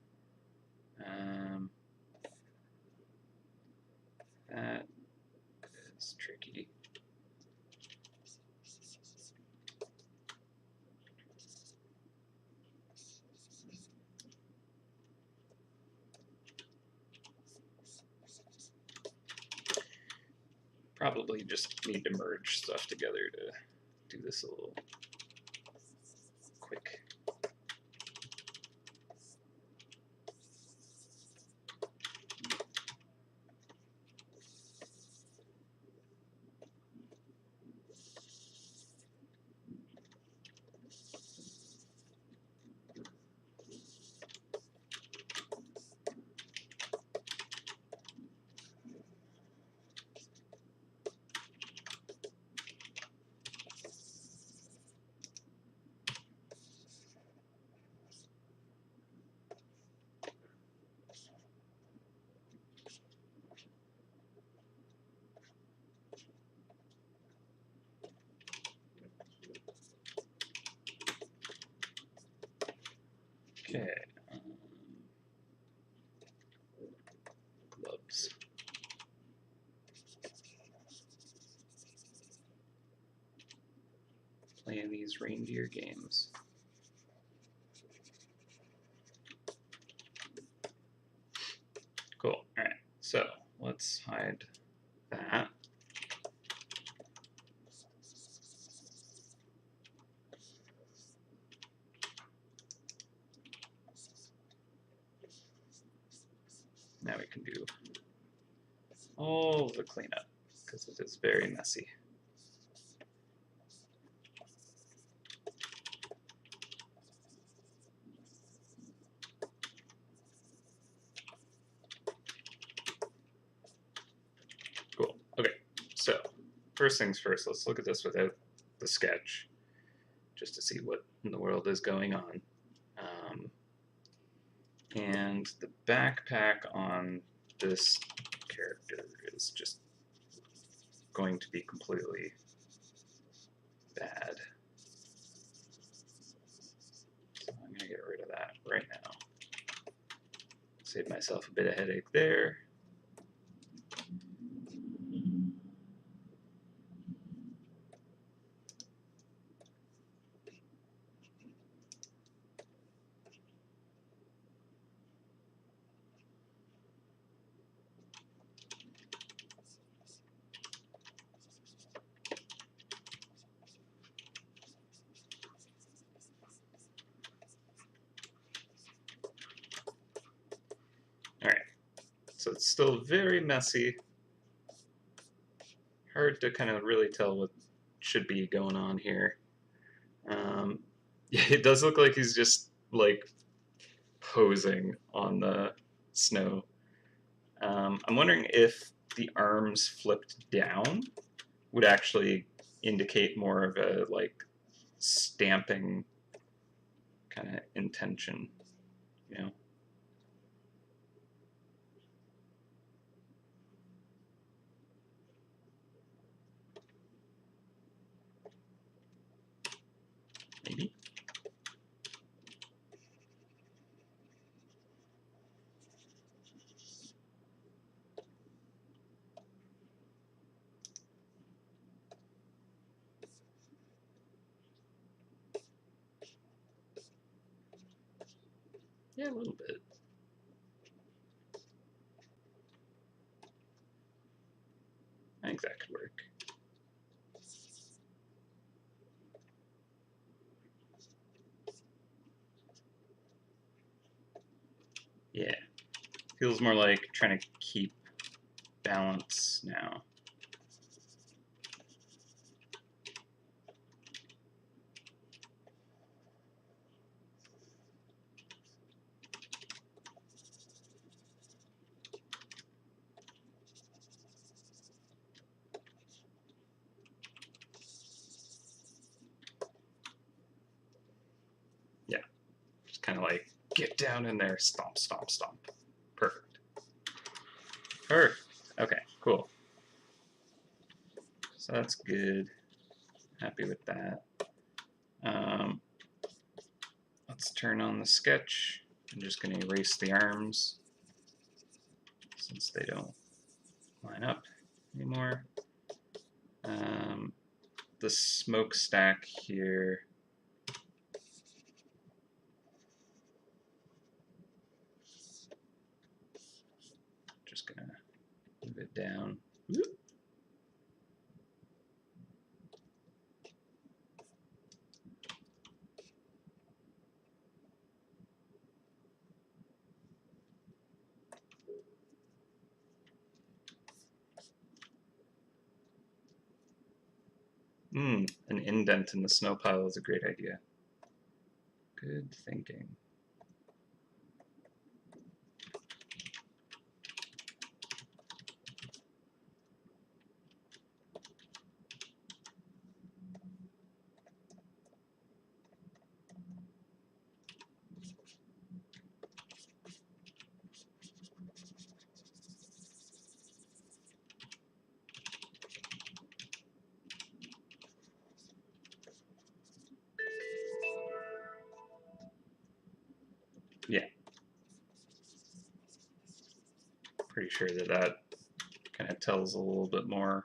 That is tricky. Probably just need to merge stuff together to do this a little quick. Okay. Gloves. Playing these reindeer games. Cool. All right. So let's hide that. Now we can do all the cleanup because it is very messy. Cool. Okay, so first things first, let's look at this without the sketch just to see what in the world is going on. And the backpack on this character is just going to be completely bad. So I'm going to get rid of that right now. Save myself a bit of headache there. So it's still very messy. Hard to kind of really tell what should be going on here. Yeah, it does look like he's just like posing on the snow. I'm wondering if the arms flipped down would actually indicate more of a like stamping kind of intention, you know? Maybe. Yeah, a little bit. I think that could work. Feels more like trying to keep balance now. Yeah, just kind of like get down in there, stomp, stomp, stomp. Perfect. Perfect. Okay, cool. So that's good. Happy with that. Let's turn on the sketch. I'm just going to erase the arms since they don't line up anymore. The smokestack here. Just going to move it down. An indent in the snow pile is a great idea. Good thinking. Yeah. Pretty sure that kind of tells a little bit more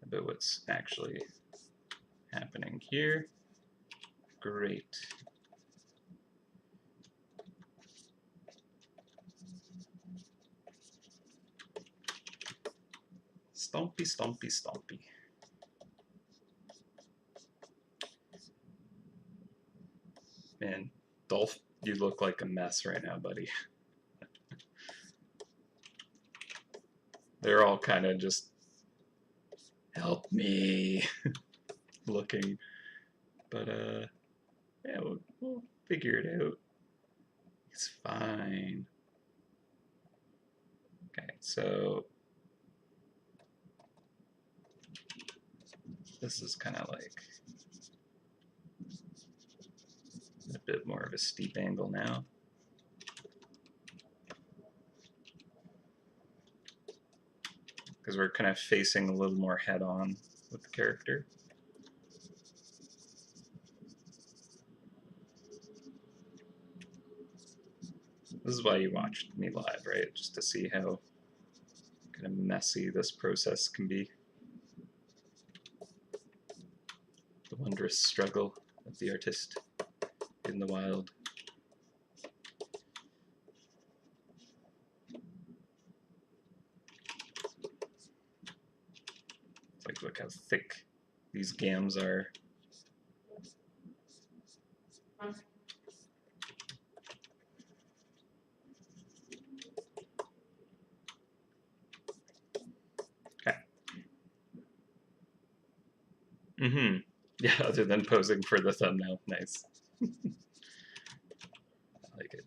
about what's actually happening here. Great. Stompy, stompy, stompy. Man, Dolph, you look like a mess right now, buddy. They're all kind of just, help me, looking. But, yeah, we'll figure it out. It's fine. Okay, so this is kind of like a bit more of a steep angle now. Because we're kind of facing a little more head on with the character. This is why you watched me live, right? Just to see how kind of messy this process can be. The wondrous struggle of the artist in the wild. It's like, look how thick these gams are. Okay. Yeah, other than posing for the thumbnail. Nice. I like it.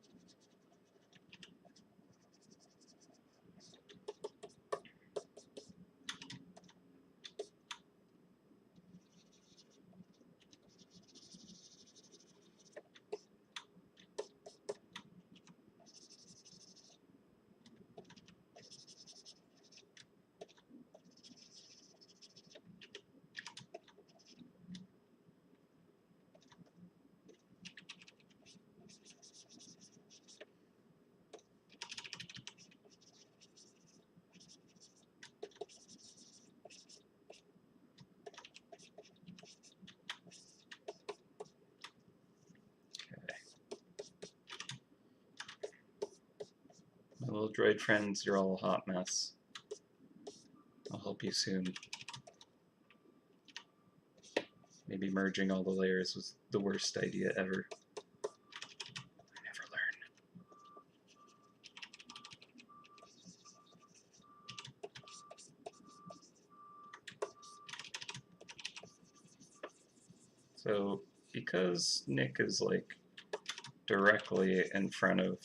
My little droid friends, you're all a hot mess. I'll help you soon. Maybe merging all the layers was the worst idea ever. I never learn. So because Nick is like directly in front of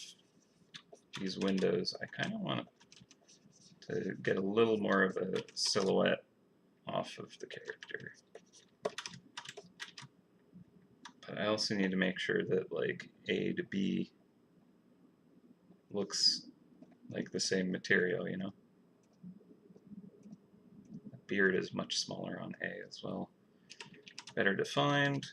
these windows, I kind of want to get a little more of a silhouette off of the character. But I also need to make sure that like A to B looks like the same material, you know? The beard is much smaller on A as well. Better defined.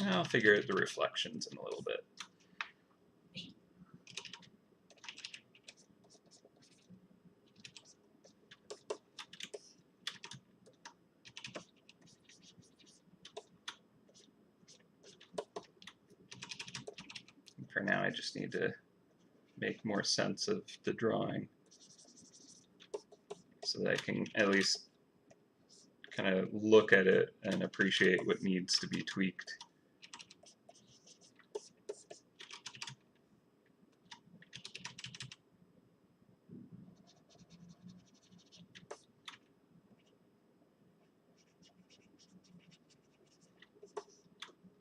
I'll figure out the reflections in a little bit. For now, I just need to make more sense of the drawing so that I can at least kind of look at it and appreciate what needs to be tweaked.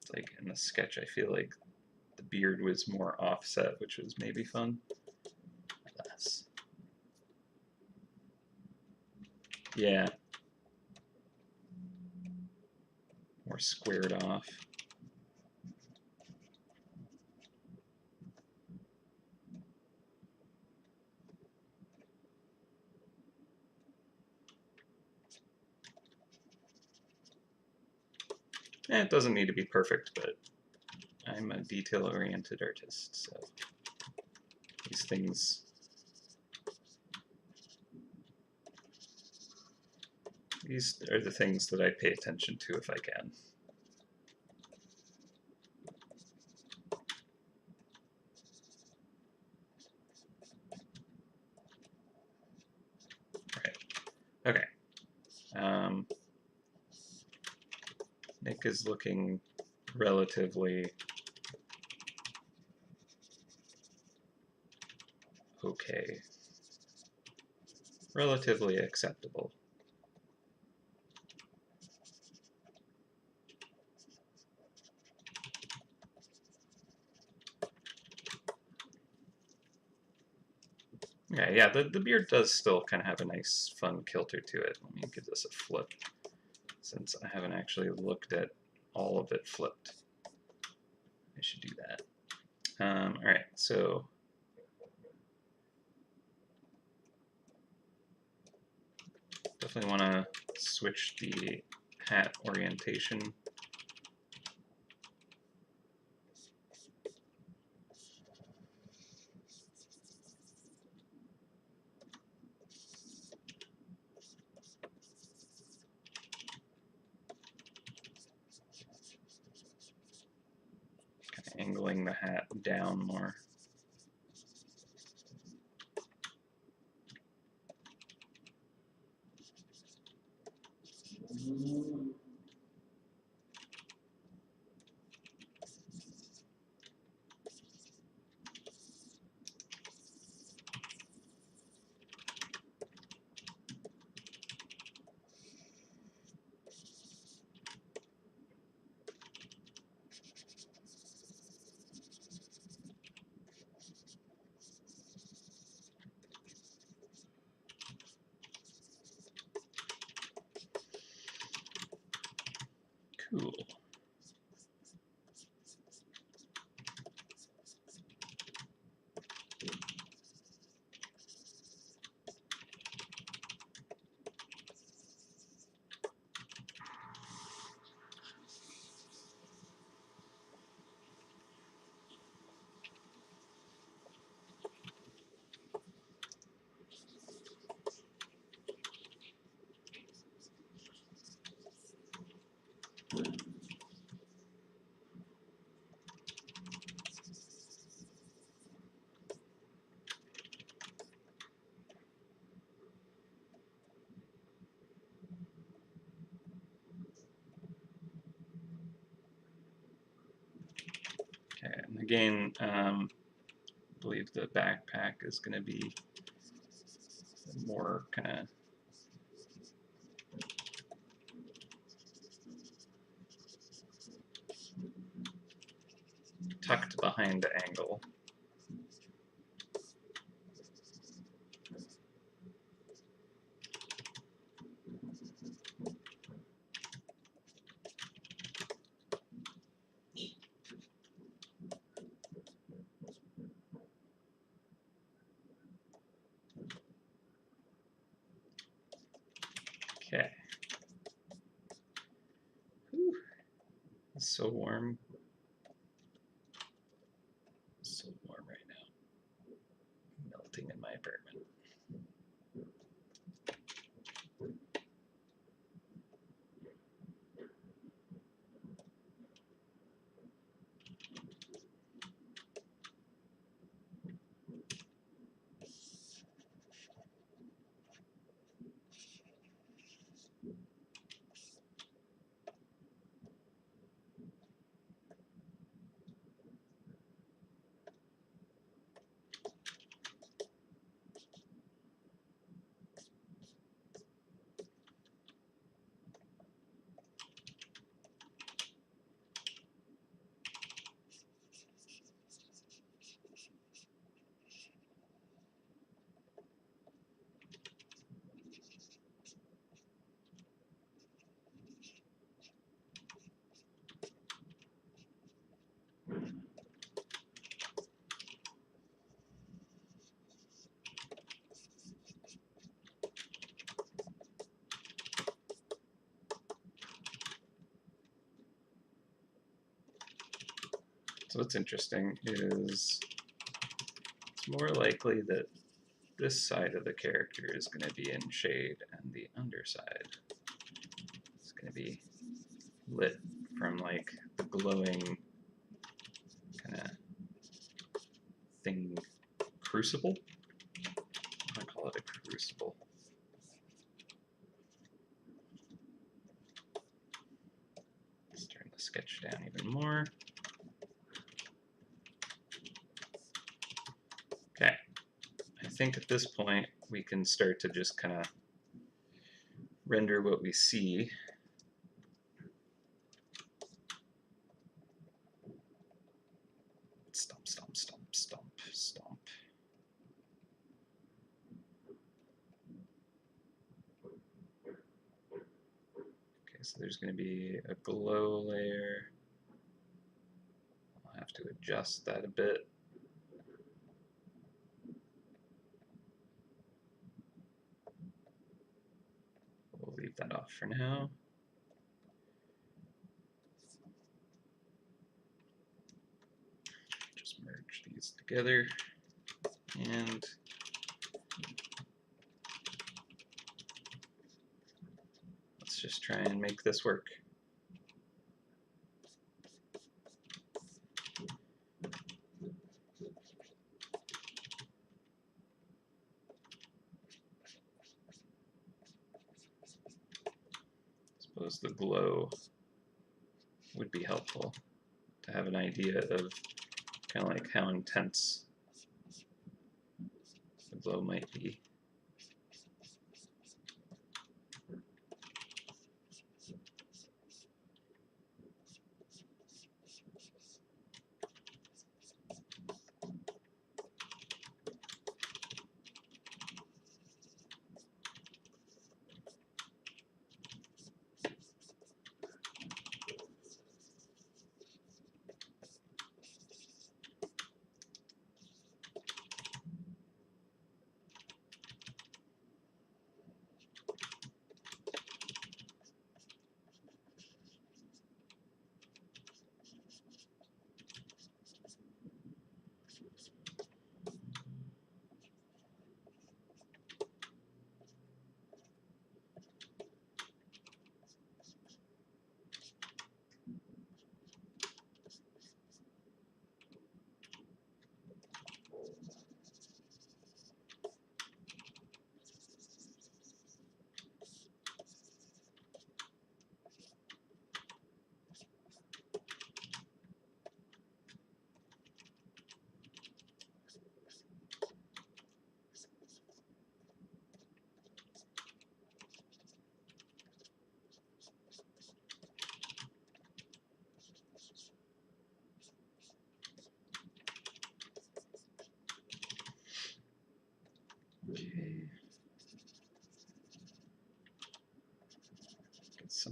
It's like in the sketch, I feel like the beard was more offset, which was maybe fun. Less. Yeah. More squared off. It doesn't need to be perfect, but I'm a detail-oriented artist, so these things are the things that I pay attention to if I can. Right. Okay. Nick is looking relatively okay. Relatively acceptable. Yeah, the beard does still kind of have a nice, fun kilter to it. Let me give this a flip, since I haven't actually looked at all of it flipped. I should do that. Alright, so definitely want to switch the hat orientation. Angling the hat down more. Cool. Okay, and again, I believe the backpack is going to be more kind of tucked behind the angle. Okay. Whew. It's so warm. So warm right now. Melting in my apartment. So what's interesting is it's more likely that this side of the character is going to be in shade and the underside is going to be lit from like the glowing kind of thing, crucible? I call it a crucible. Let's turn the sketch down even more. Okay, I think at this point we can start to just kind of render what we see. Stomp, stomp, stomp, stomp, stomp. Okay, so there's going to be a glow layer. I'll have to adjust that a bit. We'll leave that off for now. Just merge these together and let's just try and make this work. I suppose the glow would be helpful to have an idea of kind of like how intense the glow might be.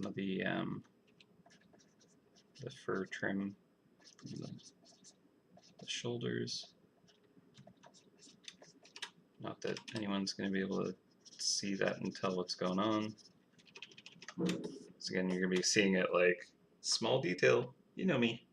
some of the fur trim from the shoulders. Not that anyone's going to be able to see that and tell what's going on. So again, you're going to be seeing it like small detail. You know me.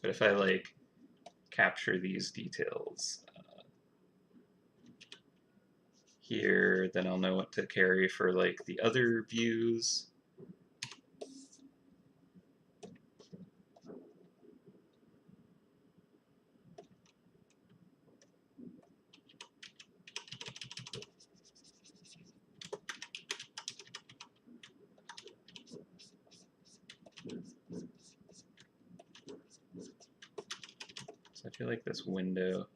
But if I like capture these details here, then I'll know what to carry for like the other views. So I feel like this window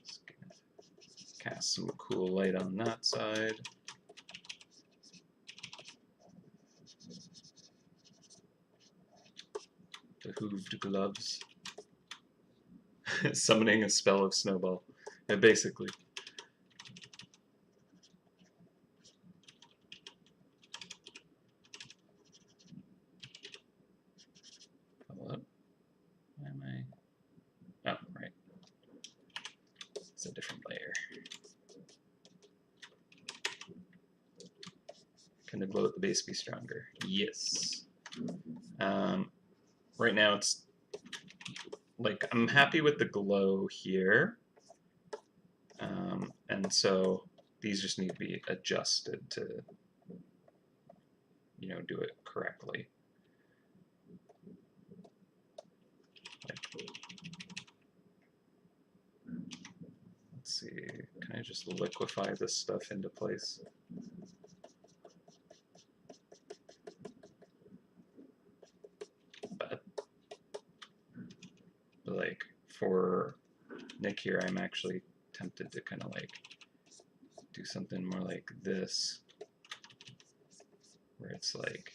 is gonna cast some cool light on that side. The hooved gloves. Summoning a spell of snowball. Yeah, basically. Hold up. Why am I? Oh, right. It's a different layer. Can the glow at the base be stronger? Yes. Right now it's like I'm happy with the glow here. And so these just need to be adjusted to, you know, do it correctly. Let's see, can I just liquefy this stuff into place? But like for Nick here, I'm actually tempted to kind of like do something more like this, where it's like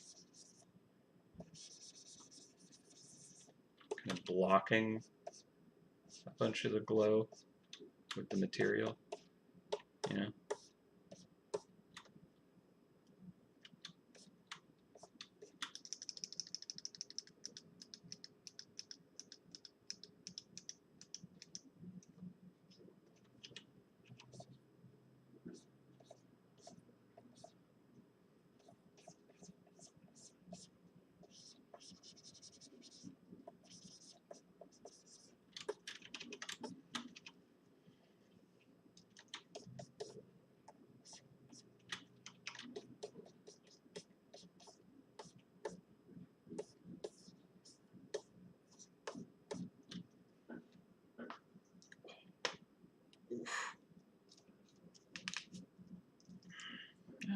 kind of blocking a bunch of the glow with the material, you know?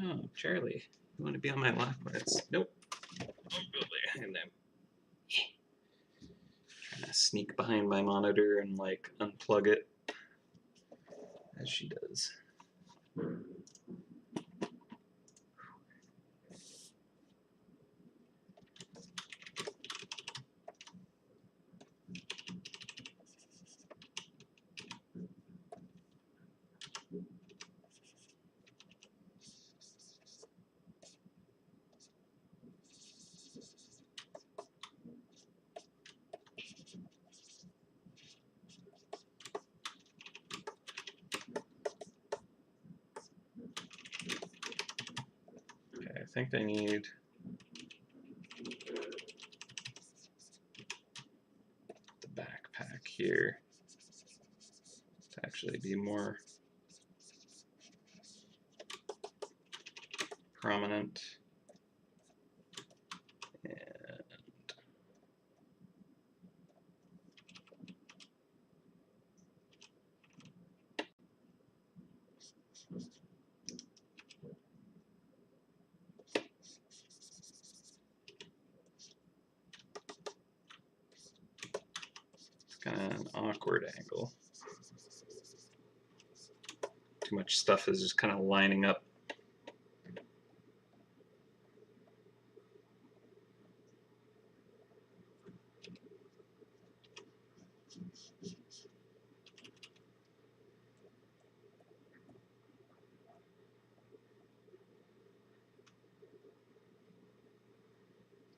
Oh, Charlie, you want to be on my lap? Nope. I'll go there. And then trying to sneak behind my monitor and like unplug it as she does. Okay, I think I need the backpack here to actually be more prominent. And it's kind of an awkward angle to too much stuff is just kind of lining up.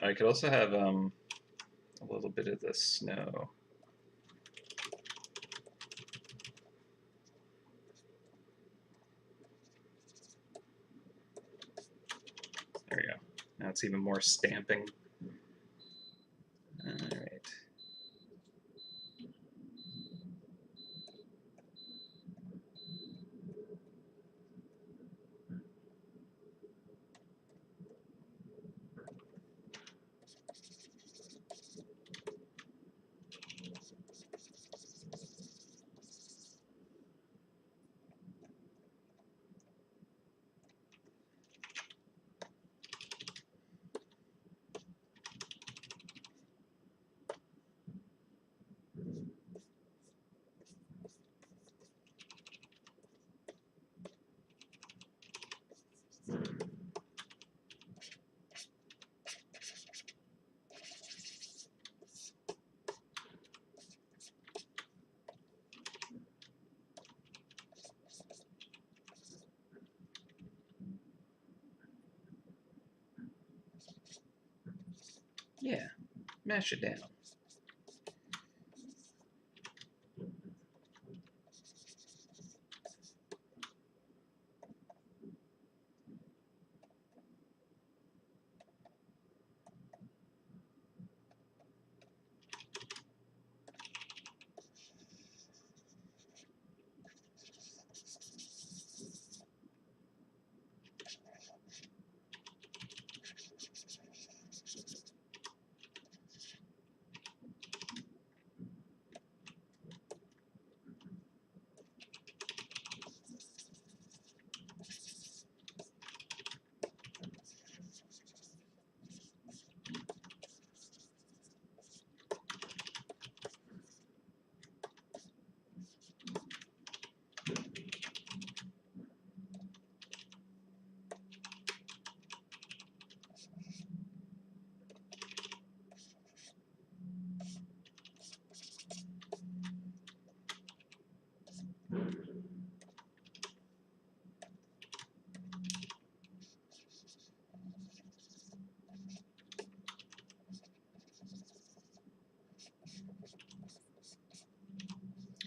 I could also have a little bit of the snow. There we go. Now it's even more stamping. All right. Yeah, mash it down.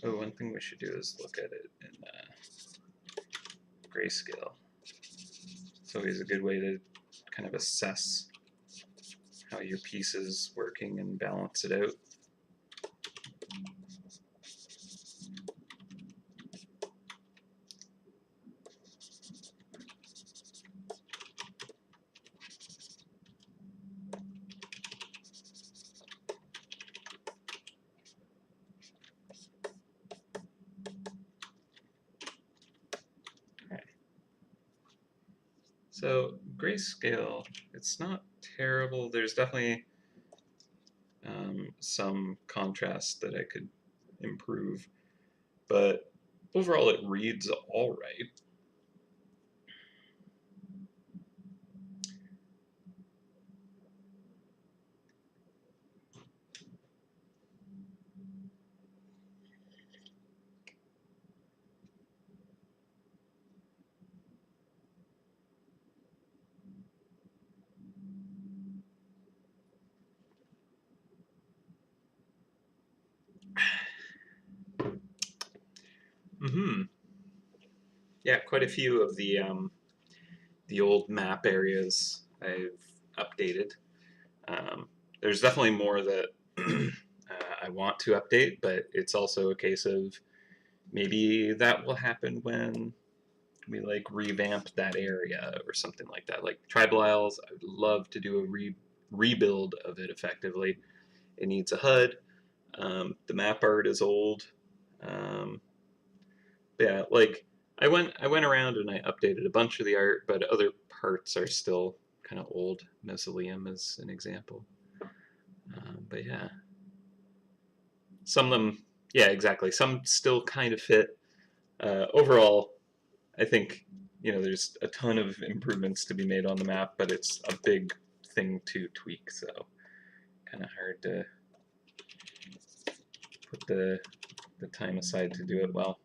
Oh, one thing we should do is look at it in grayscale. It's always a good way to kind of assess how your piece is working and balance it out. So grayscale, it's not terrible. There's definitely some contrast that I could improve, but overall it reads all right. Mm-hmm. Yeah, quite a few of the old map areas I've updated. There's definitely more that I want to update, but it's also a case of maybe that will happen when we like revamp that area or something like that. Like Tribal Isles, I would love to do a rebuild of it effectively. It needs a HUD. The map art is old. Um, yeah, like I went around and I updated a bunch of the art, but other parts are still kind of old. Mausoleum is an example. But yeah, some of them, yeah, exactly. Some still kind of fit. Overall, I think, there's a ton of improvements to be made on the map, but it's a big thing to tweak, so kind of hard to put the time aside to do it well.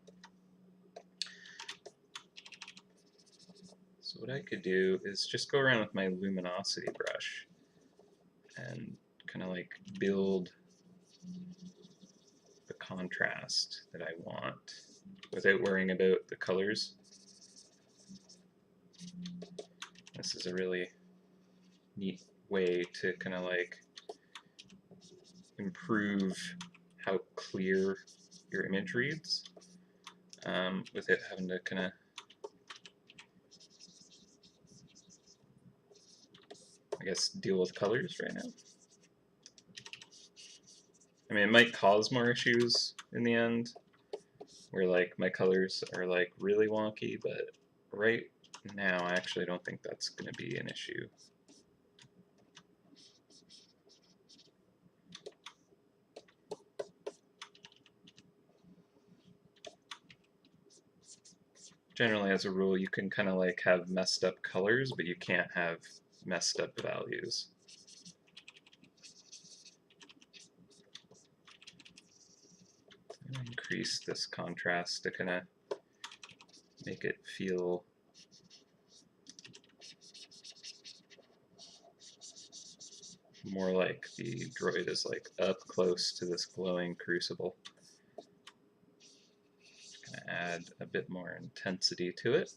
So what I could do is just go around with my luminosity brush and kind of like build the contrast that I want without worrying about the colors. This is a really neat way to kind of like improve how clear your image reads without having to kind of deal with colors right now. I mean, it might cause more issues in the end, where like my colors are like really wonky, but right now I actually don't think that's going to be an issue. Generally, as a rule, you can kind of like have messed up colors, but you can't have messed up values. Increase this contrast to kind of make it feel more like the droid is like up close to this glowing crucible. Just gonna add a bit more intensity to it.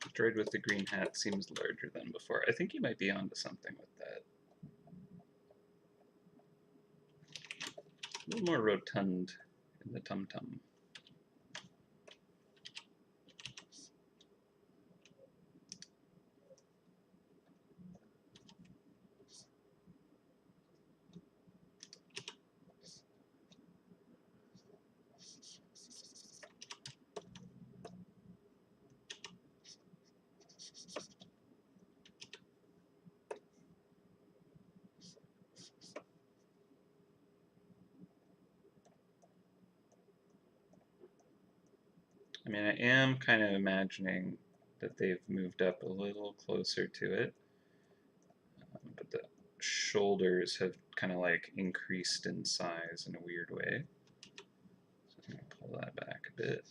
The droid with the green hat seems larger than before. I think you might be onto something with that. A little more rotund in the tum-tum. I mean, I am kind of imagining that they've moved up a little closer to it, but the shoulders have kind of like increased in size in a weird way. So I'm going to pull that back a bit.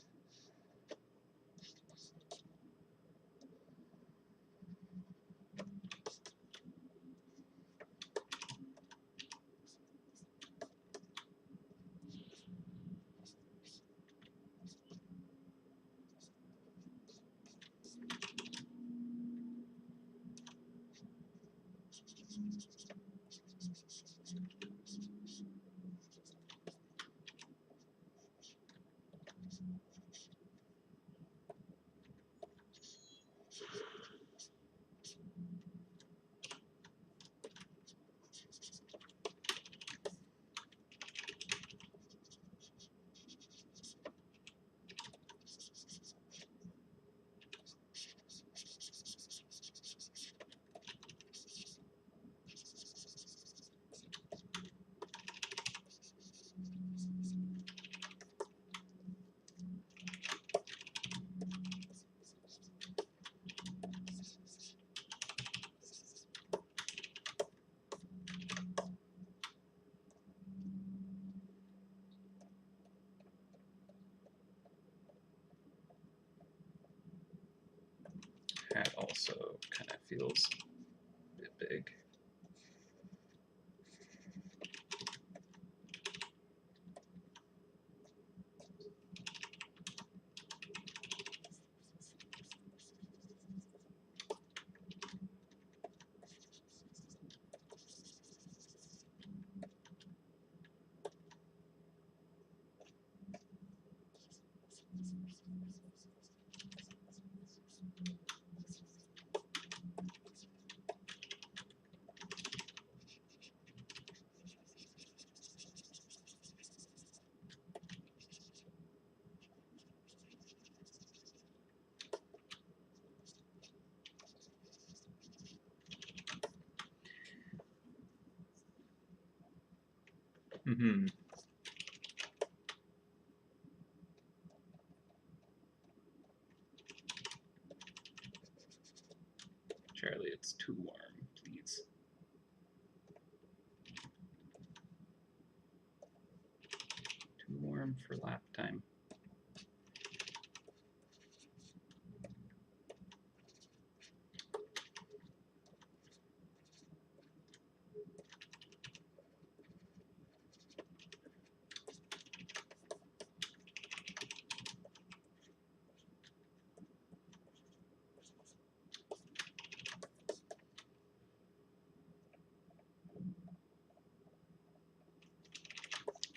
cat also kind of feels a bit big. Mm-hmm. Charlie, it's too warm, please. Too warm for lap time.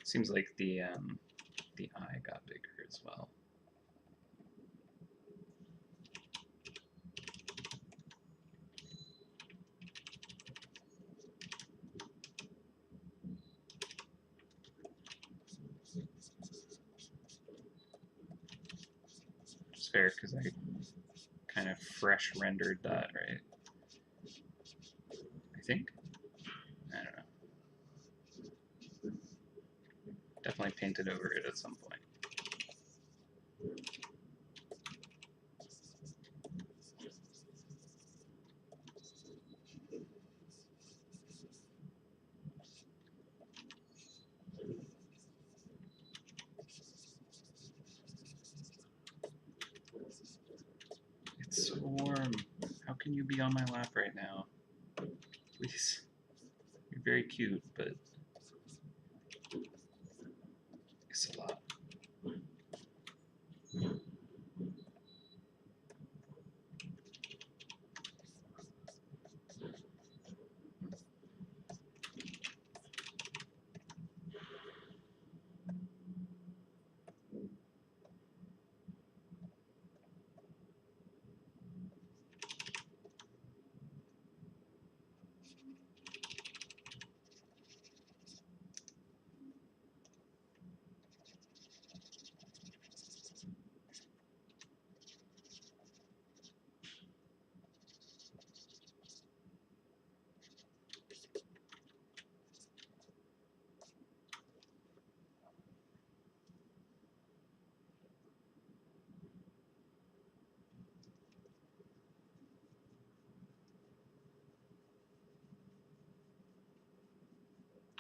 Seems like the eye got bigger as well. It's fair because I kind of fresh rendered that, right? I think. I don't know. Definitely painted over it at some point. It's so warm. How can you be on my lap right now? Please. You're very cute, but it's a lot.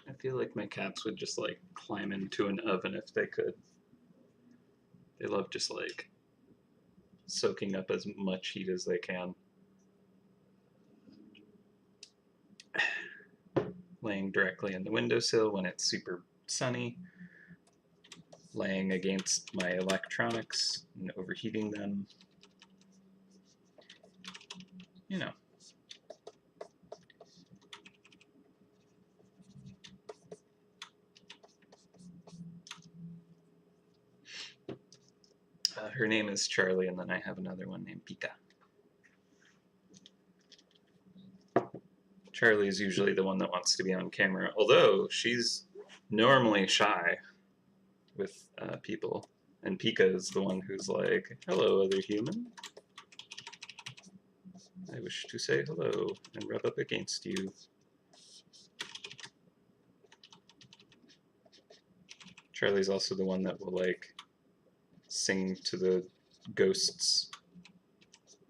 I feel like my cats would just like climb into an oven if they could. They love just like soaking up as much heat as they can. Laying directly in the windowsill when it's super sunny. Laying against my electronics and overheating them. You know. Her name is Charlie, and then I have another one named Pika. Charlie is usually the one that wants to be on camera, although she's normally shy with people. And Pika is the one who's like, hello, other human. I wish to say hello and rub up against you. Charlie's also the one that will like sing to the ghosts,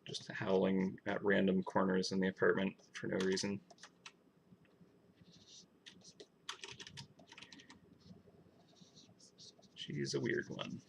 just howling at random corners in the apartment for no reason. She's a weird one.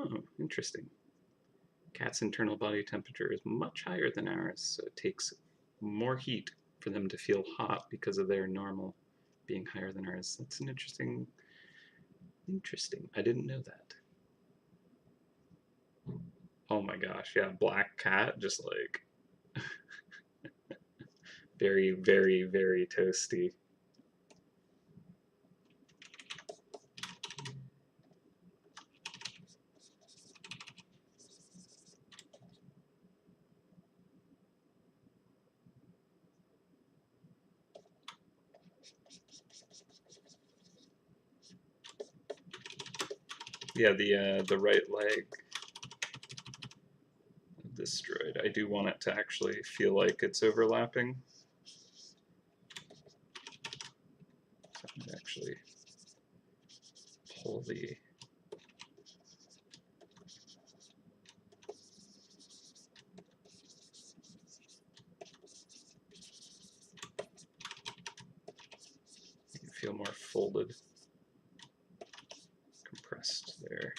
Oh, interesting. Cats' internal body temperature is much higher than ours, so it takes more heat for them to feel hot because of their normal being higher than ours. That's an interesting. I didn't know that. Oh my gosh, yeah, black cat, just like very, very, very toasty. Yeah, the right leg destroyed. I do want it to actually feel like it's overlapping. So I'm gonna actually pull the. You can feel more folded, compressed there.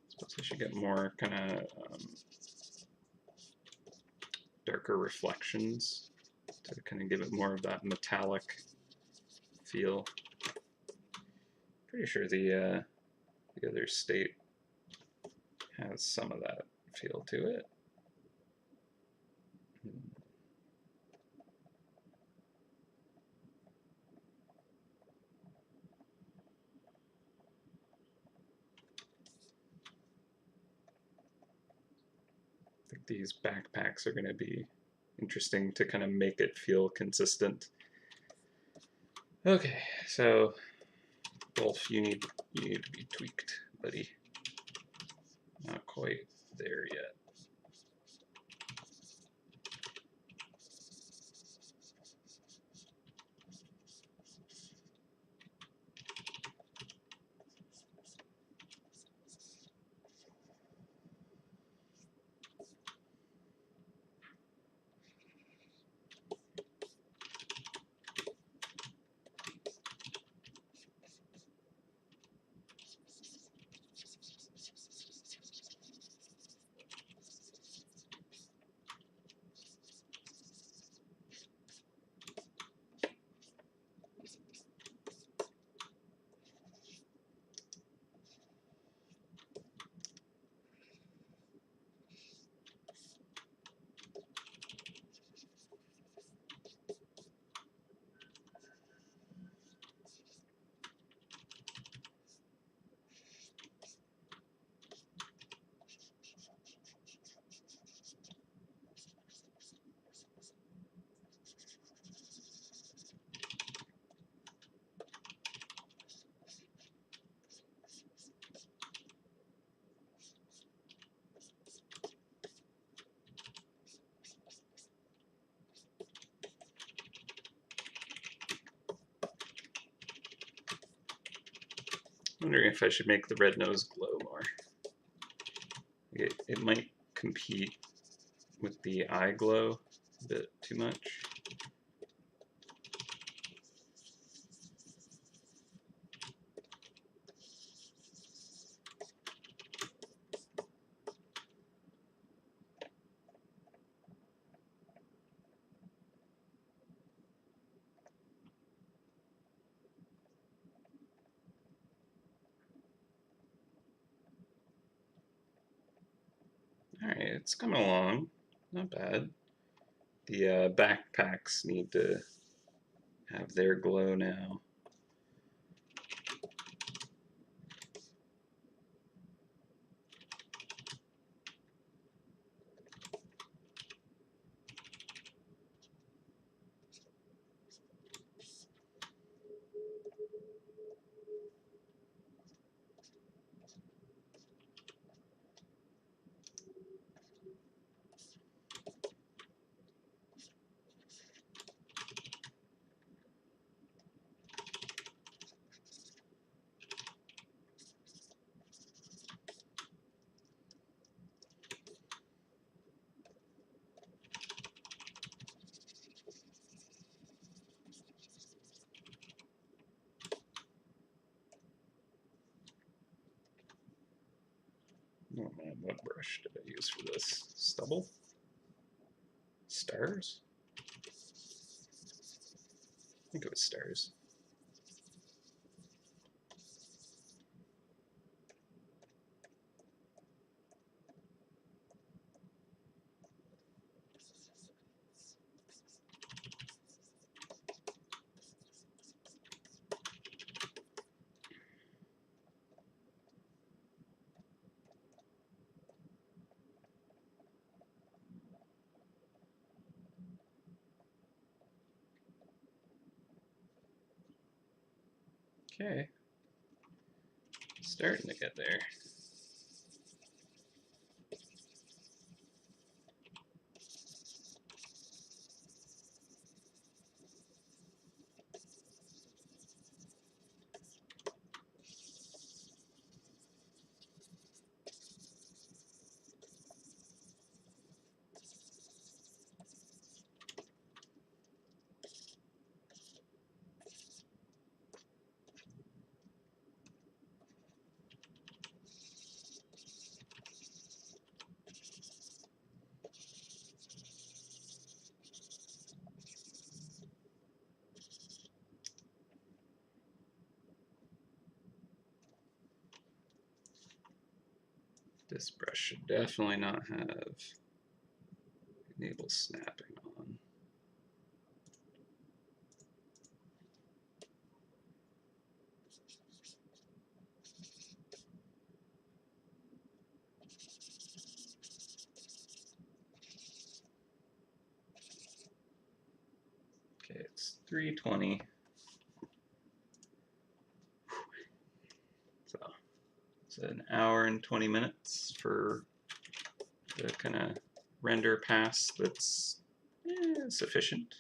Suppose I should get more kind of darker reflections to kind of give it more of that metallic feel. Pretty sure the other state has some of that feel to it. I think these backpacks are going to be interesting to kind of make it feel consistent. Okay, so Wolf, you need to be tweaked, buddy. Not quite there yet. I'm wondering if I should make the red nose glow more. It might compete with the eye glow a bit too much. Alright, it's coming along. Not bad. The backpacks need to have their glow now. Oh man, what brush did I use for this? Stubble? Stars? I think it was stars. Okay. Starting to get there. This brush should definitely not have enable snapping on. Okay, it's 3:20. So it's an hour and 20 minutes for the kind of render pass that's sufficient.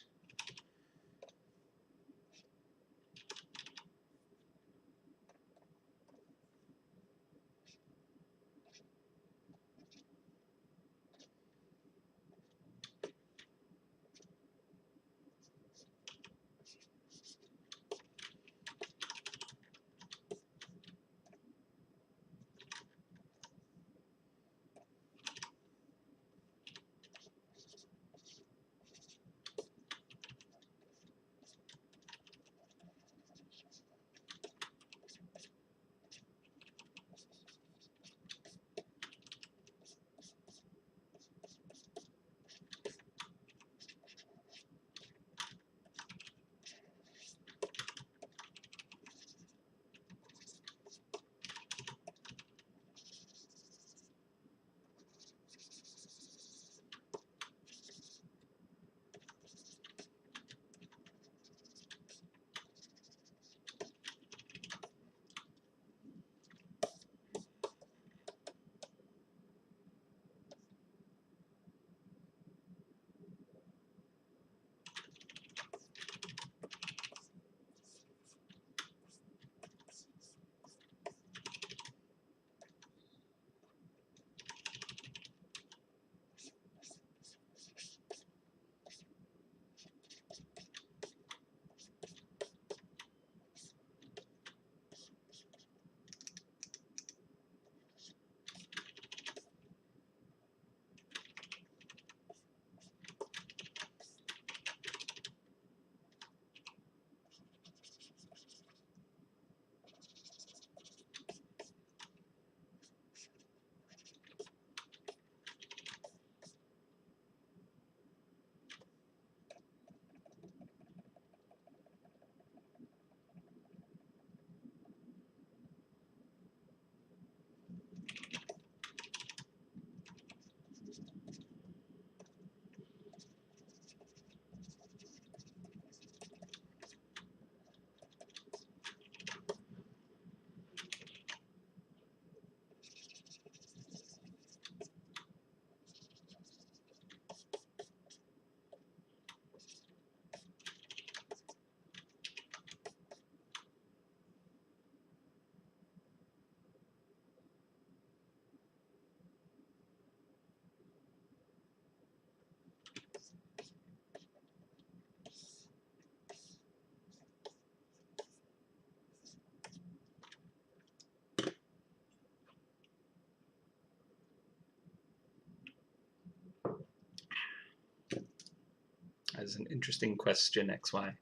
has an interesting question, XY.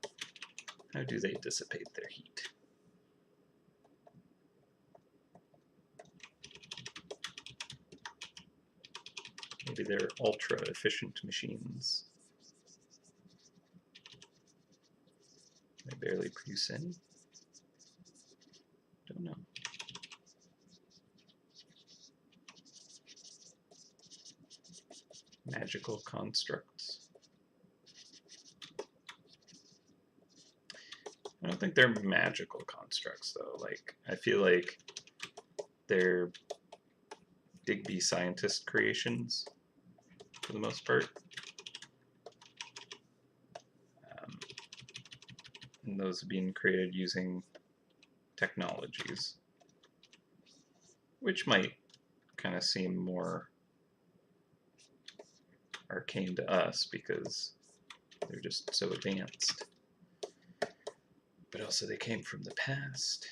How do they dissipate their heat? Maybe they're ultra efficient machines. They barely produce any. Don't know. Magical constructs. I don't think they're magical constructs, though. Like, I feel like they're Digby scientist creations, for the most part. And those being created using technologies, which might kind of seem more arcane to us because they're just so advanced. But also they came from the past.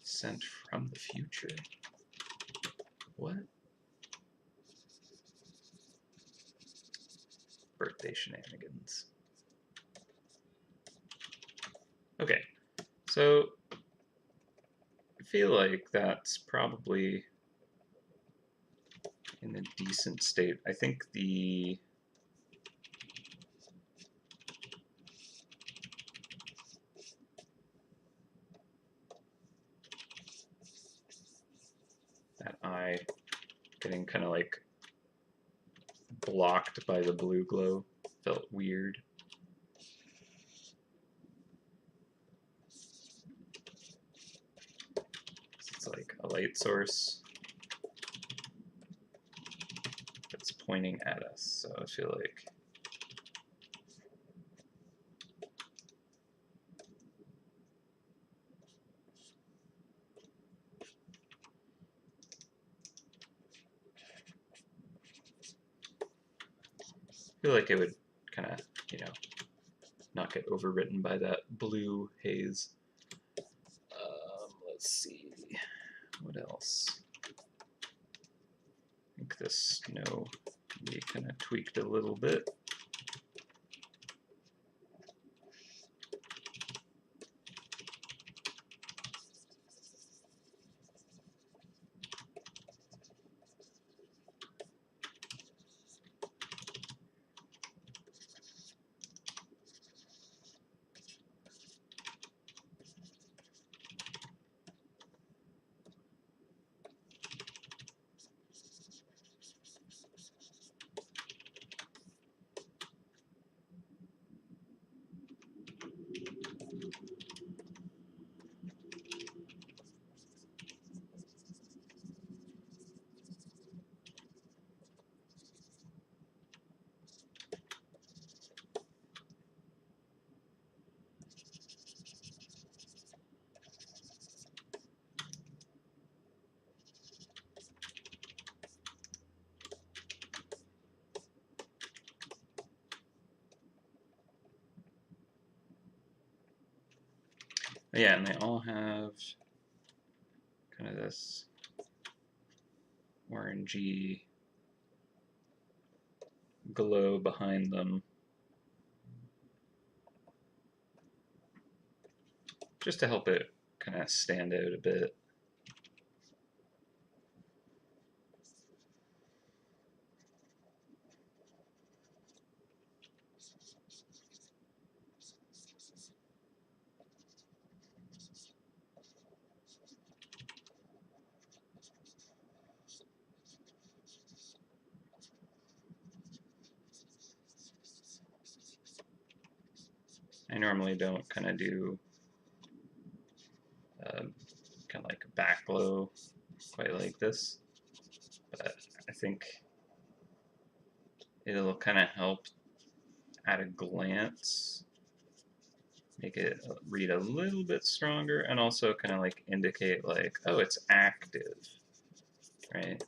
Sent from the future. What? Birthday shenanigans. Okay, so I feel like that's probably in a decent state. I think that eye getting kind of like blocked by the blue glow felt weird. It's like a light source that's pointing at us, so I feel like it would kind of, not get overwritten by that blue haze. Let's see, what else? I think this snow can be kind of tweaked a little bit. Yeah, and they all have kind of this orangey glow behind them, just to help it kind of stand out a bit. I normally don't kind of do kind of like a back glow quite like this, but I think it'll kind of help at a glance make it read a little bit stronger, and also kind of like indicate like, oh, it's active, right?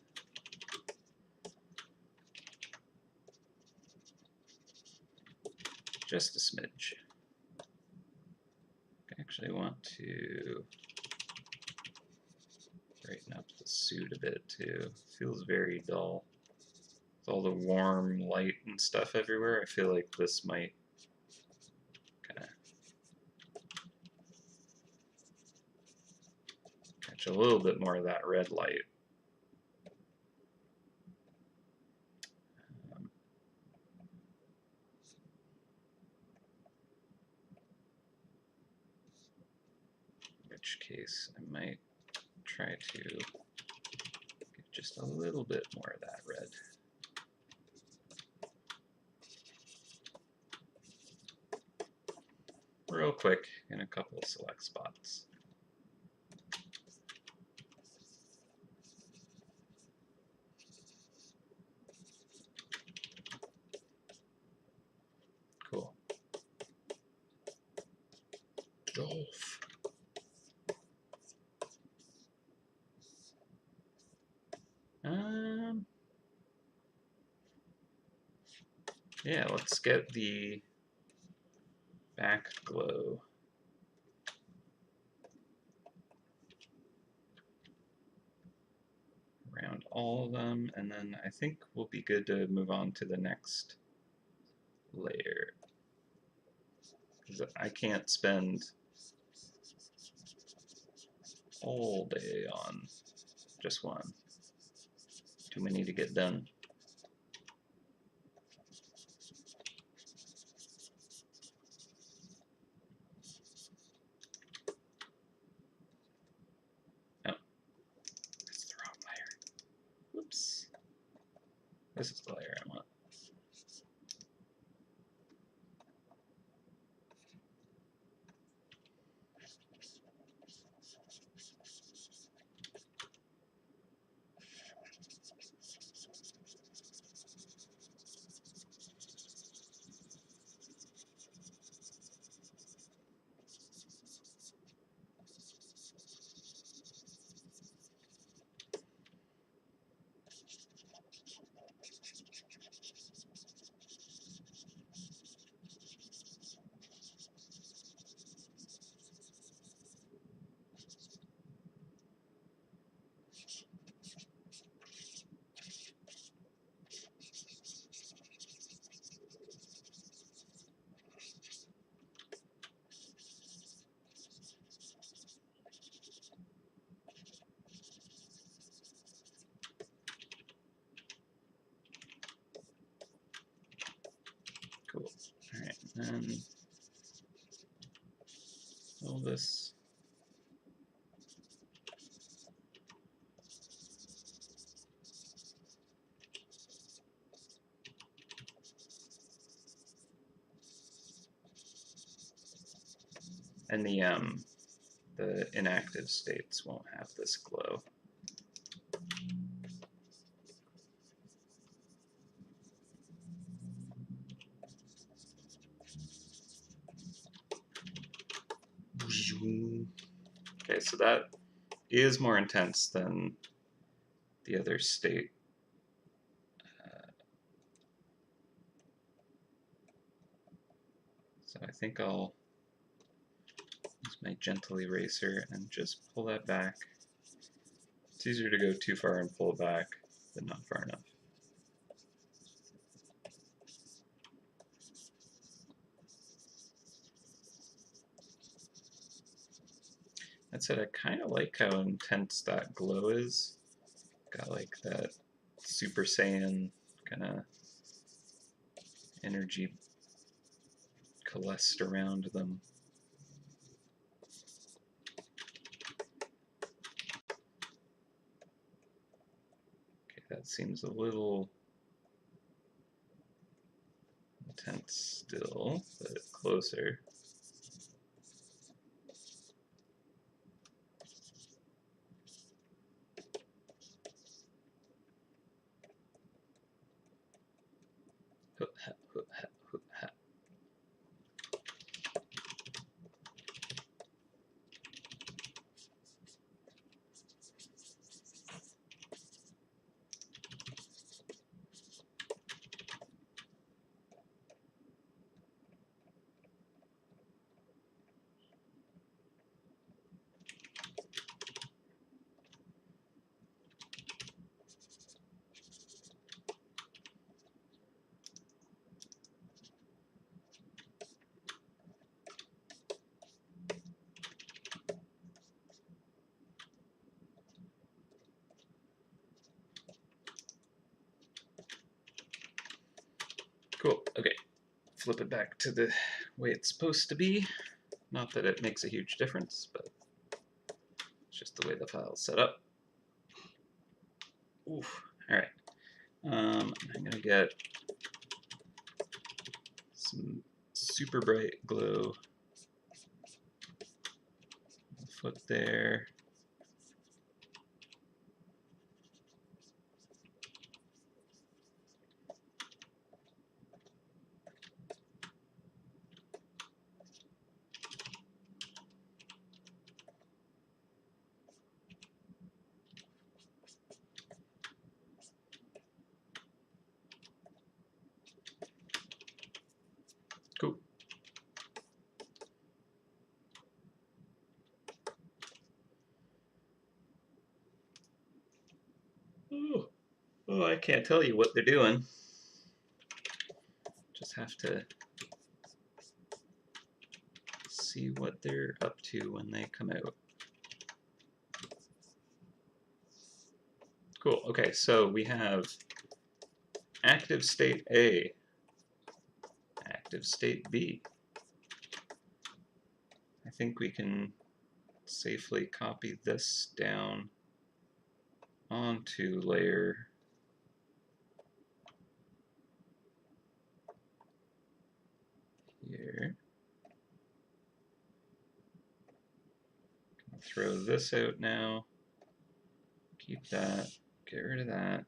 Just a smidge. I actually want to brighten up the suit a bit too. Feels very dull. With all the warm light and stuff everywhere, I feel like this might kind of catch a little bit more of that red light. In which case I might try to get just a little bit more of that red. Real quick in a couple of select spots. Cool. Dolph. Yeah, let's get the back glow. Around all of them, and then I think we'll be good to move on to the next layer. Because I can't spend all day on just one. Too many to get done. Oh, that's the wrong layer. Whoops. This is the layer I want. Cool. Alright, then all this. And the inactive states won't have this glow. Okay, so that is more intense than the other state. So I think I'll use my gentle eraser and just pull that back. It's easier to go too far and pull it back than not far enough. That said, I kind of like how intense that glow is. Got like that Super Saiyan kind of energy coalesced around them. Okay, that seems a little intense still, but closer. Cool. Okay. Flip it back to the way it's supposed to be. Not that it makes a huge difference, but it's just the way the file's set up. Oof. All right. I'm gonna get some super bright glow. Foot there. Cool. Oh, I can't tell you what they're doing. Just have to see what they're up to when they come out. Cool. Okay, so we have active state A, active state B. I think we can safely copy this down onto layer here. Throw this out now. Keep that. Get rid of that.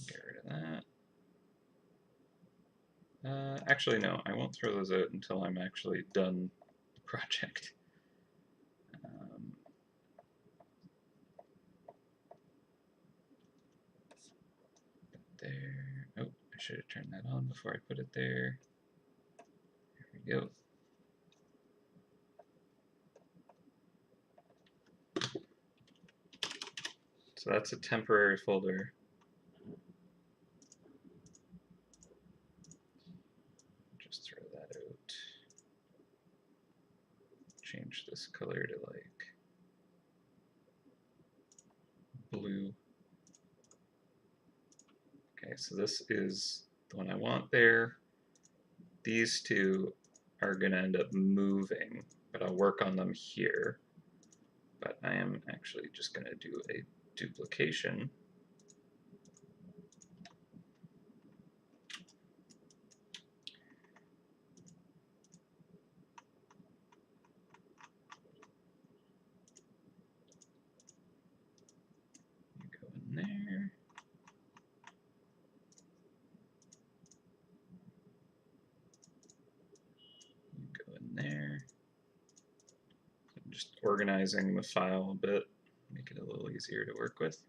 Get rid of that. Actually, no, I won't throw those out until I'm actually done the project. There. Oh, I should have turned that on before I put it there. There we go. So that's a temporary folder. Just throw that out. Change this color to like blue. Okay, so this is the one I want there. These two are going to end up moving, but I'll work on them here. But I am actually just going to do a duplication. You go in there. You go in there. I'm just organizing the file a bit, make it a little easier to work with.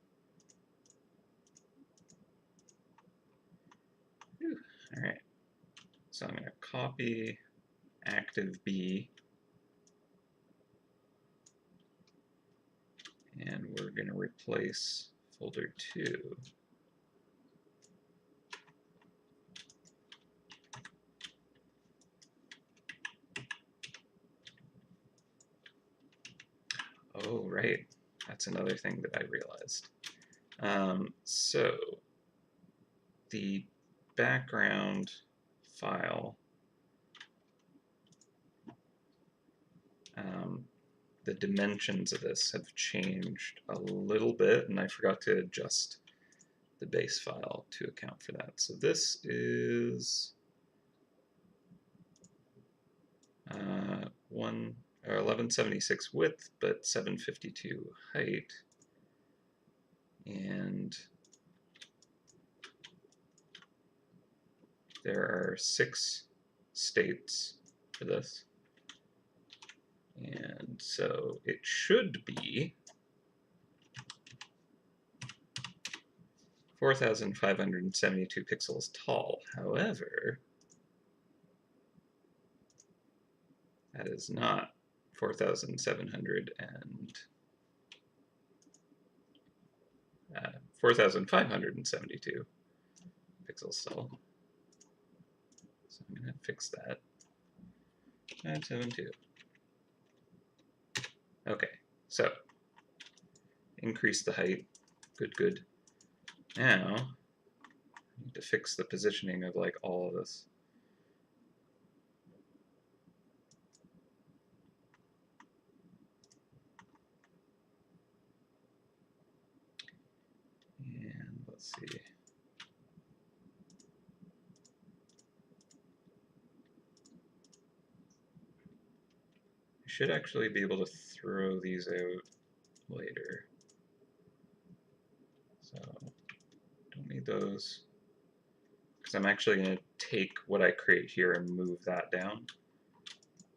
Whew. All right. So I'm going to copy active B, and we're going to replace folder 2. Oh, right. That's another thing that I realized. So the background file, the dimensions of this have changed a little bit, and I forgot to adjust the base file to account for that. So this is 1176 width, but 752 height, and there are 6 states for this. And so it should be 4,572 pixels tall. However, that is not 4,572 pixels tall. So I'm going to fix that. 572. Okay, so increase the height. Good, good. Now, I need to fix the positioning of like all of this. And let's see. I should actually be able to throw these out later. So, don't need those. Because I'm actually going to take what I create here and move that down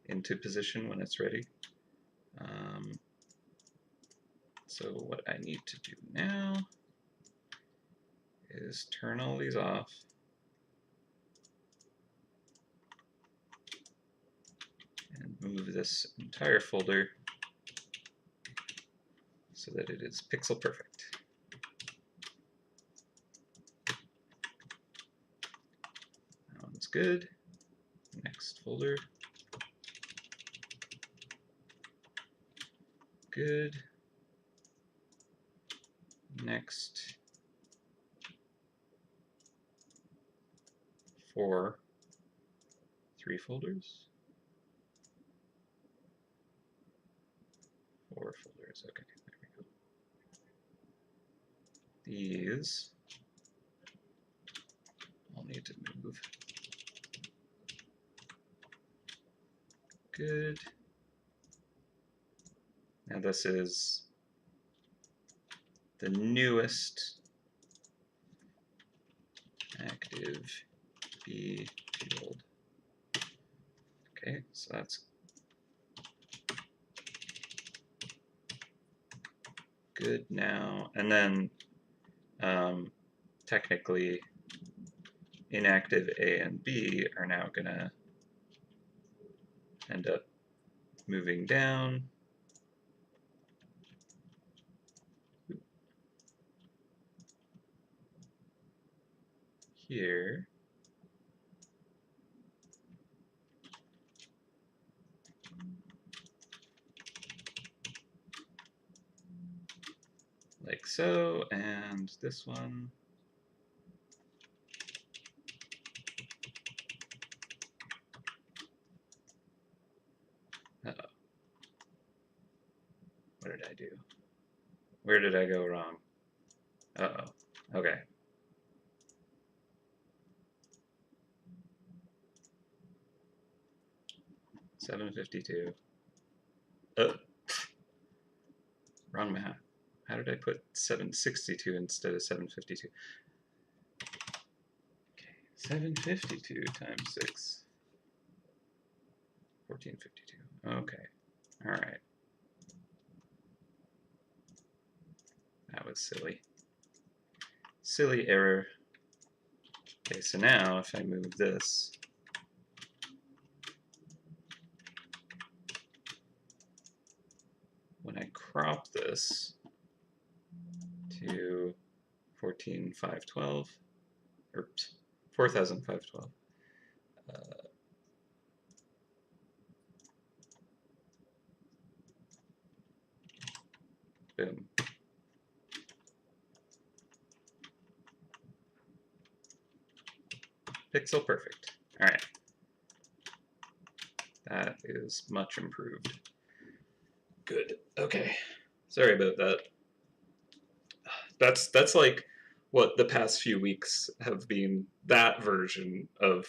into position when it's ready. So what I need to do now is turn all these off. And move this entire folder so that it is pixel perfect. That one's good. Next folder. Good. Next. 4. 3 folders. 4 folders. Okay, there we go. These I'll need to move. Good. Now this is the newest active B field. Okay, so that's good now. And then technically inactive A and B are now going to end up moving down. Here. Like so, and this one. Uh-oh. What did I do? Where did I go wrong? Uh-oh. Okay. $7.52. Oh. Wrong math. How did I put 762 instead of 752? Okay, 752 times 6. 1452. Okay. All right. That was silly. Silly error. Okay, so now if I move this, when I crop this to 14,512, or 4,512, boom. Pixel perfect. All right. That is much improved. Good. Okay. Sorry about that. That's like what the past few weeks have been, that version of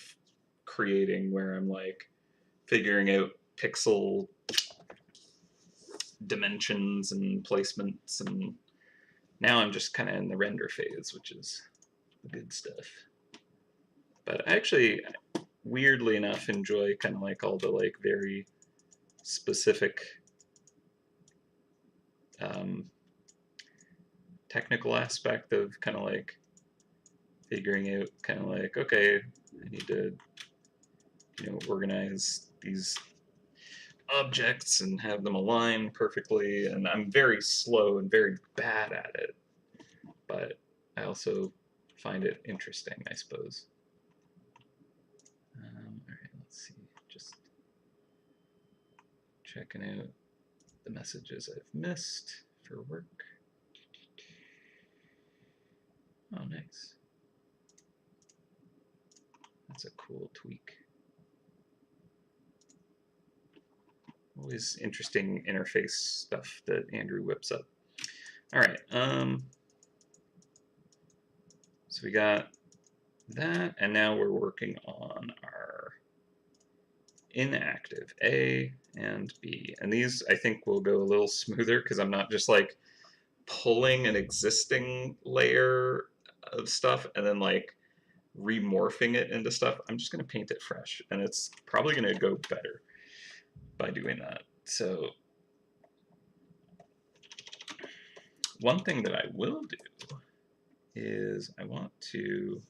creating where I'm like figuring out pixel dimensions and placements, and now I'm just kind of in the render phase, which is the good stuff. But I actually, weirdly enough, enjoy kind of like all the like very specific technical aspect of kind of like figuring out kind of like, okay, I need to, you know, organize these objects and have them align perfectly, and I'm very slow and very bad at it, but I also find it interesting, I suppose. All right, let's see, just checking out the messages I've missed for work. Oh, nice. That's a cool tweak. Always interesting interface stuff that Andrew whips up. All right. So we got that, and now we're working on our inactive A and B. And these, I think, will go a little smoother because I'm not just like pulling an existing layer of stuff and then like remorphing it into stuff. I'm just going to paint it fresh, and it's probably going to go better by doing that. So one thing that I will do is I want to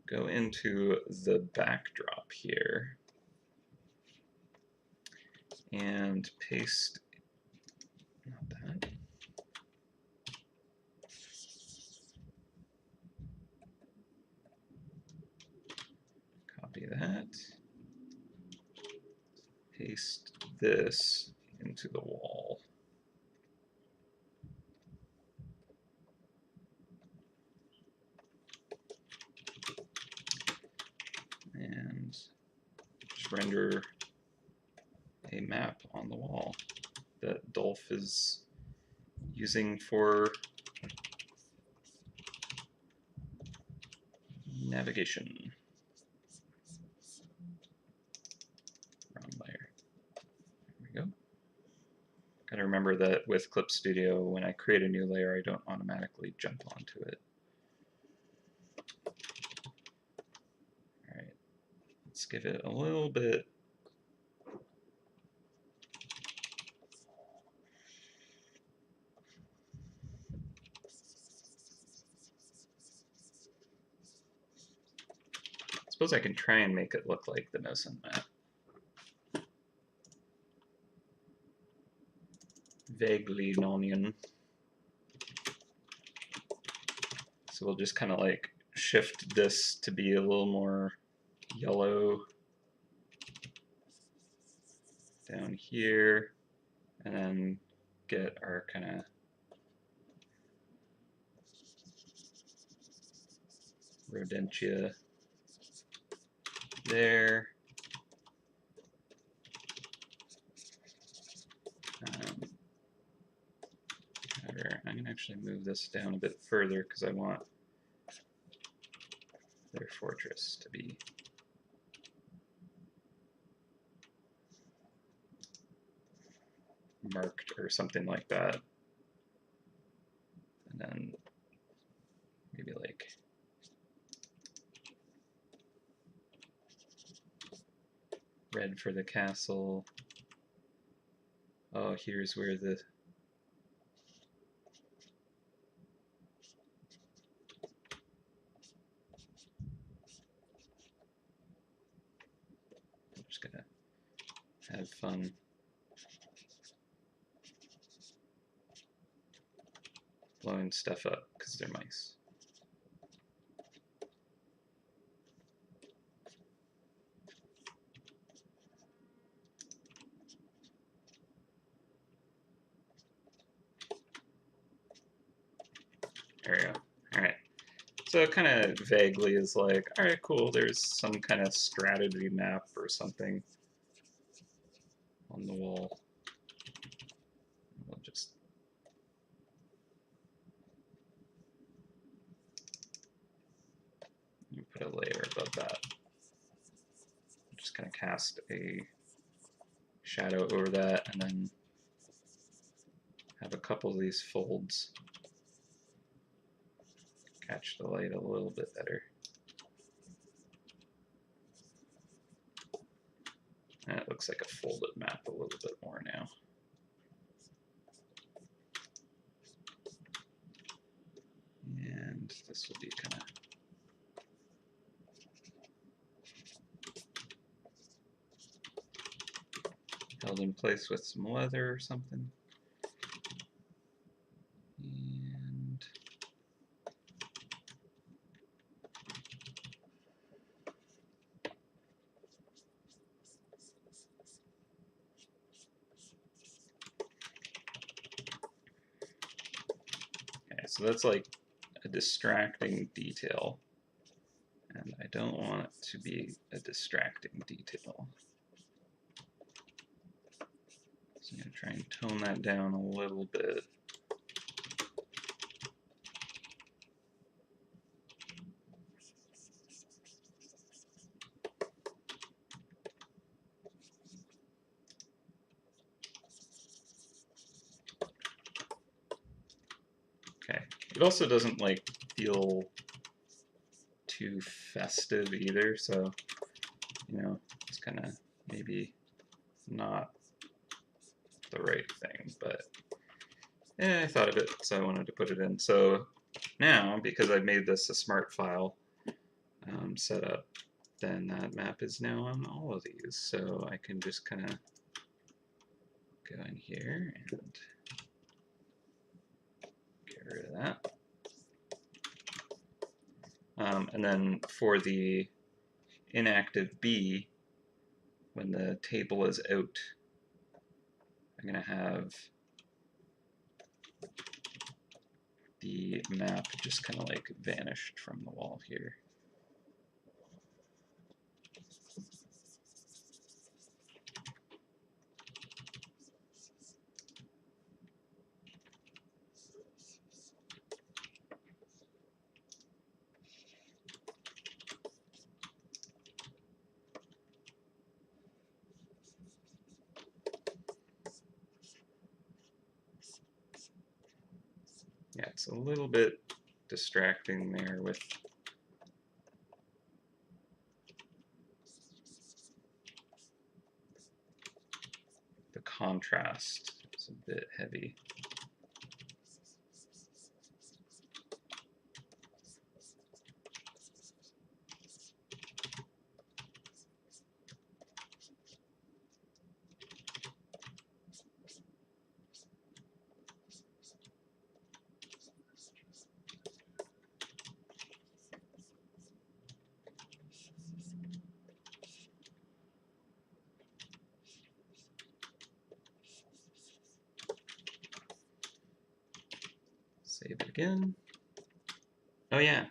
go into the backdrop here and paste, not that, copy that, paste this into the wall. And just render a map on the wall that Dolph is using for navigation. Wrong layer. There we go. Gotta remember that with Clip Studio, when I create a new layer, I don't automatically jump onto it. Alright, let's give it a little bit. I suppose I can try and make it look like the MouseHunt map. Vaguely nonian. So we'll just kind of like shift this to be a little more yellow down here, and then get our kind of rodentia there. I'm going to actually move this down a bit further because I want their fortress to be marked or something like that. And then maybe like red for the castle. Oh, here's where the I'm just gonna have fun blowing stuff up because they're mice. There we go. Alright. So it kind of vaguely is like, alright, cool, there's some kind of strategy map or something on the wall. We'll just put a layer above that. I'm just going to cast a shadow over that and then have a couple of these folds catch the light a little bit better. And it looks like a folded map a little bit more now. And this will be kind of held in place with some leather or something. And So that's like a distracting detail, and I don't want it to be a distracting detail. So I'm going to try and tone that down a little bit. Okay. It also doesn't like feel too festive either, so you know, it's kind of maybe not the right thing, but I thought of it, so I wanted to put it in. So now, because I made this a smart file setup, then that map is now on all of these, so I can just kind of go in here and get rid of that. And then for the inactive B, when the table is out, I'm going to have the map just kind of like vanished from the wall here. Yeah, it's a little bit distracting there with the contrast. It's a bit heavy. Save it again. Oh yeah,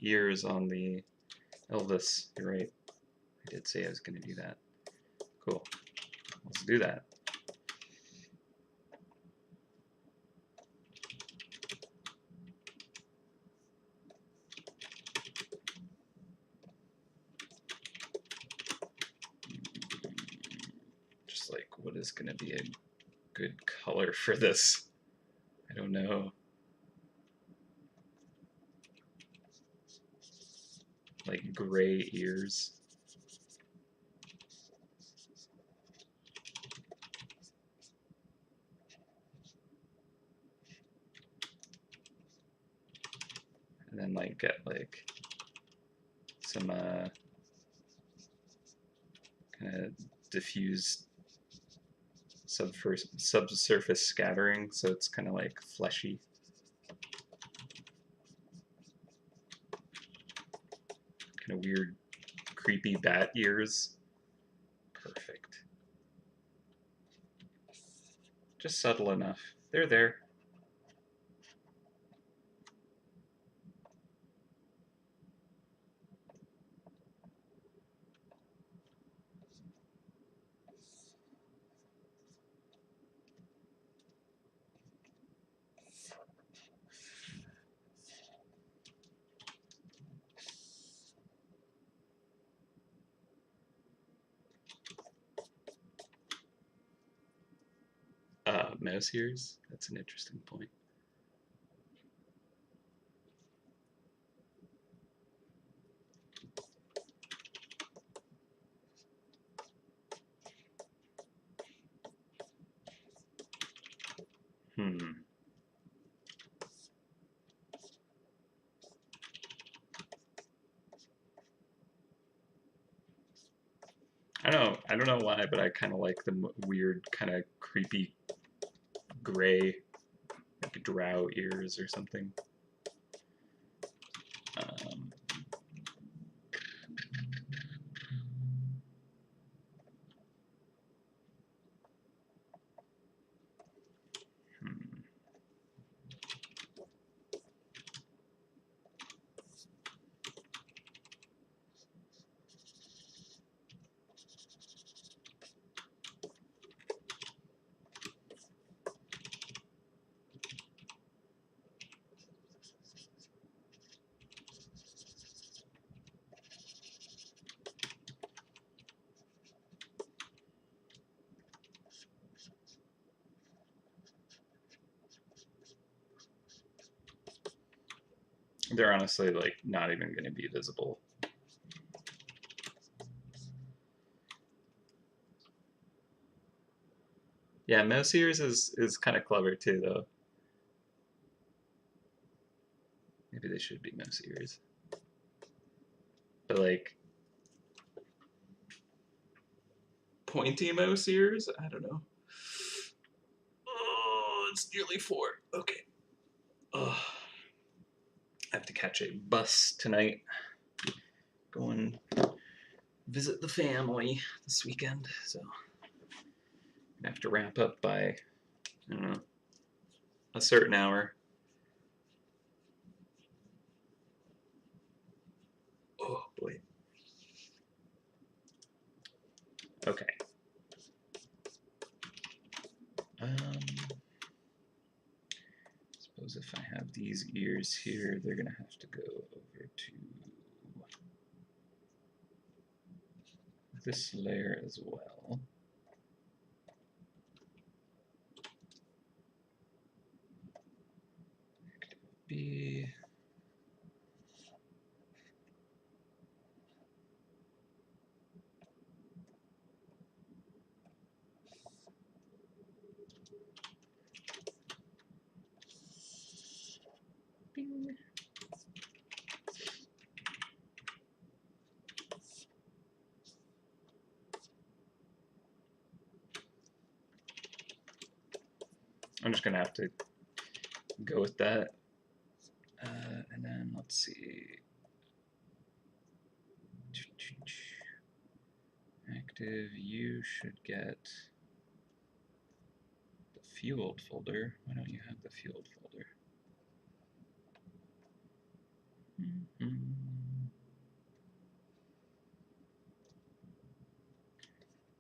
ears on the Elvis. You're right. I did say I was going to do that. Cool. Let's do that. Just like, what is going to be a good color for this? I don't know. Like gray ears. And then like get like some kind of diffused subsurface scattering, so it's kind of like fleshy. Kind of weird, creepy bat ears. Perfect. Just subtle enough. They're there. Mouse ears? That's an interesting point. Hmm. I don't know why, but I kind of like the weird, kind of creepy gray, like drow ears or something. Um, hmm. They're honestly like not even going to be visible. Yeah, mouse ears is kind of clever too, though. Maybe they should be mouse ears, but like pointy mouse ears. I don't know. Oh, it's nearly 4. Okay. Oh, I have to catch a bus tonight. Going visit the family this weekend, so I have to wrap up by, I don't know, a certain hour. Oh boy. Okay. Suppose if I have these ears here, they're gonna have to go over to this layer as well. B. Bing. I'm just gonna have to go with that. And then let's see. Active, you should get the fueled folder. Why don't you have the fueled folder?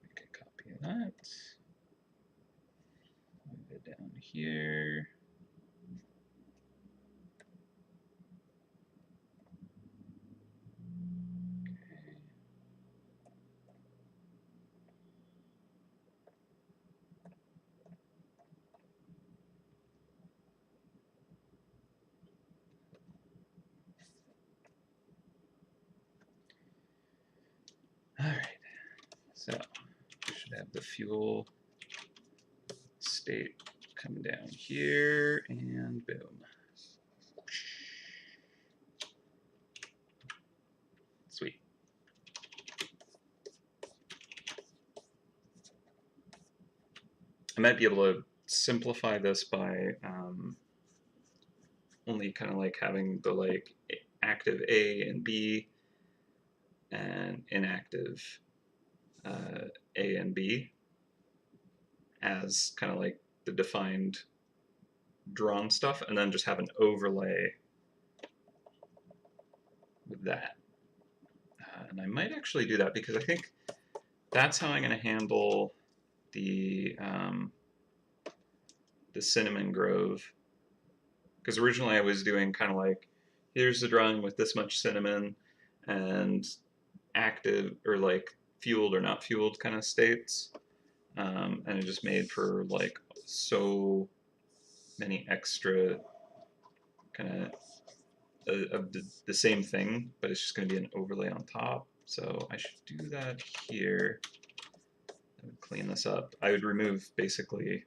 Make a copy of that. Move it down here. All right. So we should have the fuel state come down here, and boom. Sweet. I might be able to simplify this by only kind of like having the like active A and B and inactive A and B as kind of like the defined drawn stuff, and then just have an overlay with that. And I might actually do that because I think that's how I'm going to handle the cinnamon grove. Because originally I was doing kind of like, here's the drawing with this much cinnamon and active or like fueled or not fueled kind of states. And it just made for like so many extra kind of the same thing, but it's just going to be an overlay on top. So I should do that here. I would clean this up. I would remove basically,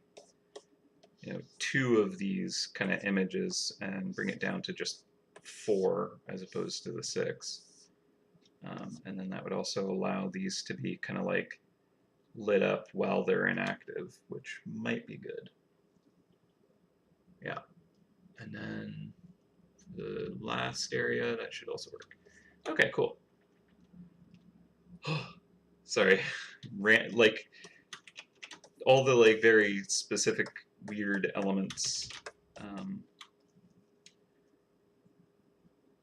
2 of these kind of images and bring it down to just 4 as opposed to the 6. And then that would also allow these to be kind of like lit up while they're inactive, which might be good. Yeah. And then the last area, that should also work. Okay, cool. Sorry. Like all the like very specific weird elements.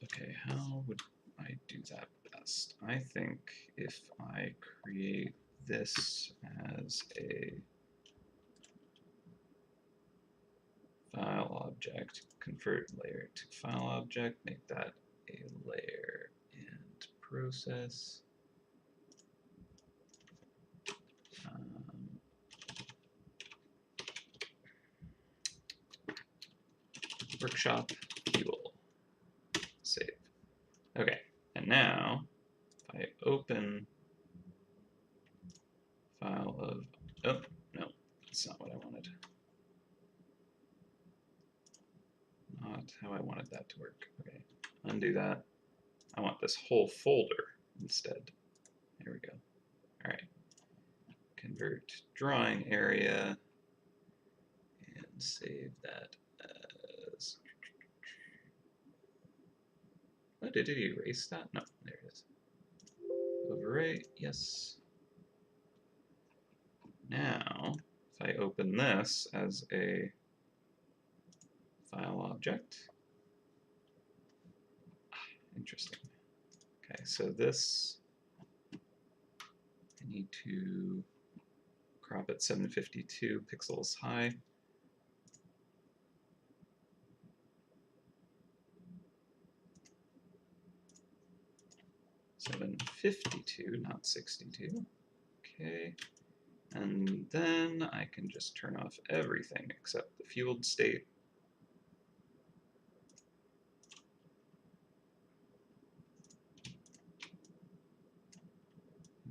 Okay, how would I do that best? I think if I create this as a file object, convert layer to file object, make that a layer, and process. Workshop fuel. to work. Okay, undo that. I want this whole folder instead. There we go. All right. Convert drawing area and save that as. Oh, did it erase that? No, there it is. Overwrite, yes. Now, if I open this as a file object, interesting. Okay, so this, I need to crop it 752 pixels high. .752, not 62. Okay, and then I can just turn off everything except the fueled state.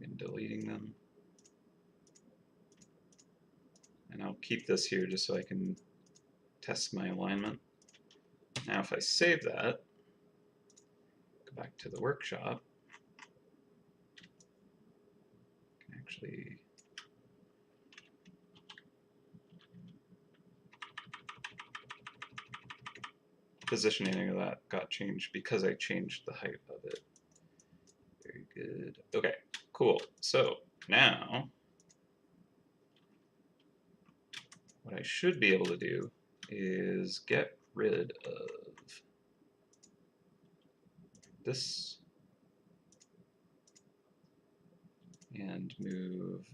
And deleting them. And I'll keep this here just so I can test my alignment. Now if I save that, go back to the workshop, I can actually positioning of that got changed because I changed the height of it. Very good. Okay, cool. So now what I should be able to do is get rid of this and move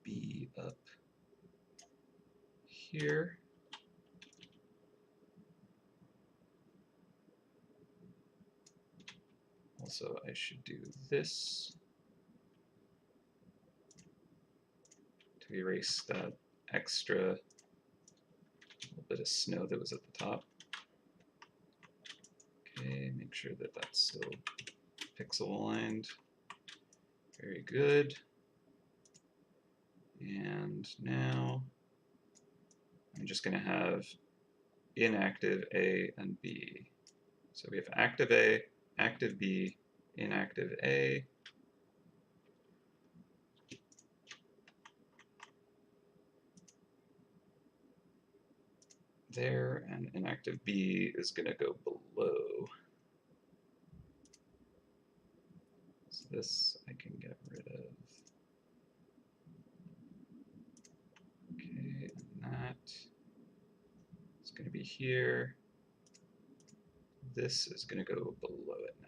B up here. Also, I should do this to erase that extra little bit of snow that was at the top. Okay, make sure that that's still pixel aligned. Very good. And now I'm just going to have inactive A and B. So we have active A, active B, inactive A. There, and inactive B is going to go below. So this I can get rid of. Okay, and that is going to be here. This is going to go below it now.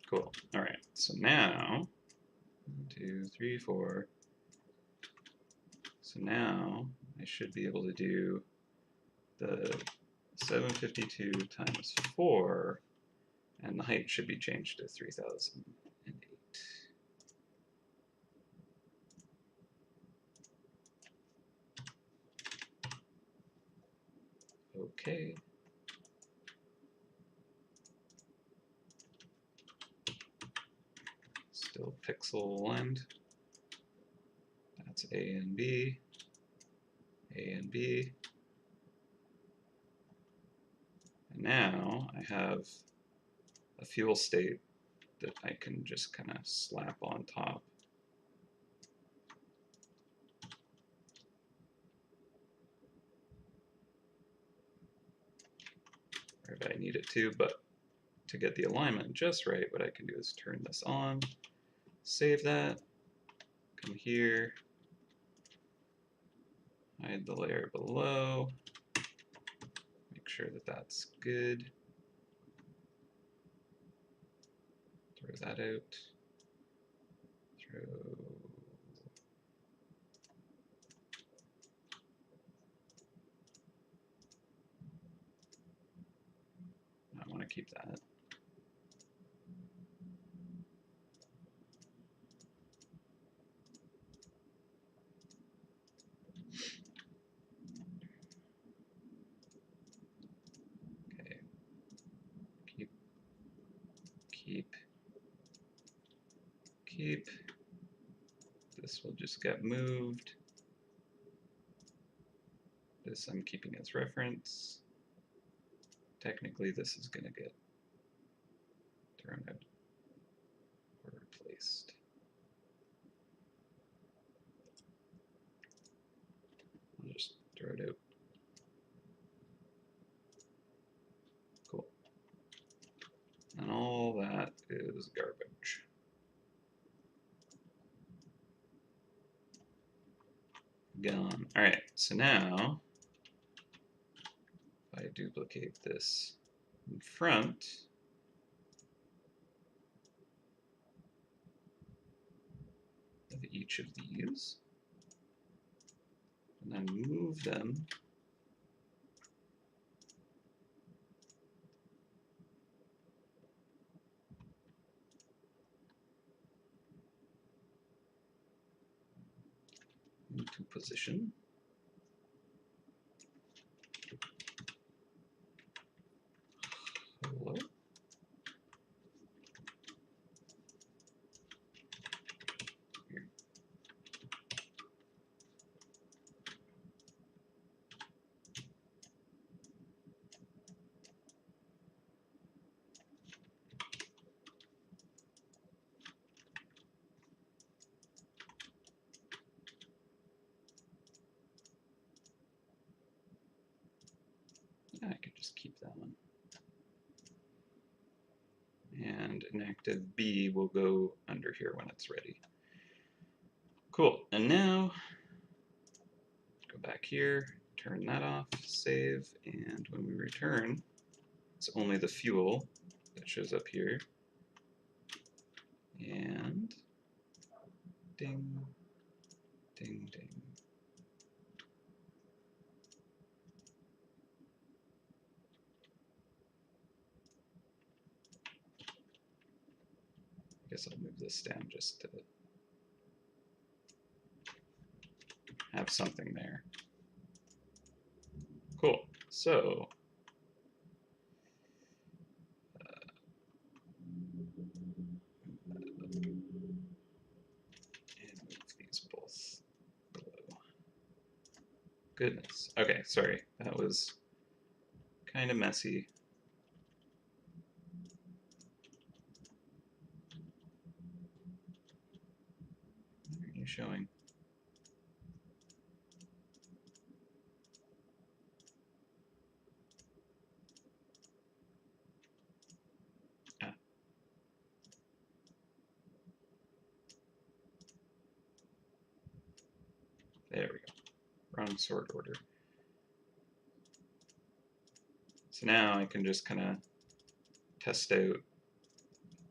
Cool. All right. So now, 1, 2, 3, 4. So now I should be able to do the 752 times 4, and the height should be changed to 3008. Okay. Still pixel aligned. That's A and B, A and B. And now I have a fuel state that I can just kind of slap on top. Or if I need it to, but to get the alignment just right, what I can do is turn this on, save that, come here, hide the layer below, make sure that that's good, throw that out, I want to keep that. keep. This will just get moved. This I'm keeping as reference. Technically, this is going to get thrown out or replaced. I'll just throw it out. Cool. And all that is garbage. Gone. All right, so now if I duplicate this in front, of each of these, and then move them into position. Hello? Here. Yeah, I could just keep that one. And inactive B will go under here when it's ready. Cool, and now go back here, turn that off, save, and when we return, it's only the fuel that shows up here. And ding, ding, ding. I guess I'll move this down just to have something there. Cool. So and move these both below. Goodness. Okay, sorry. That was kind of messy. What are you showing? Ah. There we go. Wrong sort order. So now I can just kind of test out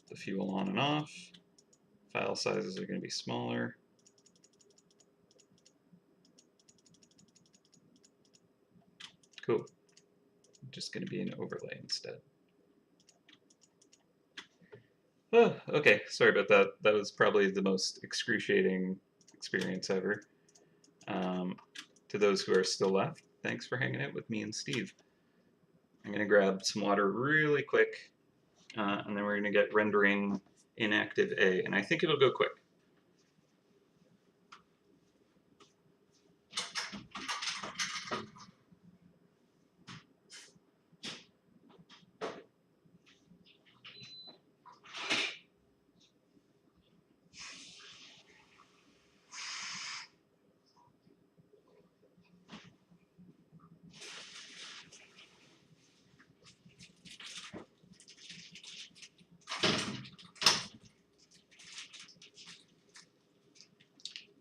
the fuel on and off. File sizes are going to be smaller. Cool. Just going to be an overlay instead. Oh, okay, sorry about that. That was probably the most excruciating experience ever. To those who are still left, thanks for hanging out with me and Steve. I'm going to grab some water really quick, and then we're going to get rendering inactive A, and I think it'll go quick.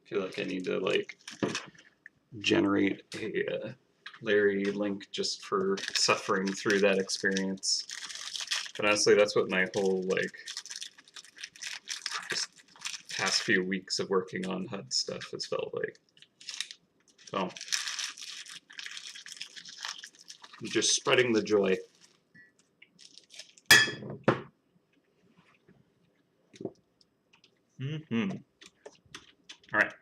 I feel like I need to like generate a Larry link just for suffering through that experience. But honestly, that's what my whole like just past few weeks of working on HUD stuff has felt like. So I'm just spreading the joy. All right.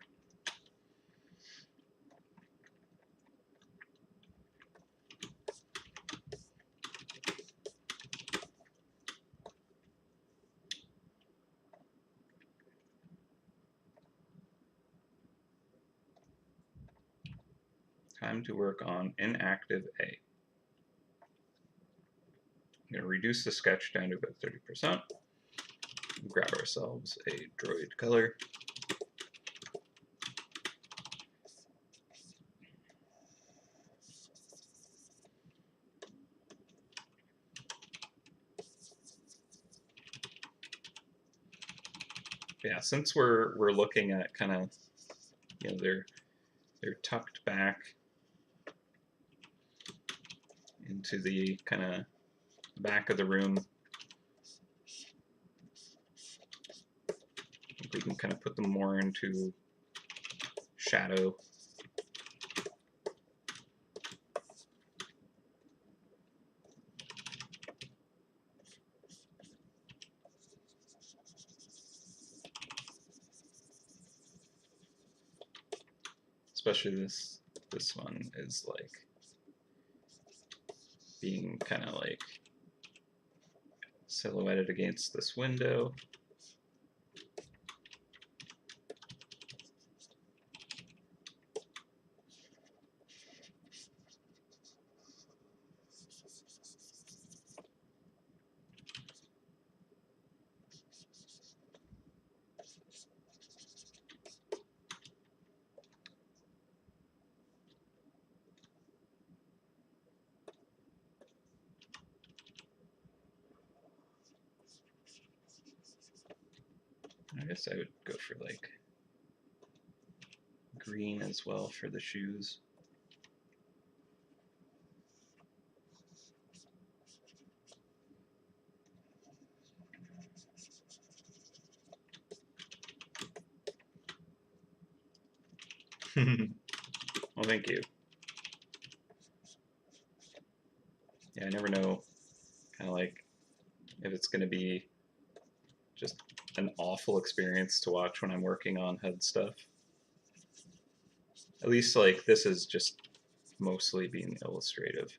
Time to work on inactive A. I'm going to reduce the sketch down to about 30%. Grab ourselves a droid color. Yeah, since we're looking at kind of, you know, they're tucked back into the kind of back of the room. I think we can kind of put them more into shadow. Especially this one is like being kind of like silhouetted against this window. I guess I would go for like green as well for the shoes. Well, thank you. Yeah, I never know kind of like if it's going to be just an awful experience to watch when I'm working on HUD stuff. At least like this is just mostly being illustrative.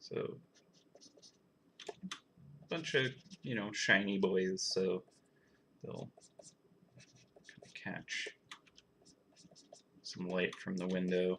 So a bunch of, you know, shiny boys, so they'll catch some light from the window.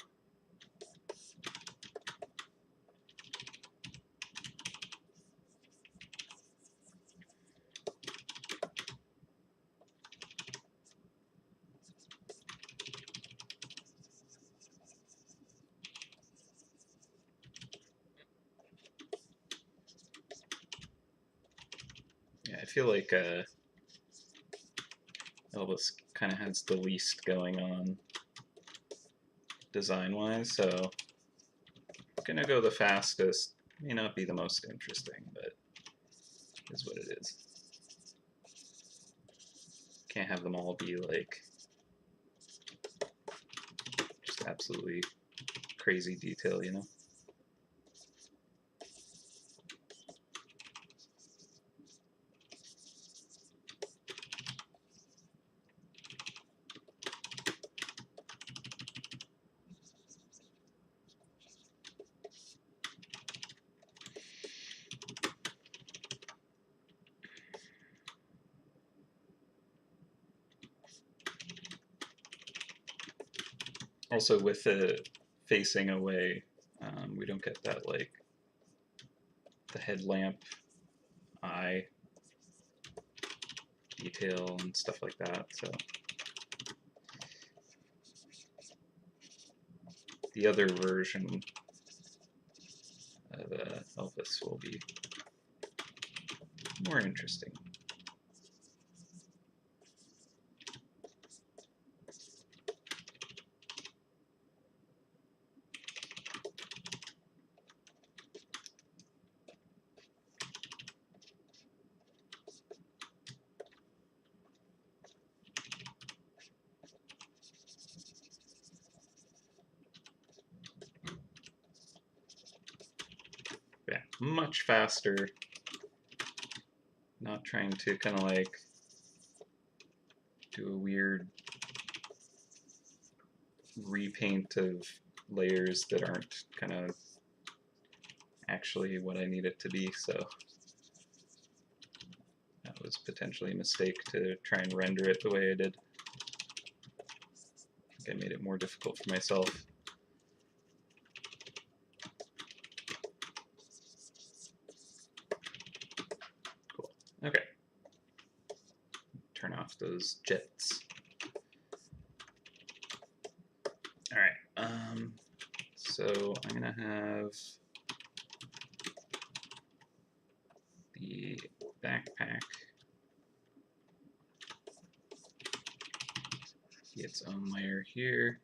Yeah, I feel like Elvis kind of has the least going on design-wise, so I'm gonna go the fastest. May not be the most interesting, but is what it is. Can't have them all be like just absolutely crazy detail, you know? Also, with it facing away, we don't get that like the headlamp eye detail and stuff like that. So the other version of Elvis will be more interesting. Yeah, much faster. Not trying to kind of like do a weird repaint of layers that aren't kind of actually what I need it to be, so that was potentially a mistake to try and render it the way I did. I think I made it more difficult for myself. Cool. Okay. Turn off those jets. Alright, so I'm gonna have the backpack be its own layer here.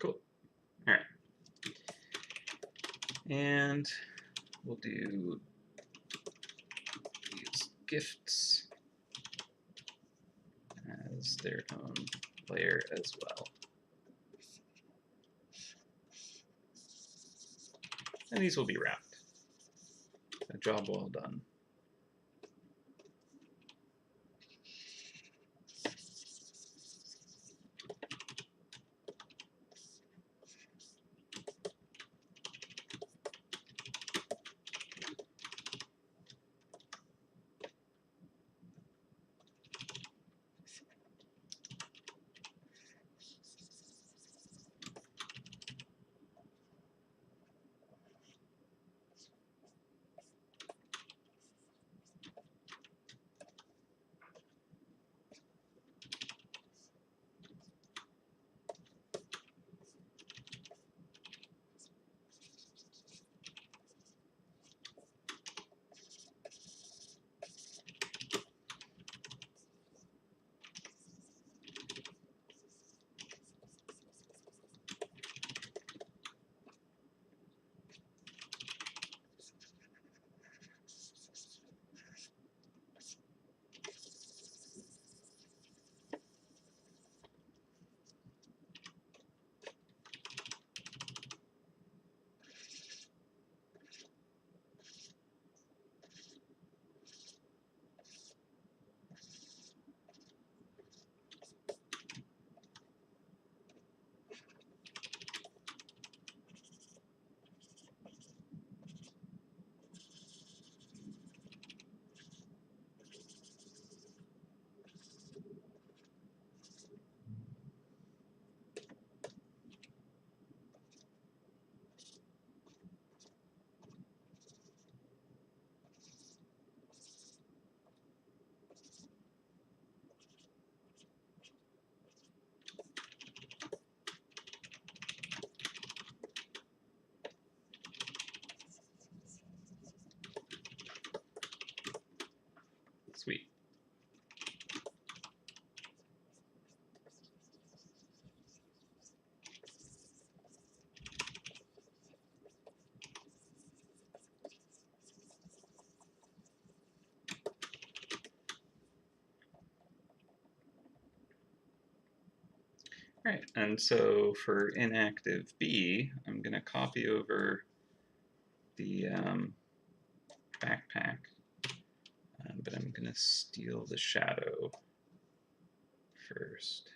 Cool. Alright. And we'll do these gifts as their own layer as well. And these will be wrapped. A job well done. Right, and so for inactive B, I'm going to copy over the backpack, but I'm going to steal the shadow first.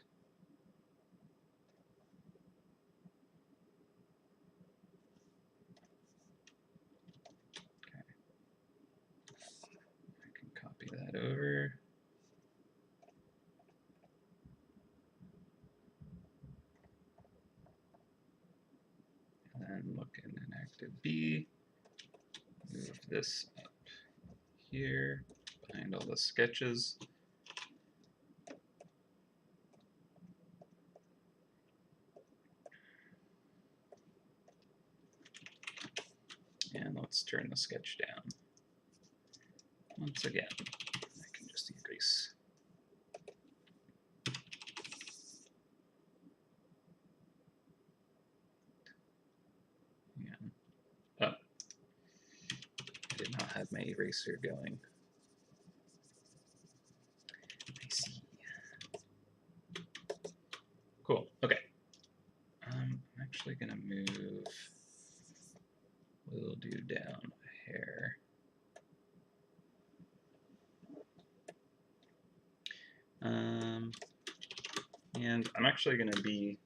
Okay. I can copy that over. And then look in inactive B, move this up here, behind all the sketches. And let's turn the sketch down. Once again, I can just erase. Yeah. Oh, I did not have my eraser going. I see. Cool. Okay. I'm actually going to move Little Dude down a hair. And I'm actually going to be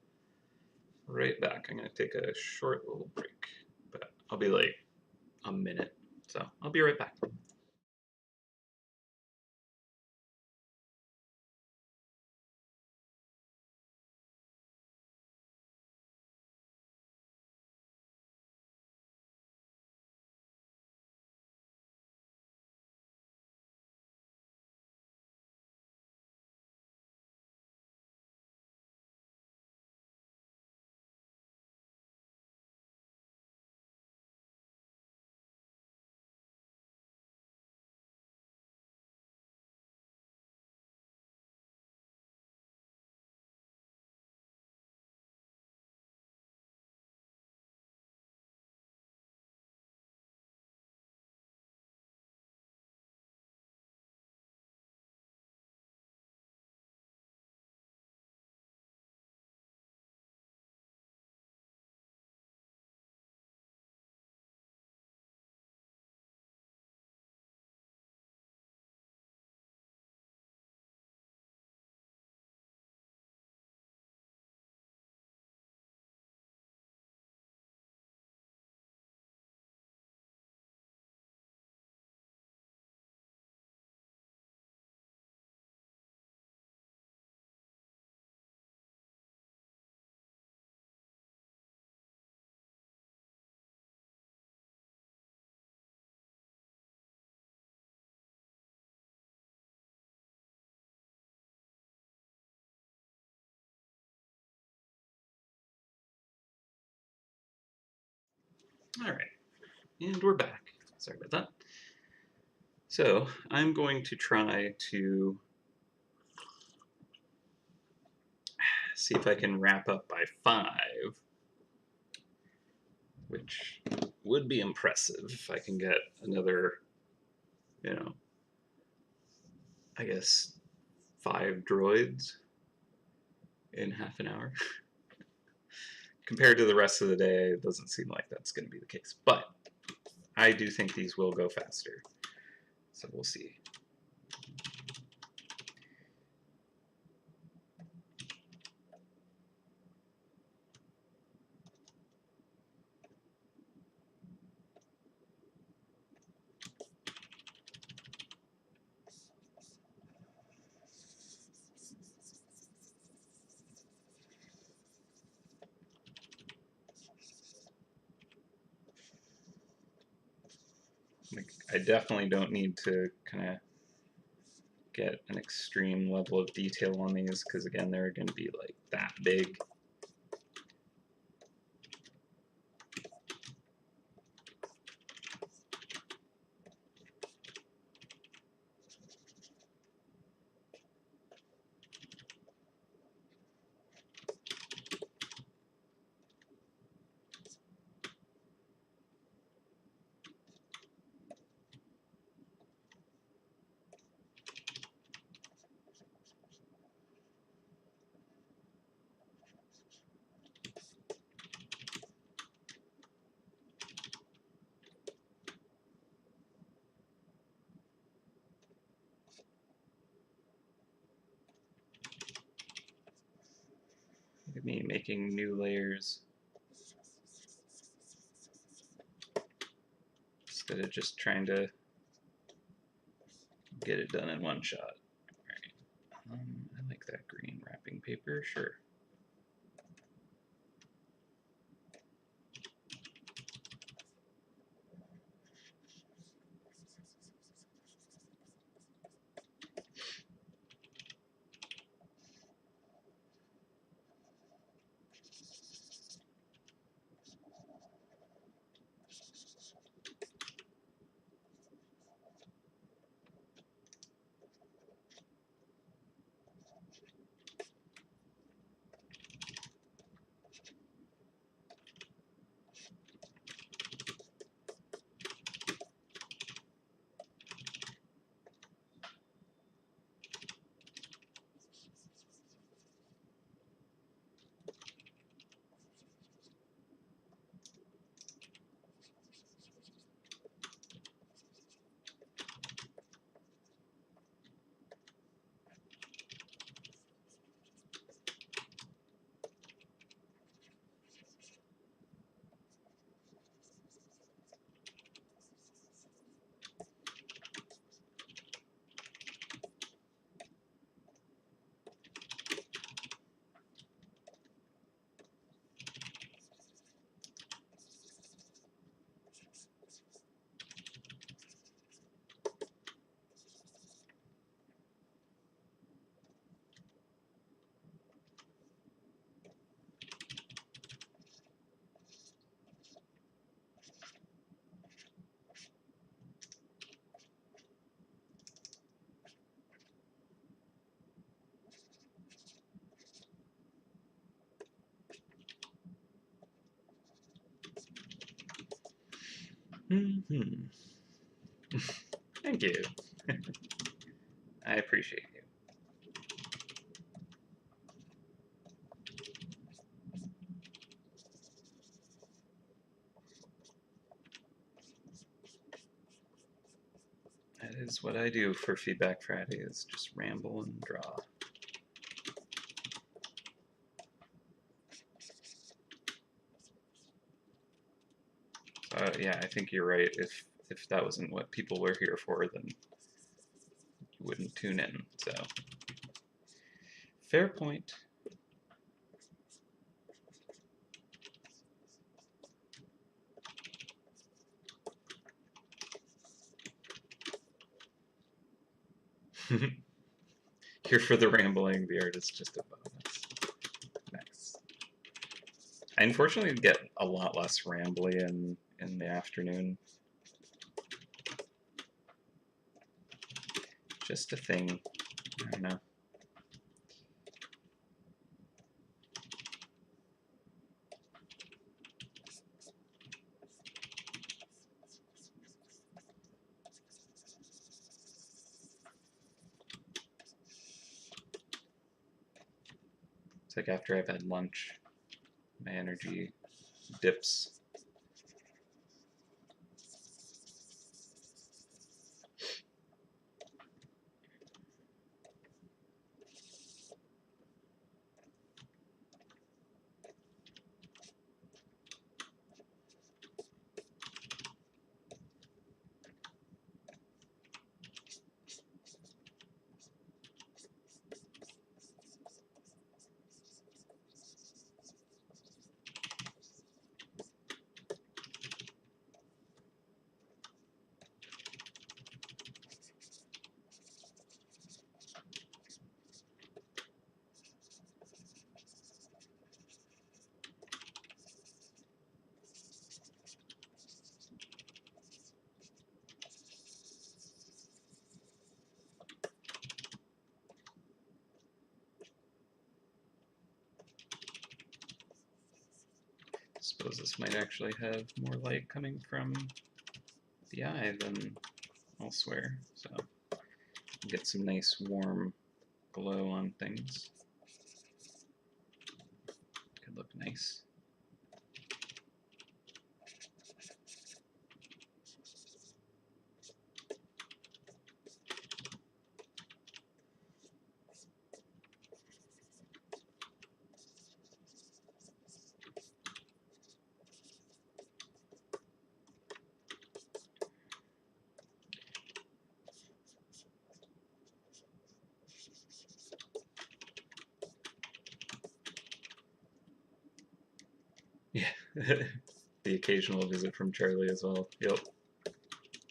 right back. I'm going to take a short little break, but I'll be like a minute. So I'll be right back. All right, and we're back. Sorry about that. So I'm going to try to see if I can wrap up by 5, which would be impressive if I can get another, I guess 5 droids in half an hour. Compared to the rest of the day, it doesn't seem like that's going to be the case. But I do think these will go faster. So we'll see. I definitely don't need to kind of get an extreme level of detail on these because, again, they're going to be like that big. of me making new layers instead of just trying to get it done in one shot. All right. I like that green wrapping paper, sure. Thank you. I appreciate you. That is what I do for Feedback Friday, is just ramble and draw. Yeah, I think you're right. If that wasn't what people were here for, then you wouldn't tune in. So, fair point. Here for the rambling, the art is just a bonus. Nice. I unfortunately get a lot less rambly in the afternoon. Just a thing. I don't know. It's like after I've had lunch, my energy dips. Suppose this might actually have more light coming from the eye than elsewhere, so get some nice warm glow on things. Could look nice. Yeah. The occasional visit from Charlie as well. Yep.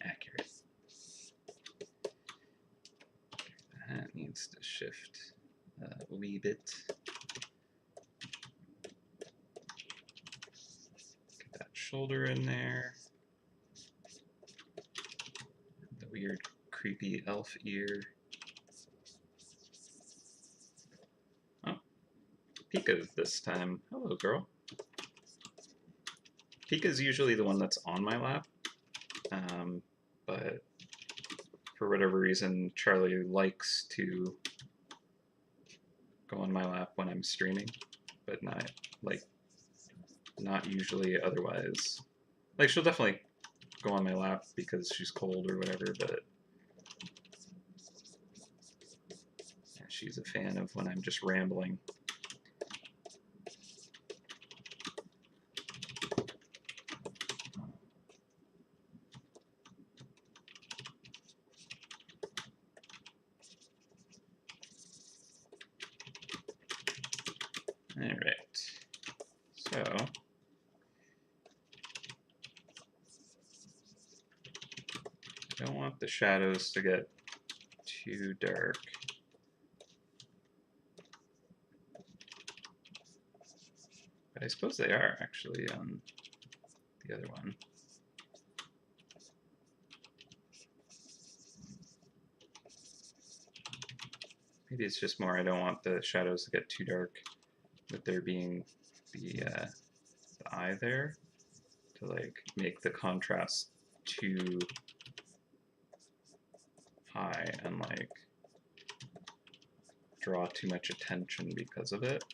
Accurate. That needs to shift a wee bit. Get that shoulder in there. The weird, creepy elf ear. Oh, Pika's this time. Hello, girl. Pika's usually the one that's on my lap, but for whatever reason, Charlie likes to go on my lap when I'm streaming, but not usually otherwise. Like, she'll definitely go on my lap because she's cold or whatever, but yeah, she's a fan of when I'm just rambling. Alright, so I don't want the shadows to get too dark. But I suppose they are actually on the other one. Maybe it's just more I don't want the shadows to get too dark with there being the eye there to like make the contrast too high and like draw too much attention because of it.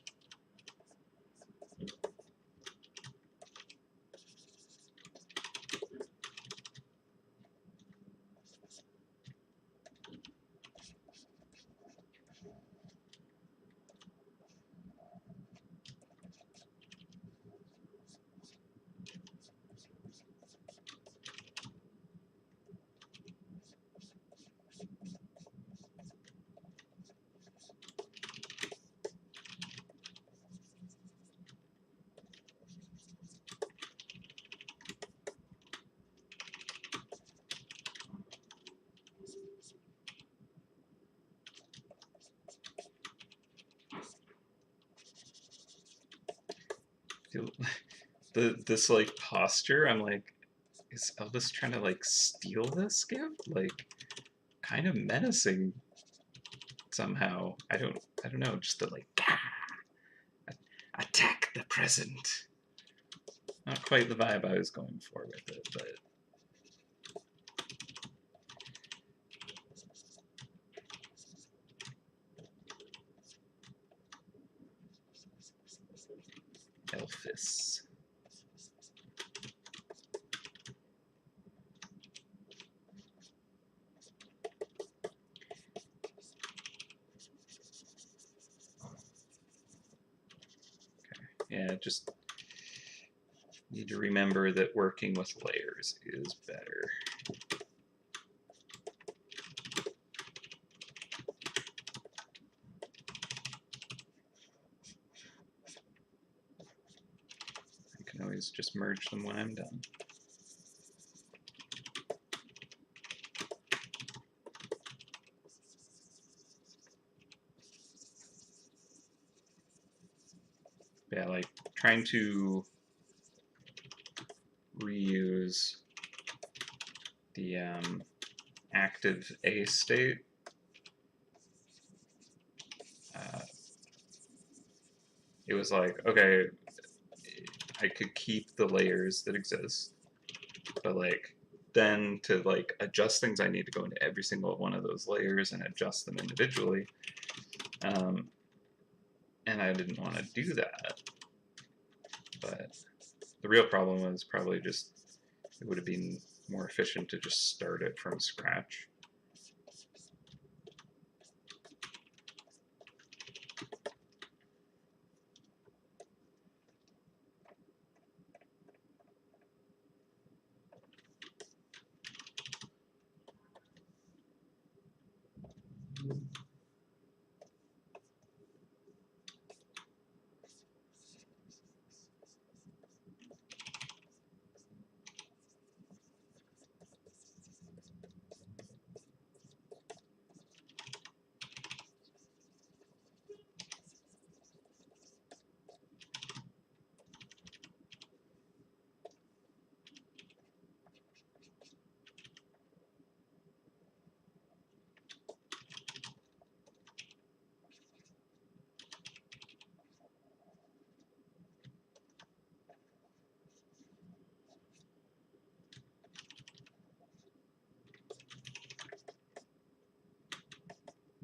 This like posture, I'm like, is Elvis trying to like steal this gift? Like, kind of menacing somehow. I don't know. Just to like attack the present. Not quite the vibe I was going for with it, but Elvis. Yeah, just need to remember that working with layers is better. I can always just merge them when I'm done. Yeah, like trying to reuse the active A state. It was like, okay, I could keep the layers that exist, but like then to like adjust things, I need to go into every single one of those layers and adjust them individually. And I didn't want to do that. But the real problem was probably just it would have been more efficient to just start it from scratch.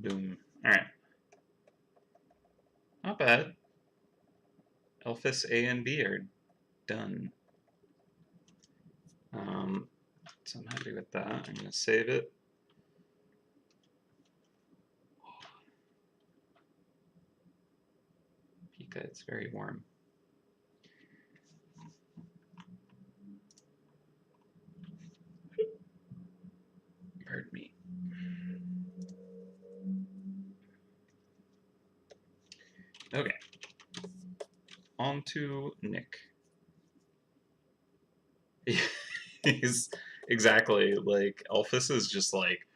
Boom. Alright. Not bad. Elphys A and B are done. So I'm happy with that. I'm going to save it. Pika, it's very warm. Pardon me. Okay. On to Nick. He's exactly like Elphys is just like,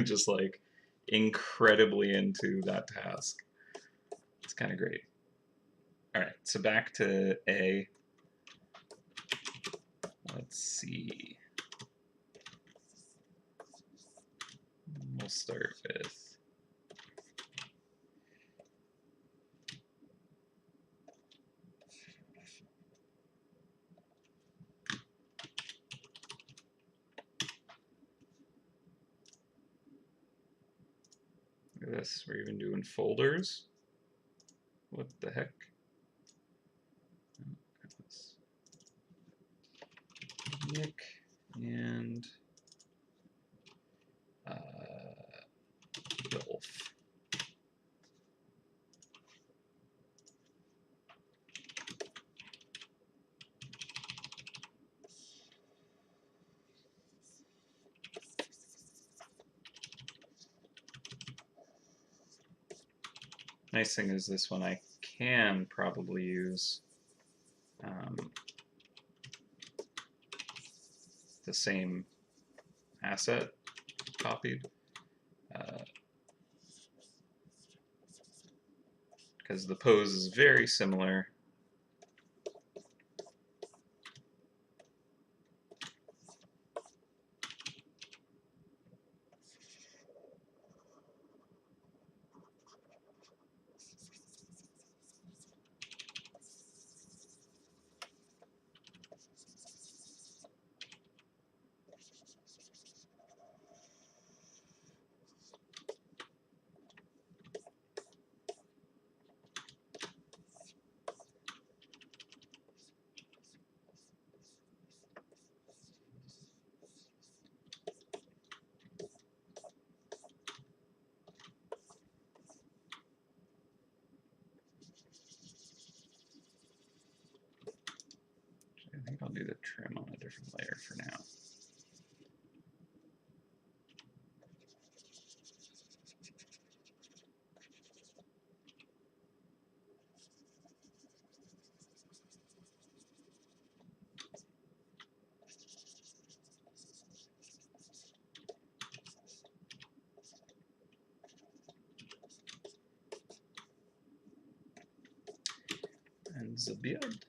just like incredibly into that task. It's kind of great. All right, so back to A. Let's see. We'll start with look at this. We're even doing folders. What the heck? Nick and Dolph. Nice thing is this one I can probably use the same asset copied because the pose is very similar. I think I'll do the trim on a different layer for now. And the beard.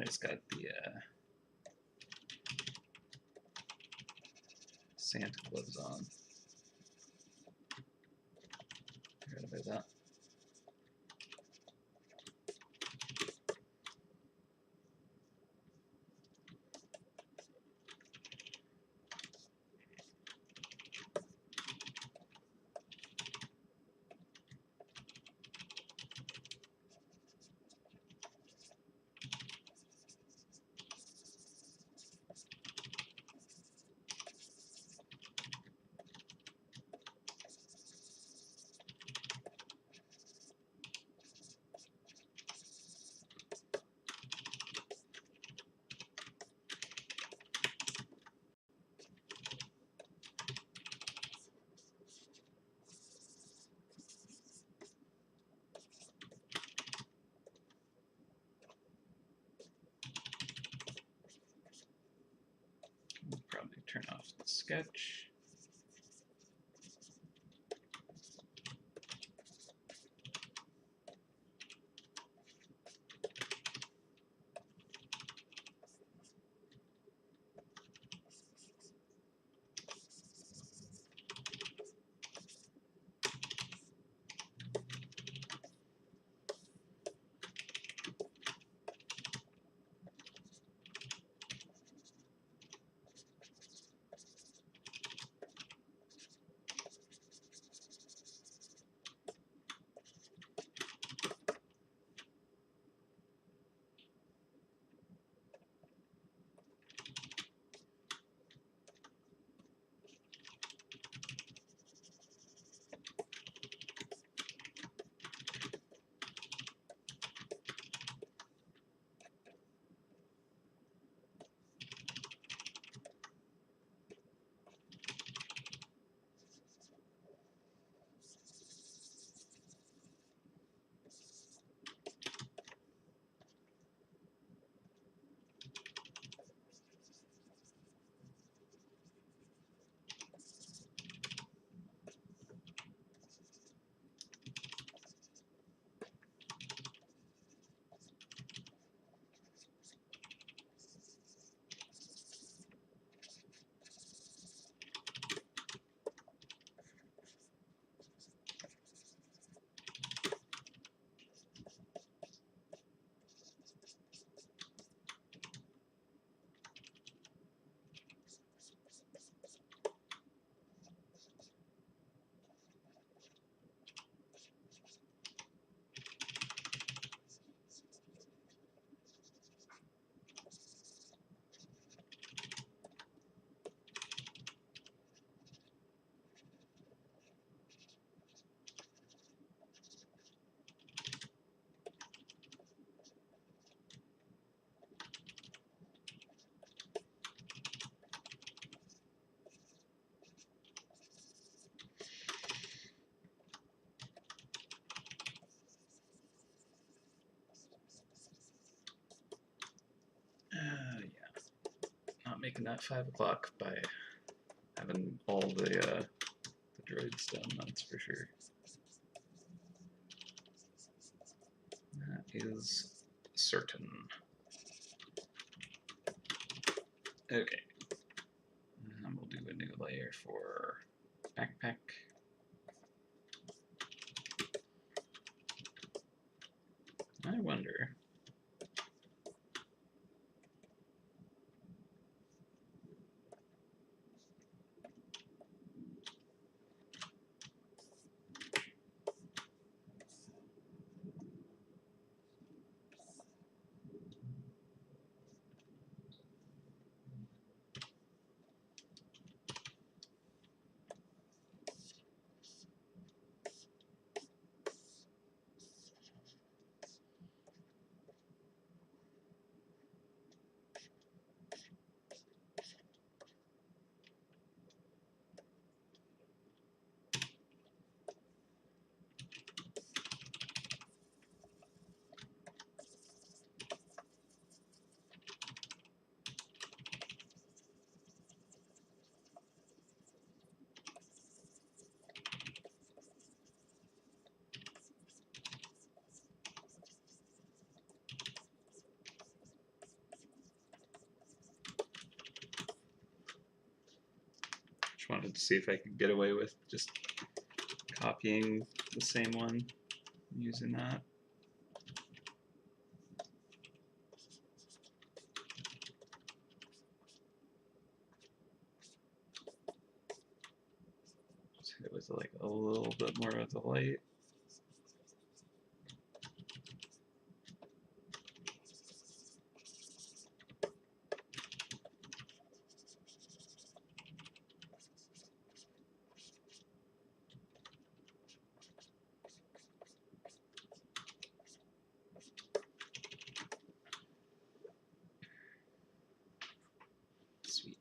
just got the Santa gloves on. Forgot about that. We'll probably turn off the sketch. Yeah, not making that 5 o'clock by having all the droids done, that's for sure. That is certain. Okay, and we'll do a new layer for backpack. I wonder. wanted to see if I could get away with just copying the same one, using that. Just hit it with like a little bit more of the light. Sweet.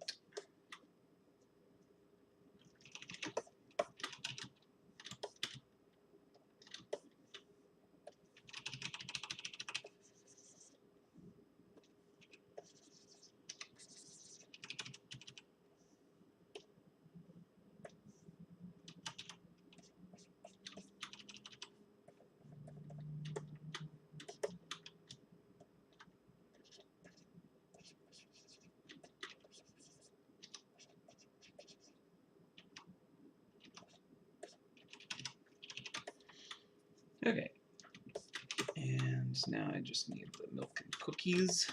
Okay, and now I just need the milk and cookies.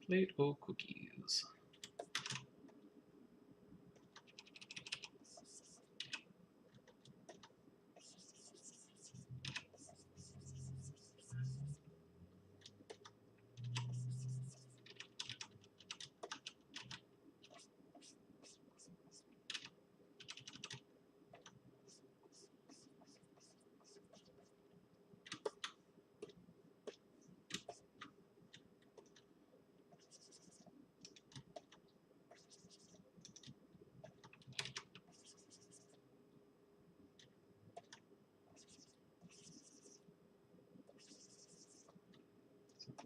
Plate o cookies.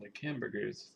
Like hamburgers.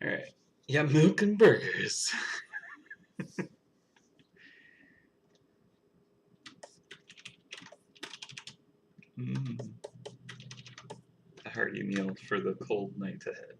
All right. Yeah, milk and burgers. Mm. A hearty meal for the cold night ahead.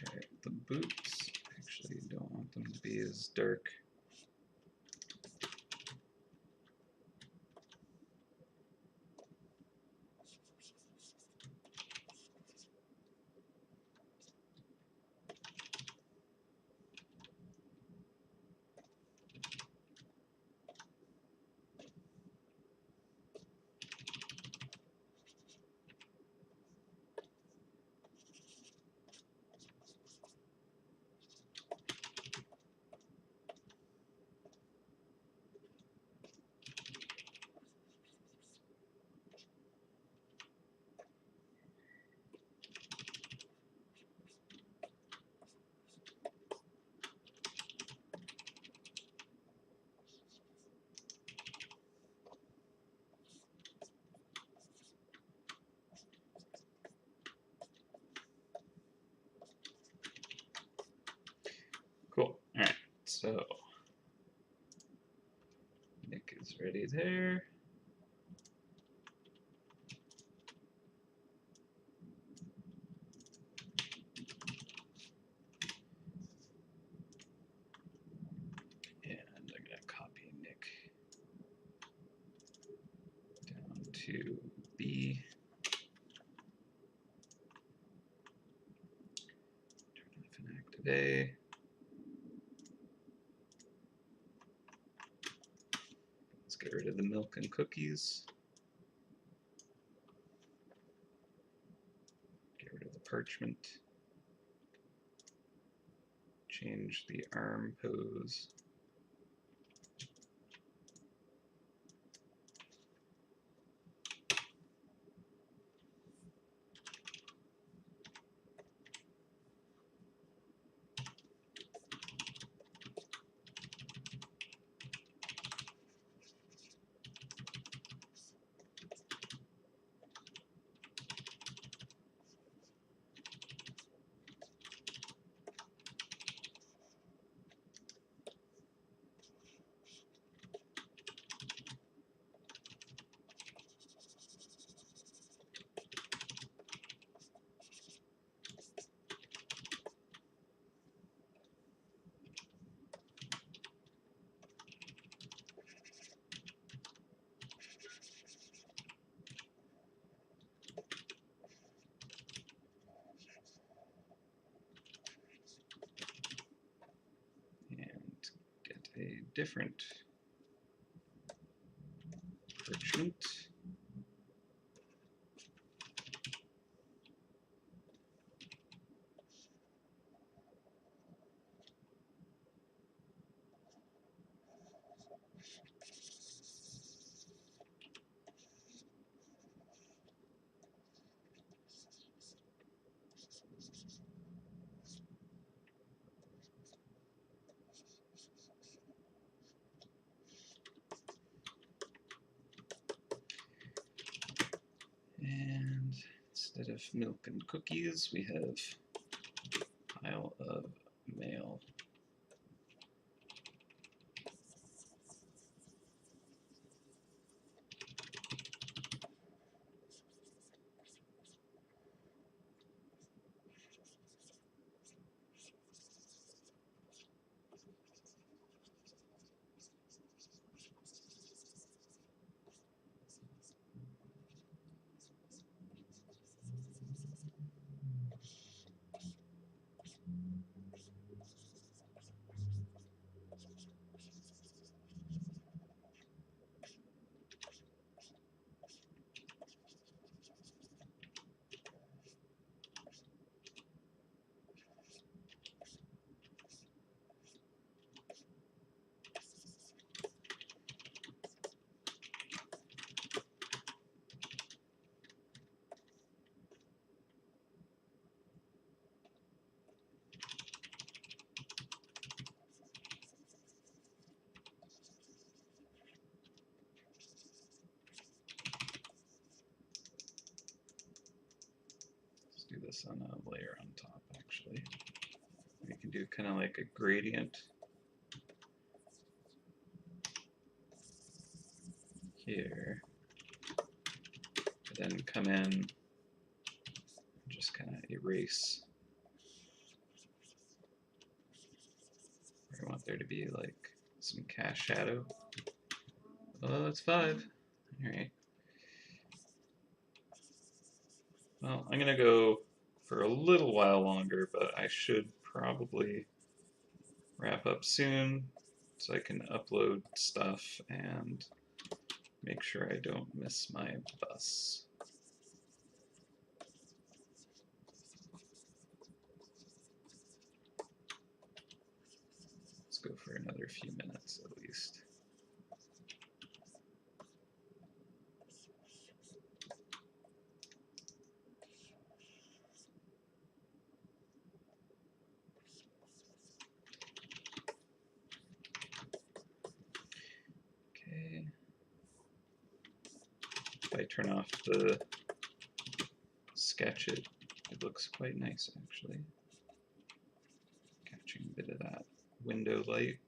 Okay, the boots. Actually, don't want them to be as dark. Cool. All right. So Nick is ready there. And I'm gonna copy Nick down to B. Turn off and active A. Let's get rid of the milk and cookies. Get rid of the parchment. Change the arm pose. And get a different parchment. And instead of milk and cookies, we have pile of mail. this on a layer on top, actually. We can do kind of like a gradient here, and then come in and just kind of erase. I want there to be like some cast shadow. Oh, that's 5. All right. Well, I'm gonna go for a little while longer, but I should probably wrap up soon so I can upload stuff and make sure I don't miss my bus. Let's go for another few minutes at least. Okay. If I turn off the sketch, it looks quite nice actually. Catching a bit of that window light.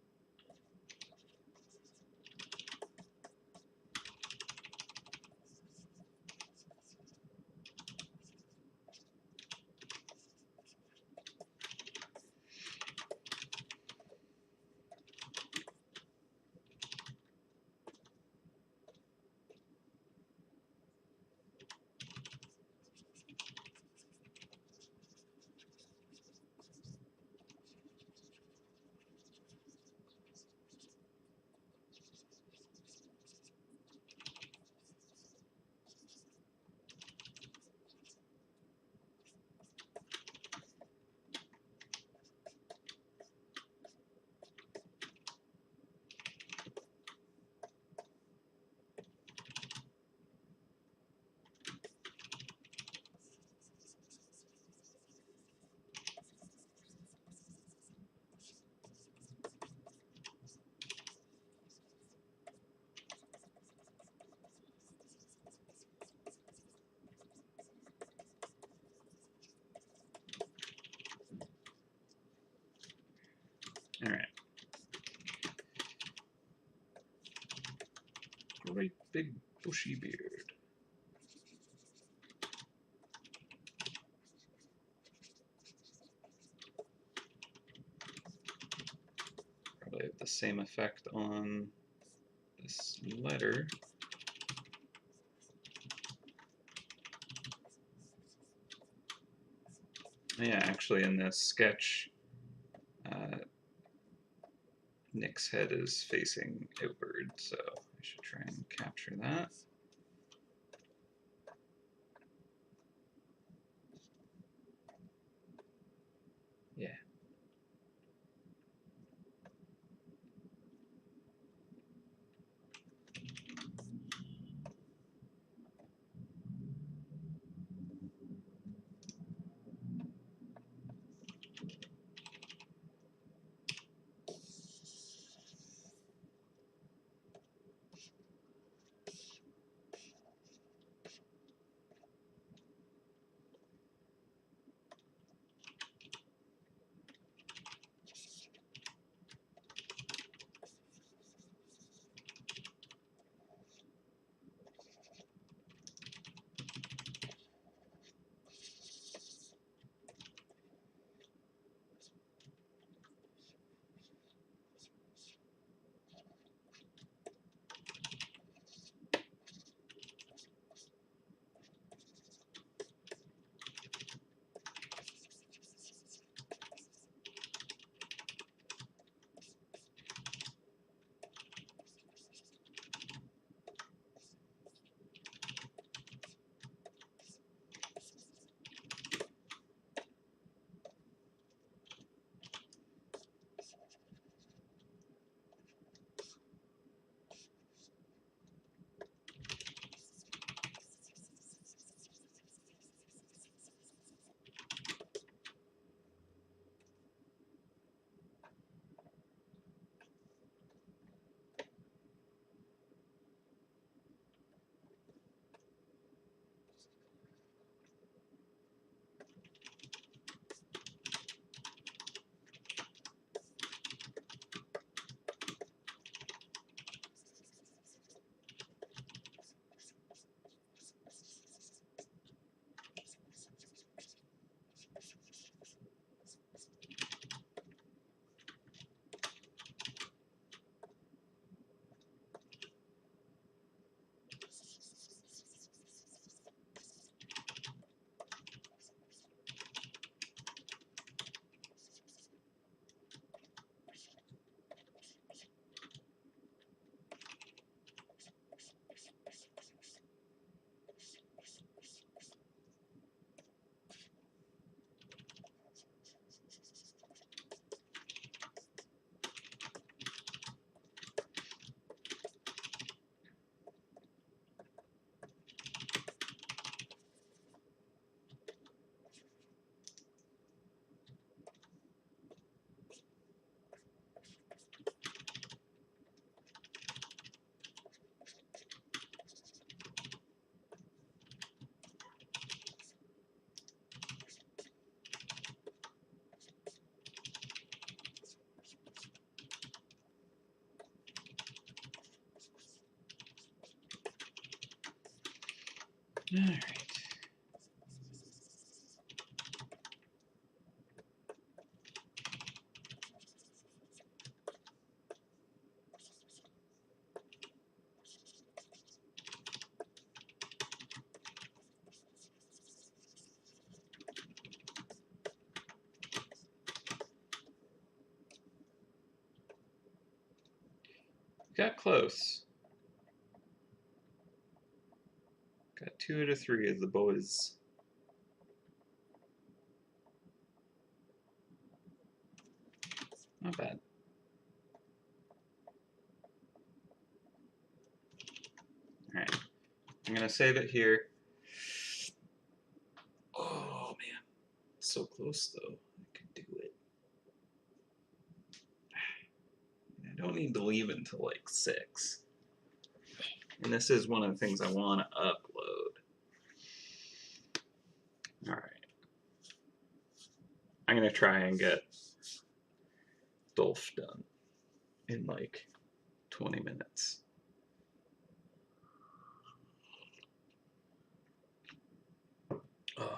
All right. Great big bushy beard. Probably have the same effect on this letter. Yeah, actually in this sketch, Nick's head is facing outward, so I should try and capture that. Yeah. All right. Got close. Got 2 out of 3 of the boys. Not bad. Alright. I'm going to save it here. Oh, man. So close, though. I could do it. I don't need to leave until like 6. And this is one of the things I want to upload. Alright. I'm going to try and get Dolph done in like 20 minutes. Oh.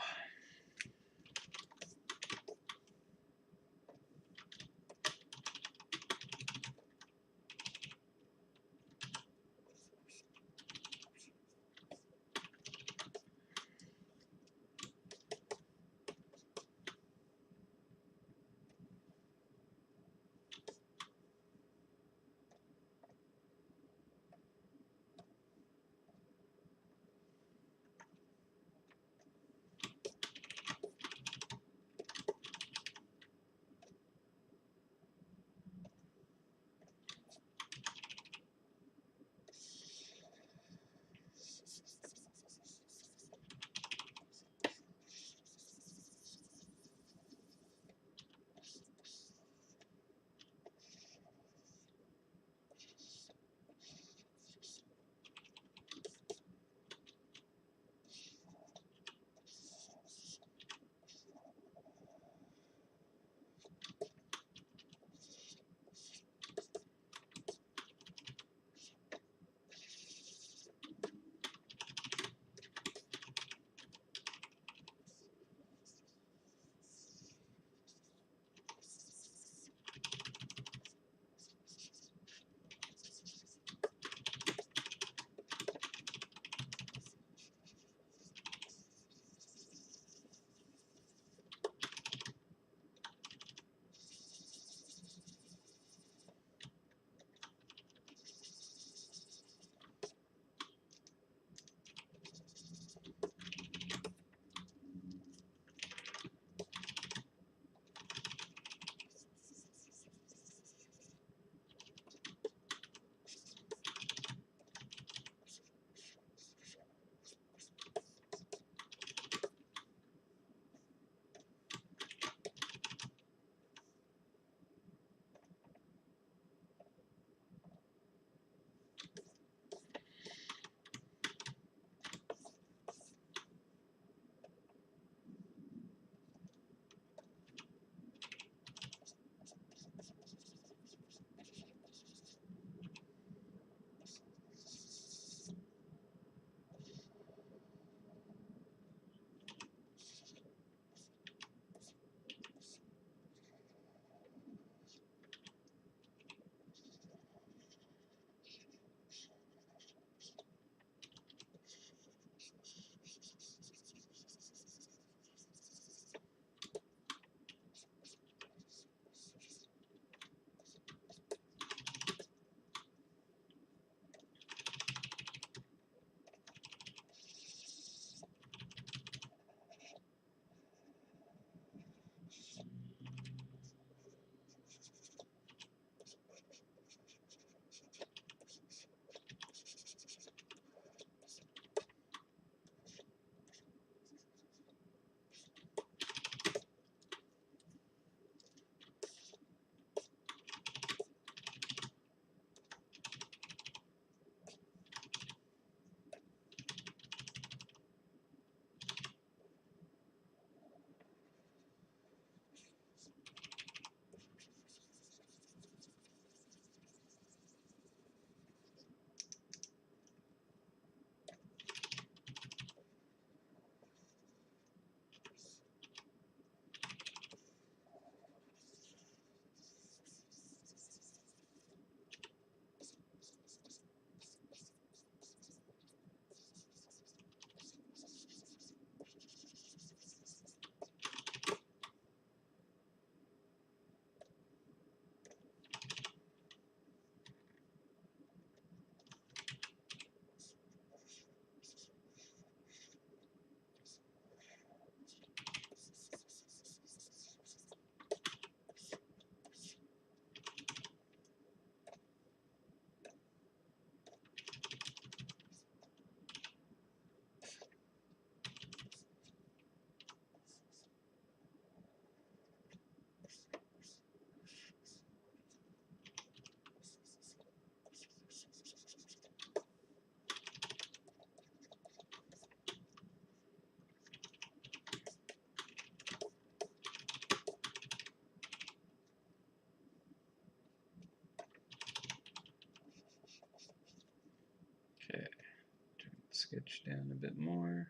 sketch down a bit more.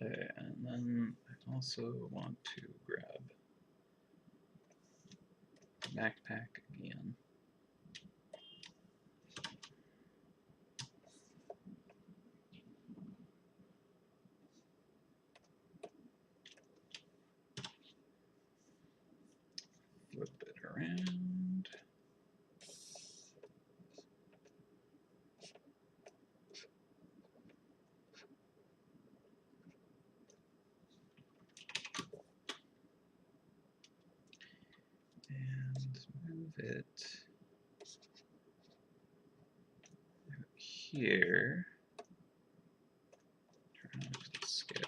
Okay, and then I also want to grab backpack again. Flip it around. And move it out here. Turn off the sketch.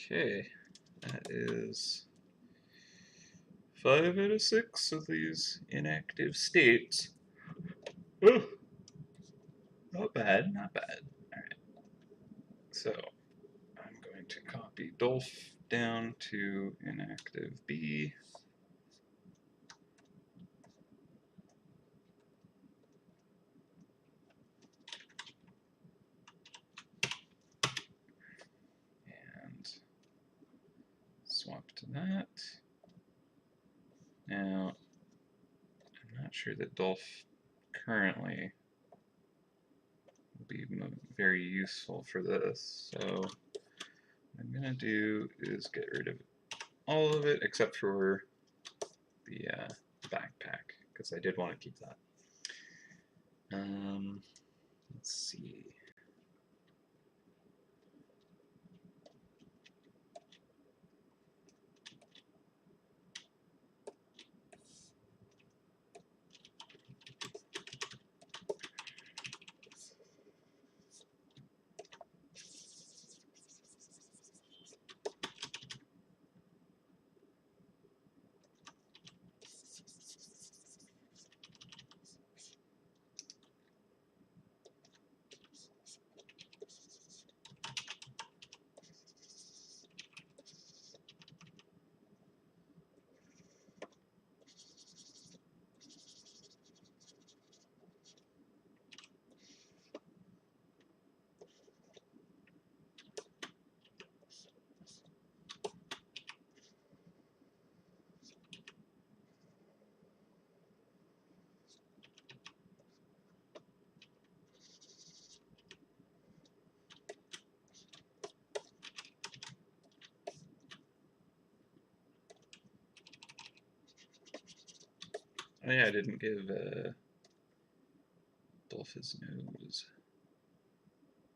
Okay, that is 5 out of 6 of these inactive states. Ooh, not bad, not bad. Alright, so I'm going to copy Dolph down to inactive B. And swap to that. Now, I'm not sure that Dolph currently will be very useful for this, so what I'm going to do is get rid of all of it except for the backpack, because I did want to keep that. Let's see. Oh yeah, I didn't give Dolph his nose.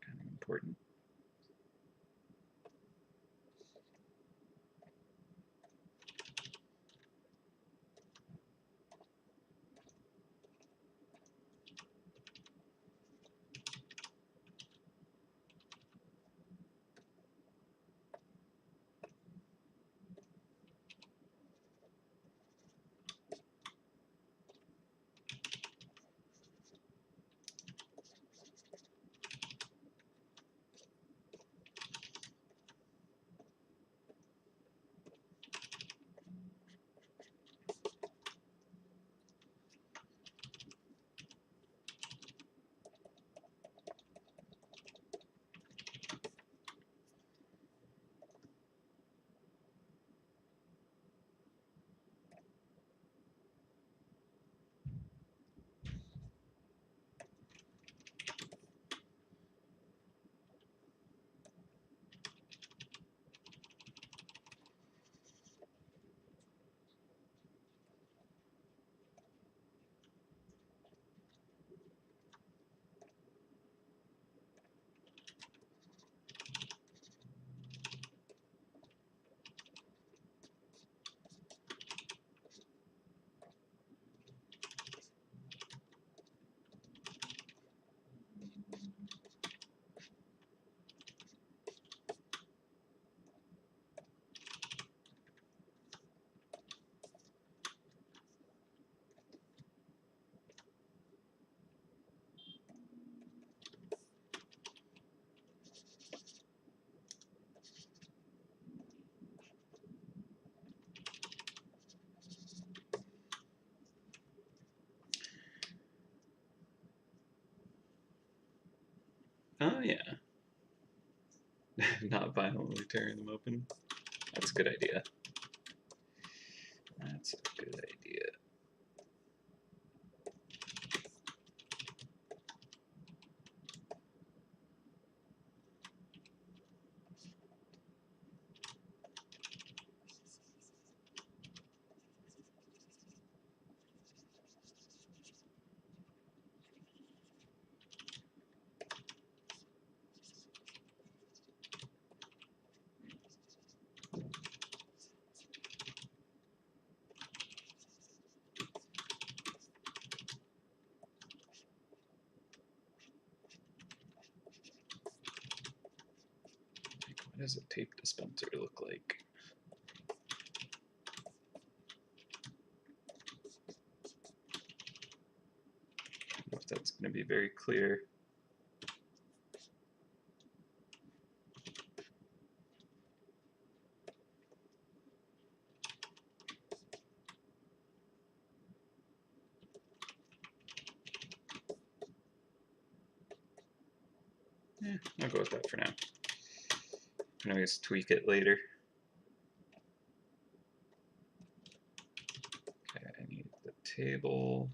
Kind of important. Oh yeah. Not violently tearing them open. That's a good idea. That's a good idea. does a tape dispenser look like? I don't know if that's going to be very clear. I'll go with that for now. I can always tweak it later. Okay, I need the table.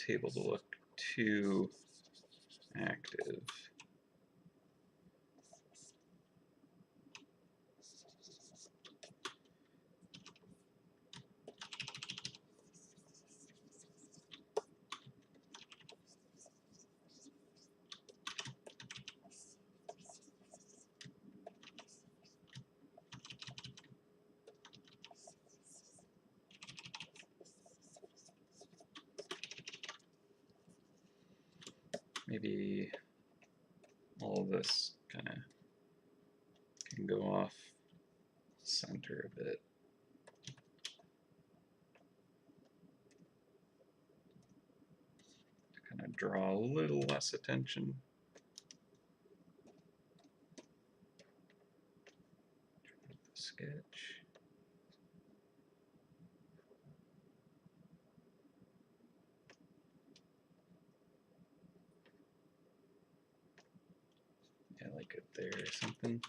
table to look too active. Maybe all of this kind of can go off center a bit. To kind of draw a little less attention. Sketch. Yeah, like it there or something.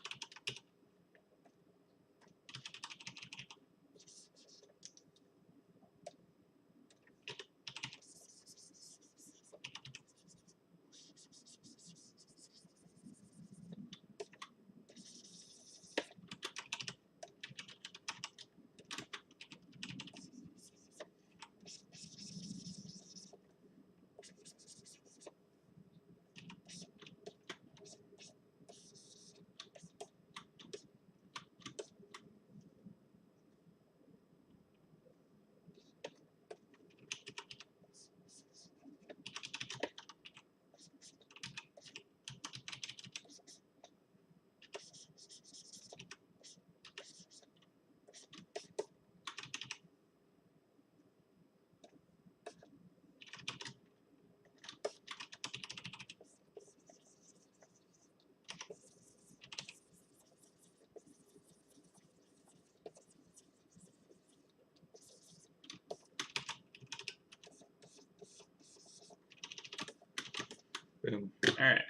Boom. All right.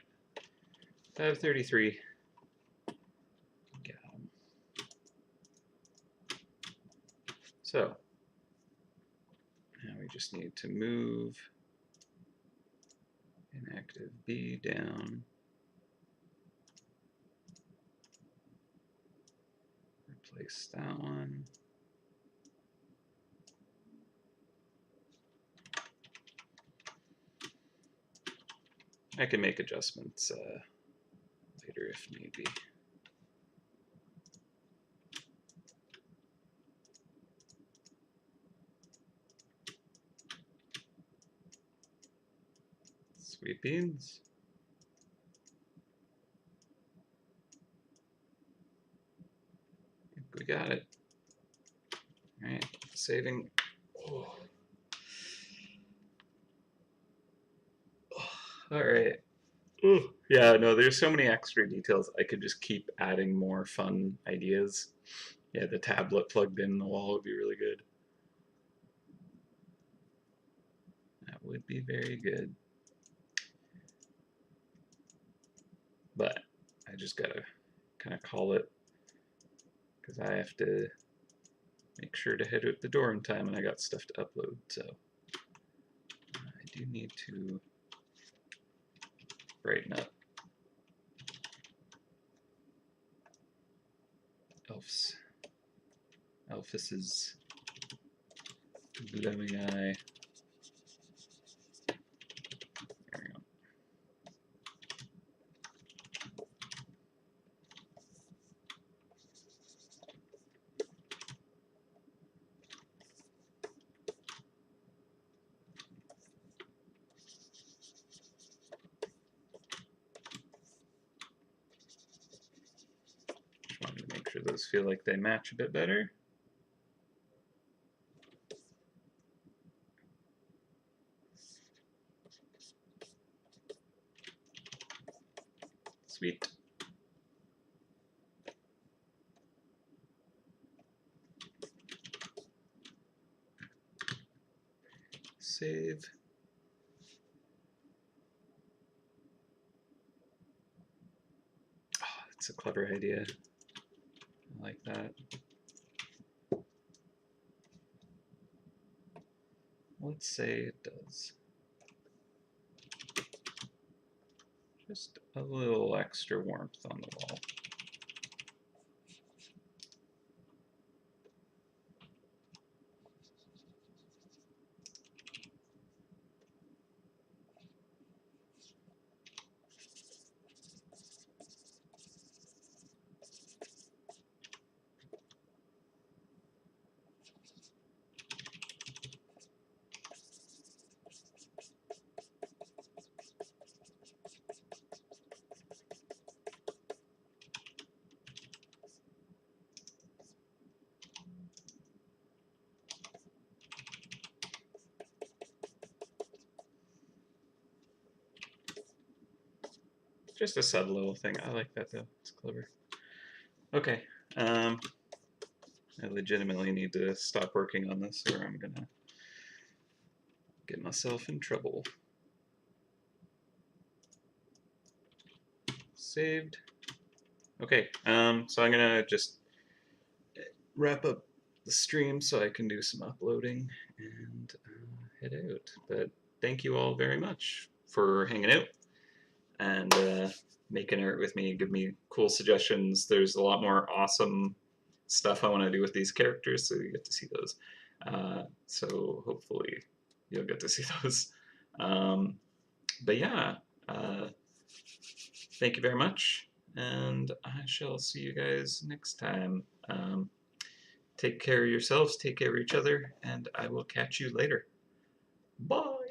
533. Got 'em. So now we just need to move inactive B down. Replace that one. I can make adjustments later if need be. Sweet beans. We got it. All right, saving. Oh. All right. Ooh. Yeah, no, there's so many extra details. I could just keep adding more fun ideas. Yeah, the tablet plugged in the wall would be really good. That would be very good. But I just gotta kind of call it because I have to make sure to head out the door in time and I got stuff to upload. So I do need to brighten up Elphus's glowing eye. There we go. Just wanted to make sure those feel like they match a bit better. Sweet. Save. Oh, that's a clever idea. I like that. Let's say it does. Just a little extra warmth on the wall. Just a sub little thing. I like that though. It's clever. Okay. I legitimately need to stop working on this or I'm gonna get myself in trouble. Saved. Okay, so I'm gonna just wrap up the stream so I can do some uploading and head out. But thank you all very much for hanging out and making art with me. Give me cool suggestions. There's a lot more awesome stuff I want to do with these characters, so you get to see those. So hopefully you'll get to see those. But yeah, thank you very much, and I shall see you guys next time. Take care of yourselves, take care of each other, and I will catch you later. Bye!